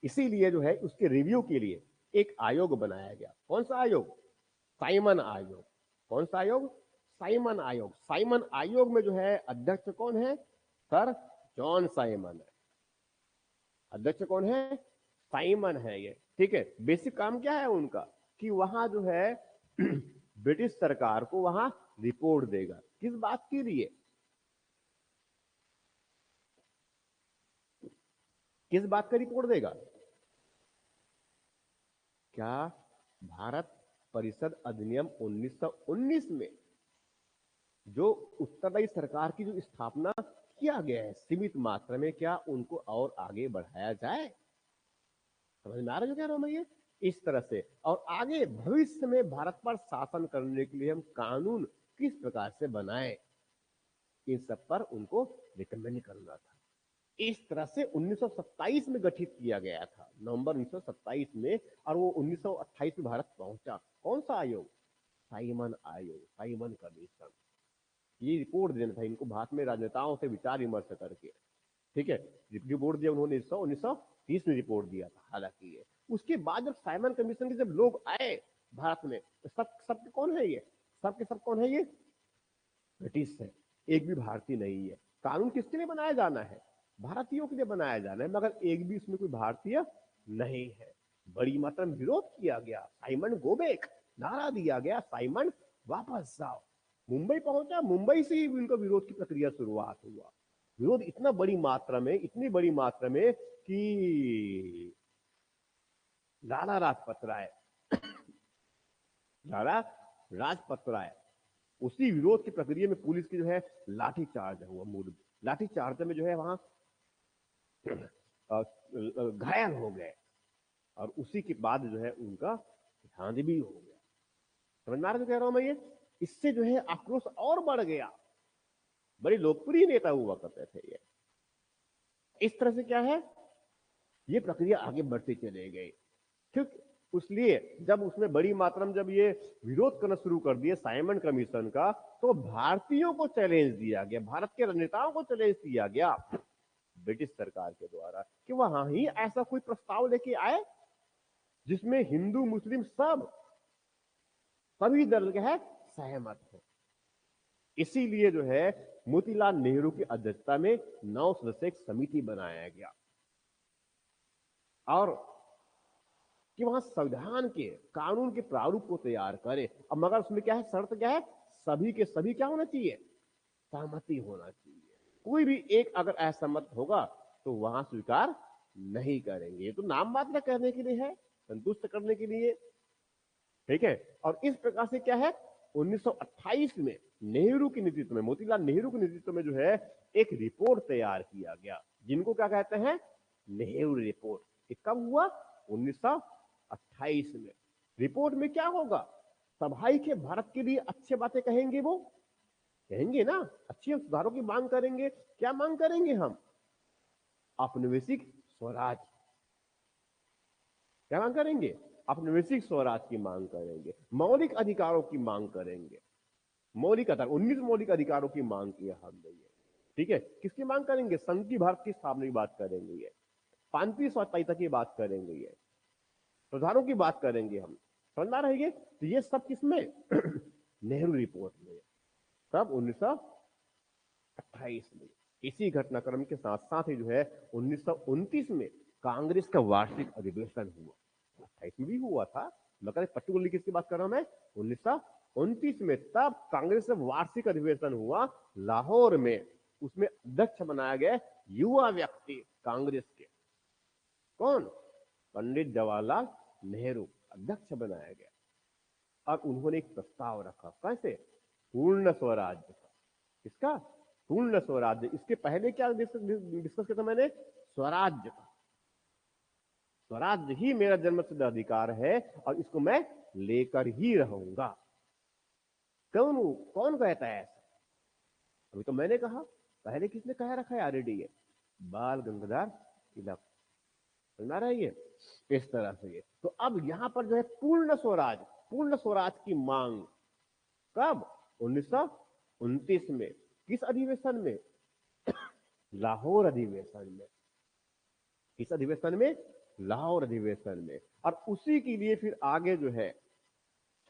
इसीलिए जो है उसके रिव्यू के लिए एक आयोग बनाया गया। कौन सा आयोग? साइमन आयोग। कौन सा आयोग? साइमन आयोग। साइमन आयोग में जो है अध्यक्ष कौन है? सर जॉन साइमन है। अध्यक्ष कौन है? साइमन है ये, ठीक है। बेसिक काम क्या है उनका कि वहां जो है ब्रिटिश सरकार को वहां रिपोर्ट देगा। किस बात के लिए? किस बात का रिपोर्ट देगा? क्या भारत परिषद अधिनियम 1919 में जो उत्तरदायी सरकार की जो स्थापना किया गया है सीमित मात्रा में, क्या उनको और आगे बढ़ाया जाए? समझ में आ रहा है जो कह रहा हूं मैं ये? इस तरह से। और आगे भविष्य में भारत पर शासन करने के लिए हम कानून किस प्रकार से बनाए, इन सब पर उनको रिकमेंड करना था। इस तरह से 1927 में गठित किया गया था, नवंबर 1927 में। और वो 1928 में भारत पहुंचा। कौन सा आयोग? साइमन आयोग, साइमन कमीशन। ये रिपोर्ट देना था इनको भारत में राजनेताओं से विचार विमर्श करके, ठीक है। रिपोर्ट दिया उन्होंने 1930 में रिपोर्ट दिया था हालांकि ये। उसके बाद जब साइमन कमीशन के जब लोग आए भारत में, तो सब कौन है ये? सब कौन है ये? ब्रिटिश है, एक भी भारतीय नहीं है। कानून किसके लिए बनाया जाना है? भारतीयों के लिए बनाया जाना है, मगर एक भी इसमें कोई भारतीय नहीं है। बड़ी मात्रा में विरोध किया गया, साइमन गो बैक नारा दिया गया, साइमन वापस जाओ। मुंबई पहुंचा, मुंबई से ही उनका विरोध की प्रक्रिया शुरुआत हुआ। विरोध इतना बड़ी मात्रा में, इतनी बड़ी मात्रा में कि लाला लाजपत राय, लाला लाजपत राय, उसी विरोध की प्रक्रिया में पुलिस की जो है लाठीचार्ज हुआ। मूल लाठीचार्ज में जो है वहां घायल हो गए। और उसी के बाद जो है उनका देहांत भी हो गया। समझ में आ रहा है जो कह रहा हूं मैं ये? इससे जो है आक्रोश और बढ़ गया। बड़ी लोकप्रिय नेता हुआ करते थे ये। इस तरह से क्या है, ये प्रक्रिया आगे बढ़ती चली गई, ठीक। इसलिए जब उसमें बड़ी मात्रा में जब ये विरोध करना शुरू कर दिए साइमन कमीशन का, तो भारतीयों को चैलेंज दिया गया, भारत के नेताओं को चैलेंज दिया गया ब्रिटिश सरकार के द्वारा कि वहां ही ऐसा कोई प्रस्ताव लेके आए जिसमें हिंदू मुस्लिम सभी दल के है सहमत हो। इसीलिए जो है मोतीलाल नेहरू की अध्यक्षता में 9 सदस्य एक समिति बनाया गया, और कि वहां संविधान के कानून के प्रारूप को तैयार करे। अब मगर उसमें क्या है, शर्त क्या है? सभी के सभी क्या होना चाहिए? सहमति होना चाहिए। कोई भी एक अगर असहमत होगा तो वहां स्वीकार नहीं करेंगे। तो नाम मात्र कहने के लिए है, संतुष्ट करने के लिए, ठीक है। और इस प्रकार से क्या है, 1928 में नेहरू के नेतृत्व में, मोतीलाल नेहरू के नेतृत्व में जो है एक रिपोर्ट तैयार किया गया, जिनको क्या कहते हैं, नेहरू रिपोर्ट। ये कब हुआ, 1928 में। रिपोर्ट में क्या होगा, सभाई के भारत के लिए अच्छी बातें कहेंगे, वो कहेंगे ना, अच्छे सुधारों की मांग करेंगे। क्या मांग करेंगे हम, औपनिवेशिक स्वराज। क्या मांग करेंगे, औपनिवेशिक स्वराज की मांग करेंगे, मौलिक अधिकारों की मांग करेंगे। मौलिक अधिकार, 19 मौलिक अधिकारों की मांग की है हमने ये। ठीक है, किसकी मांग करेंगे, संघ की भारत की स्थापना की बात करेंगे ये, प्रांतीय स्वायत्तता की बात करेंगे ये, सुधारों की बात करेंगे हम। समझ आ रही है, तो ये सब किसमें नेहरू रिपोर्ट में। तब 1928 में। इसी घटनाक्रम के साथ साथ ही जो है 1929 में कांग्रेस का वार्षिक अधिवेशन हुआ। 28 में भी हुआ था, मगर पर्टिकुलरली किसकी बात कर रहा हूं मैं, 1929 में। तब कांग्रेस का वार्षिक अधिवेशन हुआ लाहौर में। उसमें अध्यक्ष बनाया गया युवा व्यक्ति कांग्रेस के, कौन, पंडित जवाहरलाल नेहरू अध्यक्ष बनाया गया। और उन्होंने एक प्रस्ताव रखा, कैसे, पूर्ण स्वराज्य का। इसका पूर्ण स्वराज्य। इसके पहले क्या डिस्कस किया था मैंने, स्वराज्य का। स्वराज्य ही मेरा जन्मसिद्ध अधिकार है और इसको मैं लेकर ही रहूंगा। कौन कौन कहता है ऐसा, अभी तो मैंने कहा, पहले किसने कह रखा है ऑलरेडी, ये बाल गंगाधर तिलक। समझ रहा है ये, इस तरह से ये। तो अब यहां पर जो है पूर्ण स्वराज, पूर्ण स्वराज की मांग कब, 1929 में। किस अधिवेशन में, लाहौर अधिवेशन में। किस अधिवेशन में, लाहौर अधिवेशन में। और उसी के लिए फिर आगे जो है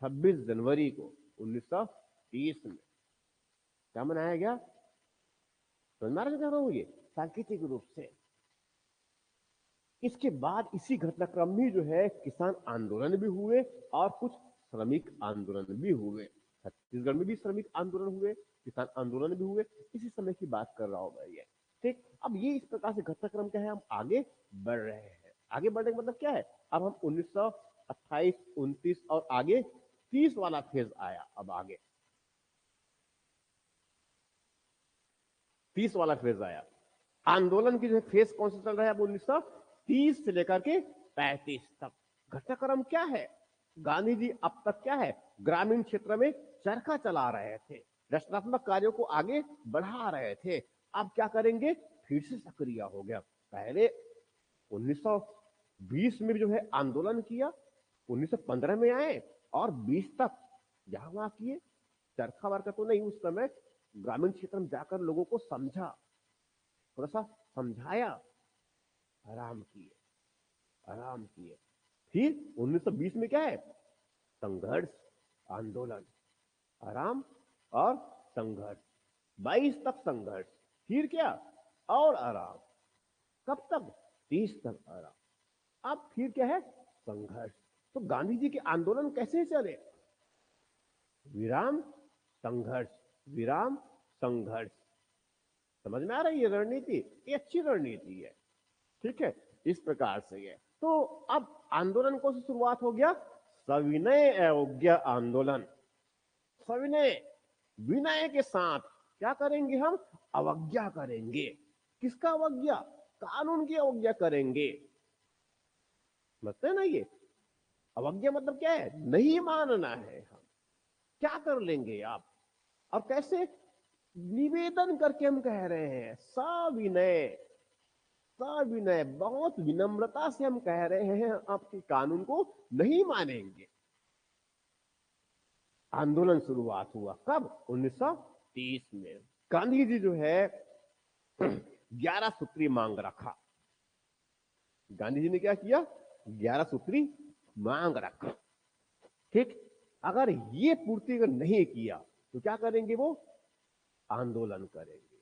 26 जनवरी को 1930 में क्या मनाया गया, समझ में आ रहा हूं ये, सांकेतिक रूप से। इसके बाद इसी घटनाक्रम में जो है किसान आंदोलन भी हुए और कुछ श्रमिक आंदोलन भी हुए। छत्तीसगढ़ में भी श्रमिक आंदोलन हुए, किसान आंदोलन भी हुए। इसी समय की बात कर रहा हूं मैं ये। ठीक, अब ये इस प्रकार से घटनाक्रम क्या है, हम आगे बढ़ रहे हैं। आगे बढ़ने का मतलब क्या है, अब हम 1928, 29 और आगे 30 वाला फेज आया। अब आगे 30 वाला फेज आया। आंदोलन की जो फेज कौन सा चल रहा है, अब 1930 से लेकर के 35 तक। घटनाक्रम क्या है, गांधी जी अब तक क्या है, ग्रामीण क्षेत्र में चरखा चला रहे थे, रचनात्मक कार्यों को आगे बढ़ा रहे थे। अब क्या करेंगे, फिर से सक्रिय हो गया। पहले 1920 में जो है आंदोलन किया, 1915 में आए और 20 तक जहां वहां किए। चरखा वर्खा तो नहीं, उस समय ग्रामीण क्षेत्र में जाकर लोगों को समझा, थोड़ा सा समझाया, आराम किए, आराम किए। फिर 1920 में क्या है, संघर्ष, आंदोलन, आराम और संघर्ष। 22 तक संघर्ष, फिर क्या, और आराम। कब तक, 30 तक आराम। अब फिर क्या है, संघर्ष। तो गांधी जी के आंदोलन कैसे चले, विराम संघर्ष, विराम संघर्ष। समझ में आ रही है रणनीति, ये अच्छी रणनीति है। ठीक है, इस प्रकार से ये। तो अब आंदोलन को से शुरुआत हो गया, सविनय अवज्ञा आंदोलन। सविनय, विनय के साथ क्या करेंगे हम, अवज्ञा करेंगे। किसका अवज्ञा, कानून की अवज्ञा करेंगे। मतलब ना ये अवज्ञा मतलब क्या है, नहीं मानना है हम। क्या कर लेंगे आप, और कैसे, निवेदन करके हम कह रहे हैं, सविनय, सविनय, बहुत विनम्रता से हम कह रहे हैं आपके कानून को नहीं मानेंगे। आंदोलन शुरुआत हुआ कब, 1930 में। गांधी जी जो है 11 सूत्री मांग रखा। गांधी जी ने क्या किया, 11 सूत्री मांग रखा। ठीक, अगर ये पूर्ति अगर नहीं किया तो क्या करेंगे, वो आंदोलन करेंगे।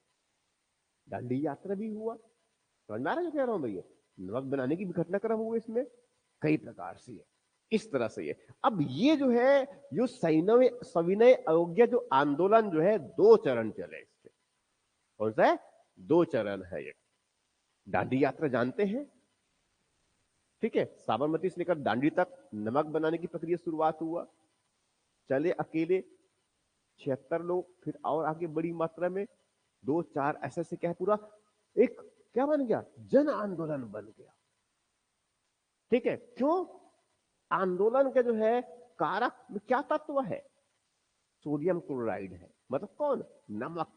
दांडी यात्रा भी हुआ। समझ में आ रहा है जो कह रहा हूं भैया, नमक बनाने की भी घटनाक्रम हुए इसमें, कई प्रकार से है। इस तरह से ये, अब ये जो है, जो सविनय अवज्ञा जो आंदोलन जो है, 2 चरण चले इसके। कौन सा है, 2 चरण है ये। दांडी यात्रा जानते हैं, ठीक है, साबरमती से लेकर दांडी तक नमक बनाने की प्रक्रिया शुरुआत हुआ। चले अकेले 76 लोग, फिर और आगे बड़ी मात्रा में 2-4 ऐसे क्या है, पूरा एक क्या बन गया, जन आंदोलन बन गया। ठीक है, क्यों? आंदोलन के जो है कारक में क्या तत्व है, सोडियम क्लोराइड है। मतलब कौन, नमक।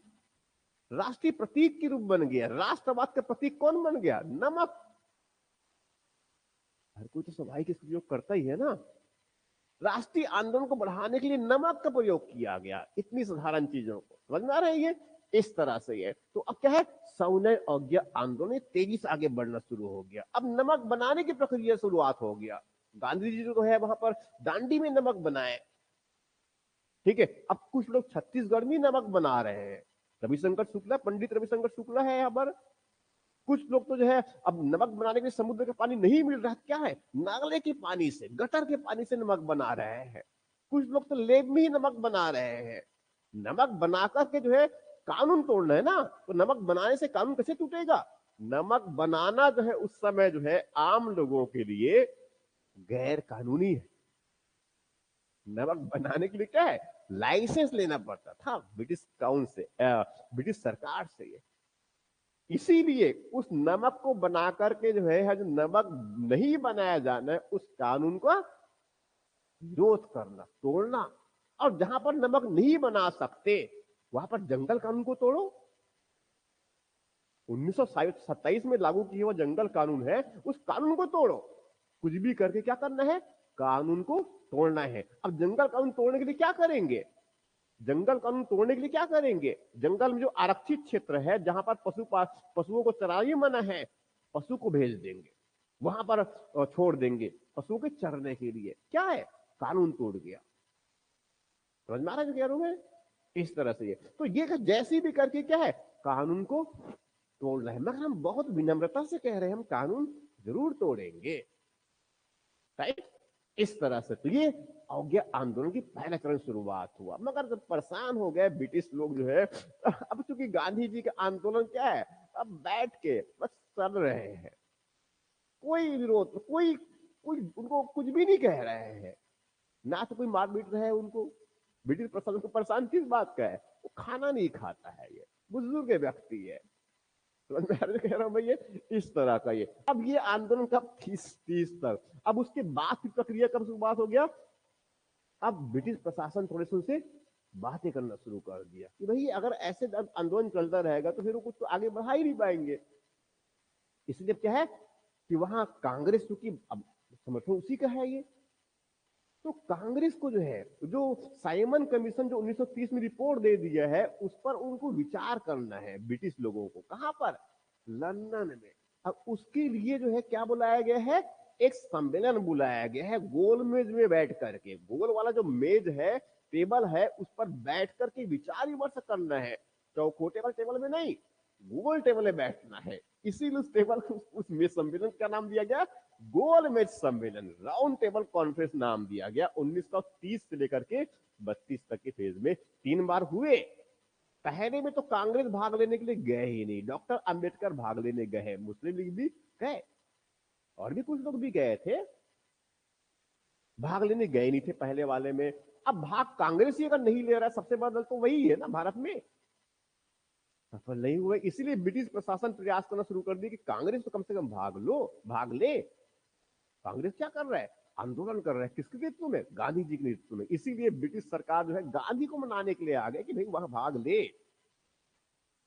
राष्ट्रीय प्रतीक के रूप बन गया, राष्ट्रवाद का प्रतीक कौन बन गया, नमक। हर कोई तो स्वाभाविक इसका प्रयोग करता ही है ना। राष्ट्रीय आंदोलन को बढ़ाने के लिए नमक का प्रयोग किया गया, इतनी साधारण चीजों को समझ में आ रहा है ये, इस तरह से है। तो अब क्या है, सविनय अवज्ञा आंदोलन तेजी से आगे बढ़ना शुरू हो गया। अब नमक बनाने की प्रक्रिया शुरुआत हो गया। गांधी जी जो है वहां पर दांडी में नमक बनाए। ठीक है, अब कुछ लोग छत्तीसगढ़ में नमक बना रहे हैं। रविशंकर शुक्ला, पंडित रविशंकर शुक्ला है यहाँ पर। कुछ लोग तो जो है अब नमक बनाने के लिए समुद्र का पानी नहीं मिल रहा, क्या है, नाले के पानी से, गटर के पानी से नमक बना रहे हैं। कुछ लोग तो लेब में ही नमक बना रहे हैं। नमक बनाकर के जो है कानून तोड़ना है ना, तो नमक बनाने से कानून कैसे टूटेगा। नमक बनाना जो है उस समय जो है आम लोगों के लिए गैर कानूनी है। नमक बनाने के लिए क्या है, लाइसेंस लेना पड़ता था ब्रिटिश काउन से, ब्रिटिश सरकार से। ये इसीलिए उस नमक को बना करके जो है जो नमक नहीं बनाया जाना है उस कानून का विरोध करना, तोड़ना। और जहां पर नमक नहीं बना सकते वहां पर जंगल कानून को तोड़ो। 1927 में लागू किया हुआ जंगल कानून है, उस कानून को तोड़ो। कुछ भी करके क्या करना है, कानून को तोड़ना है। अब जंगल कानून तोड़ने के लिए क्या करेंगे, जंगल कानून तोड़ने के लिए क्या करेंगे, जंगल में जो आरक्षित क्षेत्र है जहां पर पशुओं को चराई मना है, पशु को भेज देंगे वहां पर, छोड़ देंगे पशुओं के चरने के लिए। क्या है, कानून तोड़ गया। समझ में आ रहा है जो कह रहा हूं मैं, इस तरह से। ये तो ये जैसी भी करके क्या है, कानून को तोड़ रहे हैं। मगर हम बहुत विनम्रता से कह रहे हैं हम कानून जरूर तोड़ेंगे, राइट। इस तरह से तो ये अवज्ञा आंदोलन की पहला चरण शुरुआत हुआ। मगर जब परेशान हो गए ब्रिटिश लोग जो है, अब चूंकि गांधी जी का आंदोलन क्या है, अब बैठ के बस चल रहे हैं, कोई विरोध, कोई कोई उनको कुछ भी नहीं कह रहे हैं, ना तो कोई मार पीट रहा है उनको। ब्रिटिश प्रशासन को परेशान किस बात का है, वो खाना नहीं खाता है, ये बुजुर्ग व्यक्ति है। समझ में आ रहा है कह रहा हूं भैया, इस तरह का ये। अब ये आंदोलन कब, 30 तक। अब उसके बाद की प्रक्रिया कब शुरुआत हो गया, अब ब्रिटिश प्रशासन थोड़े से उनसे बातें करना शुरू कर दिया कि भाई अगर ऐसे आंदोलन चलता रहेगा तो फिर वो कुछ तो आगे बढ़ा ही नहीं पाएंगे। इसलिए क्या है कि वहां कांग्रेस, क्योंकि अब समर्थन उसी का है ये, तो कांग्रेस को जो है, जो साइमन कमीशन जो 1930 में रिपोर्ट दे दिया है उस पर उनको विचार करना है ब्रिटिश लोगों को। कहां पर, लंदन में। अब उसके लिए जो है क्या बुलाया गया है, एक सम्मेलन बुलाया गया है, गोल मेज में बैठ करके। गोल वाला जो मेज है, टेबल है, उस पर बैठ करके विचार विमर्श करना है। चौकोटे वाले टेबल में नहीं, गोल टेबल में बैठना है। इसीलिए उस टेबल को, उस मेज सम्मेलन का नाम दिया गया गोल मेज सम्मेलन, राउंड टेबल कॉन्फ्रेंस नाम दिया गया। 1930 से लेकर के 32 तक के फेज में 3 बार हुए। पहले में तो कांग्रेस भाग लेने के लिए गए ही नहीं, डॉक्टर अंबेडकर भाग लेने गए, मुस्लिम लीग भी गए, और भी कुछ लोग भी गए थे, भाग लेने गए नहीं थे पहले वाले में। अब भाग कांग्रेस ही अगर नहीं ले रहा है, सबसे बड़ा दल तो वही है ना भारत में, सफल नहीं हुए। इसीलिए ब्रिटिश प्रशासन प्रयास करना शुरू कर दिया कि कांग्रेस तो कम से कम भाग लो, भाग ले। कांग्रेस क्या कर रहा है, आंदोलन कर रहा है, किसके नेतृत्व में, गांधी जी के नेतृत्व में। इसीलिए ब्रिटिश सरकार जो है गांधी को मनाने के लिए आ गए कि भाई वहां भाग ले।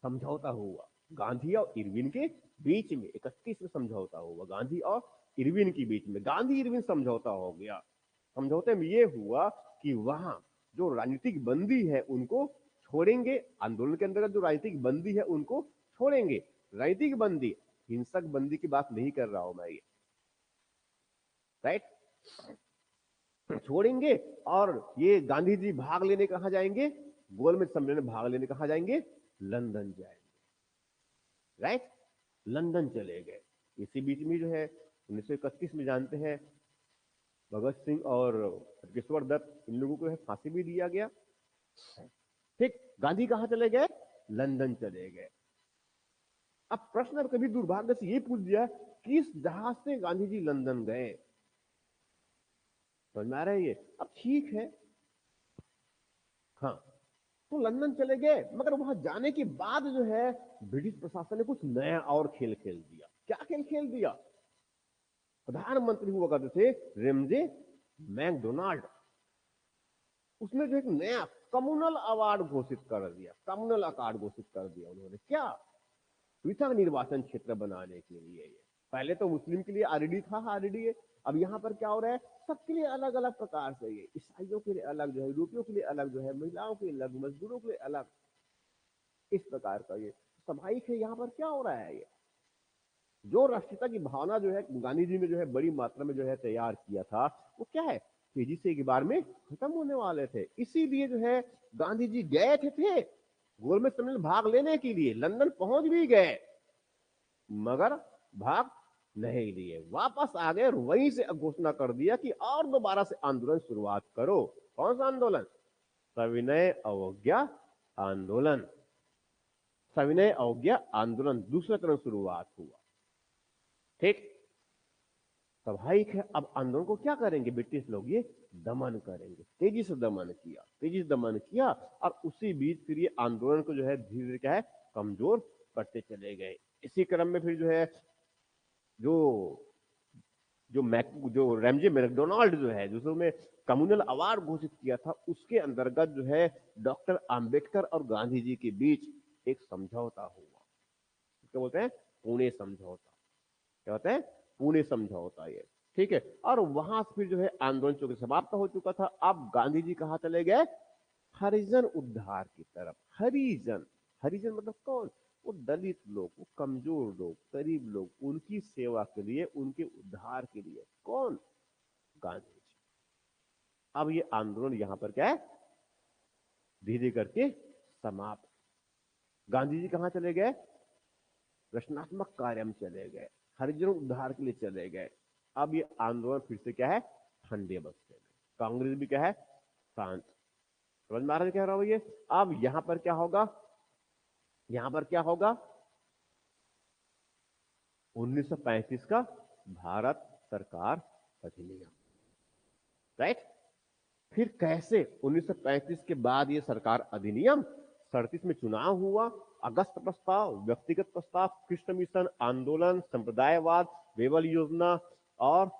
समझौता हुआ गांधी और इरविन के बीच में, 31 में समझौता हुआ गांधी और इरविन के बीच में, गांधी इरविन समझौता हो गया। समझौते में यह हुआ कि वहां जो राजनीतिक बंदी है उनको छोड़ेंगे, आंदोलन के अंतर्गत जो राजनीतिक बंदी है उनको छोड़ेंगे। राजनीतिक बंदी, हिंसक बंदी की बात नहीं कर रहा हूं मैं ये, राइट, छोड़ेंगे। और ये गांधी जी भाग लेने कहां जाएंगे, गोलमेज सम्मेलन में भाग लेने कहां जाएंगे, लंदन जाएंगे, राइट, लंदन चले गए। इसी बीच में जो है 1931 में जानते हैं भगत सिंह और केशवर दत्त, इन लोगों को फांसी भी दिया गया। ठीक, गांधी कहां चले गए, लंदन चले गए। अब प्रश्न कभी दुर्भाग्य से ये पूछ दिया किस जहाज से गांधी जी लंदन गए, समझ में आ रहा है ये। अब ठीक है, हाँ, तो लंदन चले गए, मगर वहां जाने के बाद जो है ब्रिटिश प्रशासन ने कुछ नया और खेल खेल दिया। क्या खेल खेल दिया? प्रधानमंत्री हुआ करते थे रेमजे मैकडोनाल्ड, उसने जो एक नया कम्युनल अवार्ड घोषित कर दिया, कम्युनल अवार्ड घोषित कर दिया उन्होंने। क्या? पृथक निर्वाचन क्षेत्र बनाने के लिए। ये पहले तो मुस्लिम के लिए आरडी था, आरडी है। अब यहाँ पर क्या हो रहा है, सबके लिए अलग अलग प्रकार से, ये ईसाइयों के लिए अलग जो है, यूरोपियों के लिए अलग जो है, महिलाओं के लिए अलग, मजदूरों के लिए अलग, इस प्रकार का ये समाहित है। यहाँ पर क्या हो रहा है, ये जो राष्ट्रीयता की भावना जो है गांधी जी ने जो है बड़ी मात्रा में जो है तैयार किया था, वो क्या है, तेजी से एक बार में खत्म होने वाले थे। इसीलिए जो है गांधी जी गए थे गोलमेज सम्मेलन में भाग लेने के लिए, लंदन पहुंच भी गए, मगर भाग नहीं लिए, वापस आ गए और वहीं से घोषणा कर दिया कि और दोबारा से आंदोलन शुरुआत करो। कौन सा आंदोलन? सविनय अवज्ञा आंदोलन। सविनय अवज्ञा आंदोलन दूसरा क्रम शुरुआत हुआ। ठीक, स्वाभाविक है। अब आंदोलन को क्या करेंगे ब्रिटिश लोग, ये दमन करेंगे। तेजी से दमन किया, तेजी से दमन किया, और उसी बीच फिर ये आंदोलन को जो है धीरे धीरे क्या है कमजोर करते चले गए। इसी क्रम में फिर जो है जो जो रैमजे मैकडोनाल्ड जो है, जिसमें कम्युनल अवार्ड घोषित किया था, उसके अंतर्गत जो है डॉक्टर अंबेडकर और गांधी जी के बीच एक समझौता हुआ। क्या बोलते हैं? पुणे समझौता। क्या होता है? पुणे समझौता ये। ठीक है, और वहां से फिर जो है आंदोलन चूंकि समाप्त हो चुका था, अब गांधी जी कहां चले गए? हरिजन उद्धार की तरफ। हरिजन, हरिजन मतलब कौन? वो दलित लोग, वो कमजोर लोग, गरीब लोग, उनकी सेवा के लिए, उनके उद्धार के लिए। कौन? गांधी जी। अब ये आंदोलन यहां पर क्या है धीरे करके समाप्त। गांधी जी कहां चले गए? रचनात्मक कार्य में चले गए, हरिजन उद्धार के लिए चले गए। अब ये आंदोलन फिर से क्या है ठंडे बस्ते में। कांग्रेस भी क्या है शांत। समझ में आ रहा है क्या रहा हूं ये? अब यहां पर क्या होगा, यहां पर क्या होगा? 1935 का भारत सरकार अधिनियम। राइट? फिर कैसे 1935 के बाद ये सरकार अधिनियम, 37 में चुनाव हुआ, अगस्त प्रस्ताव, व्यक्तिगत प्रस्ताव, कृष्ण मिशन, आंदोलन, संप्रदायवाद, वेवल योजना, और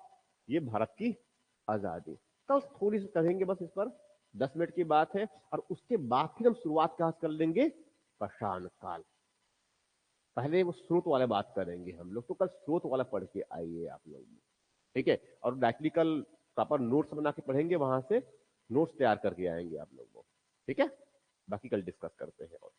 ये भारत की आजादी। कल थोड़ी सी करेंगे बस इस पर, 10 मिनट की बात है। और उसके बाद फिर हम शुरुआत कहां से कर लेंगे? पाषाण काल। पहले वो स्रोत वाले बात करेंगे हम लोग, तो कल स्रोत वाला पढ़ के आइए आप लोग। ठीक है, और डायरेक्टली कल प्रॉपर नोट्स बना के पढ़ेंगे, वहां से नोट्स तैयार करके आएंगे आप लोग। ठीक है, बाकी कल डिस्कस करते हैं। और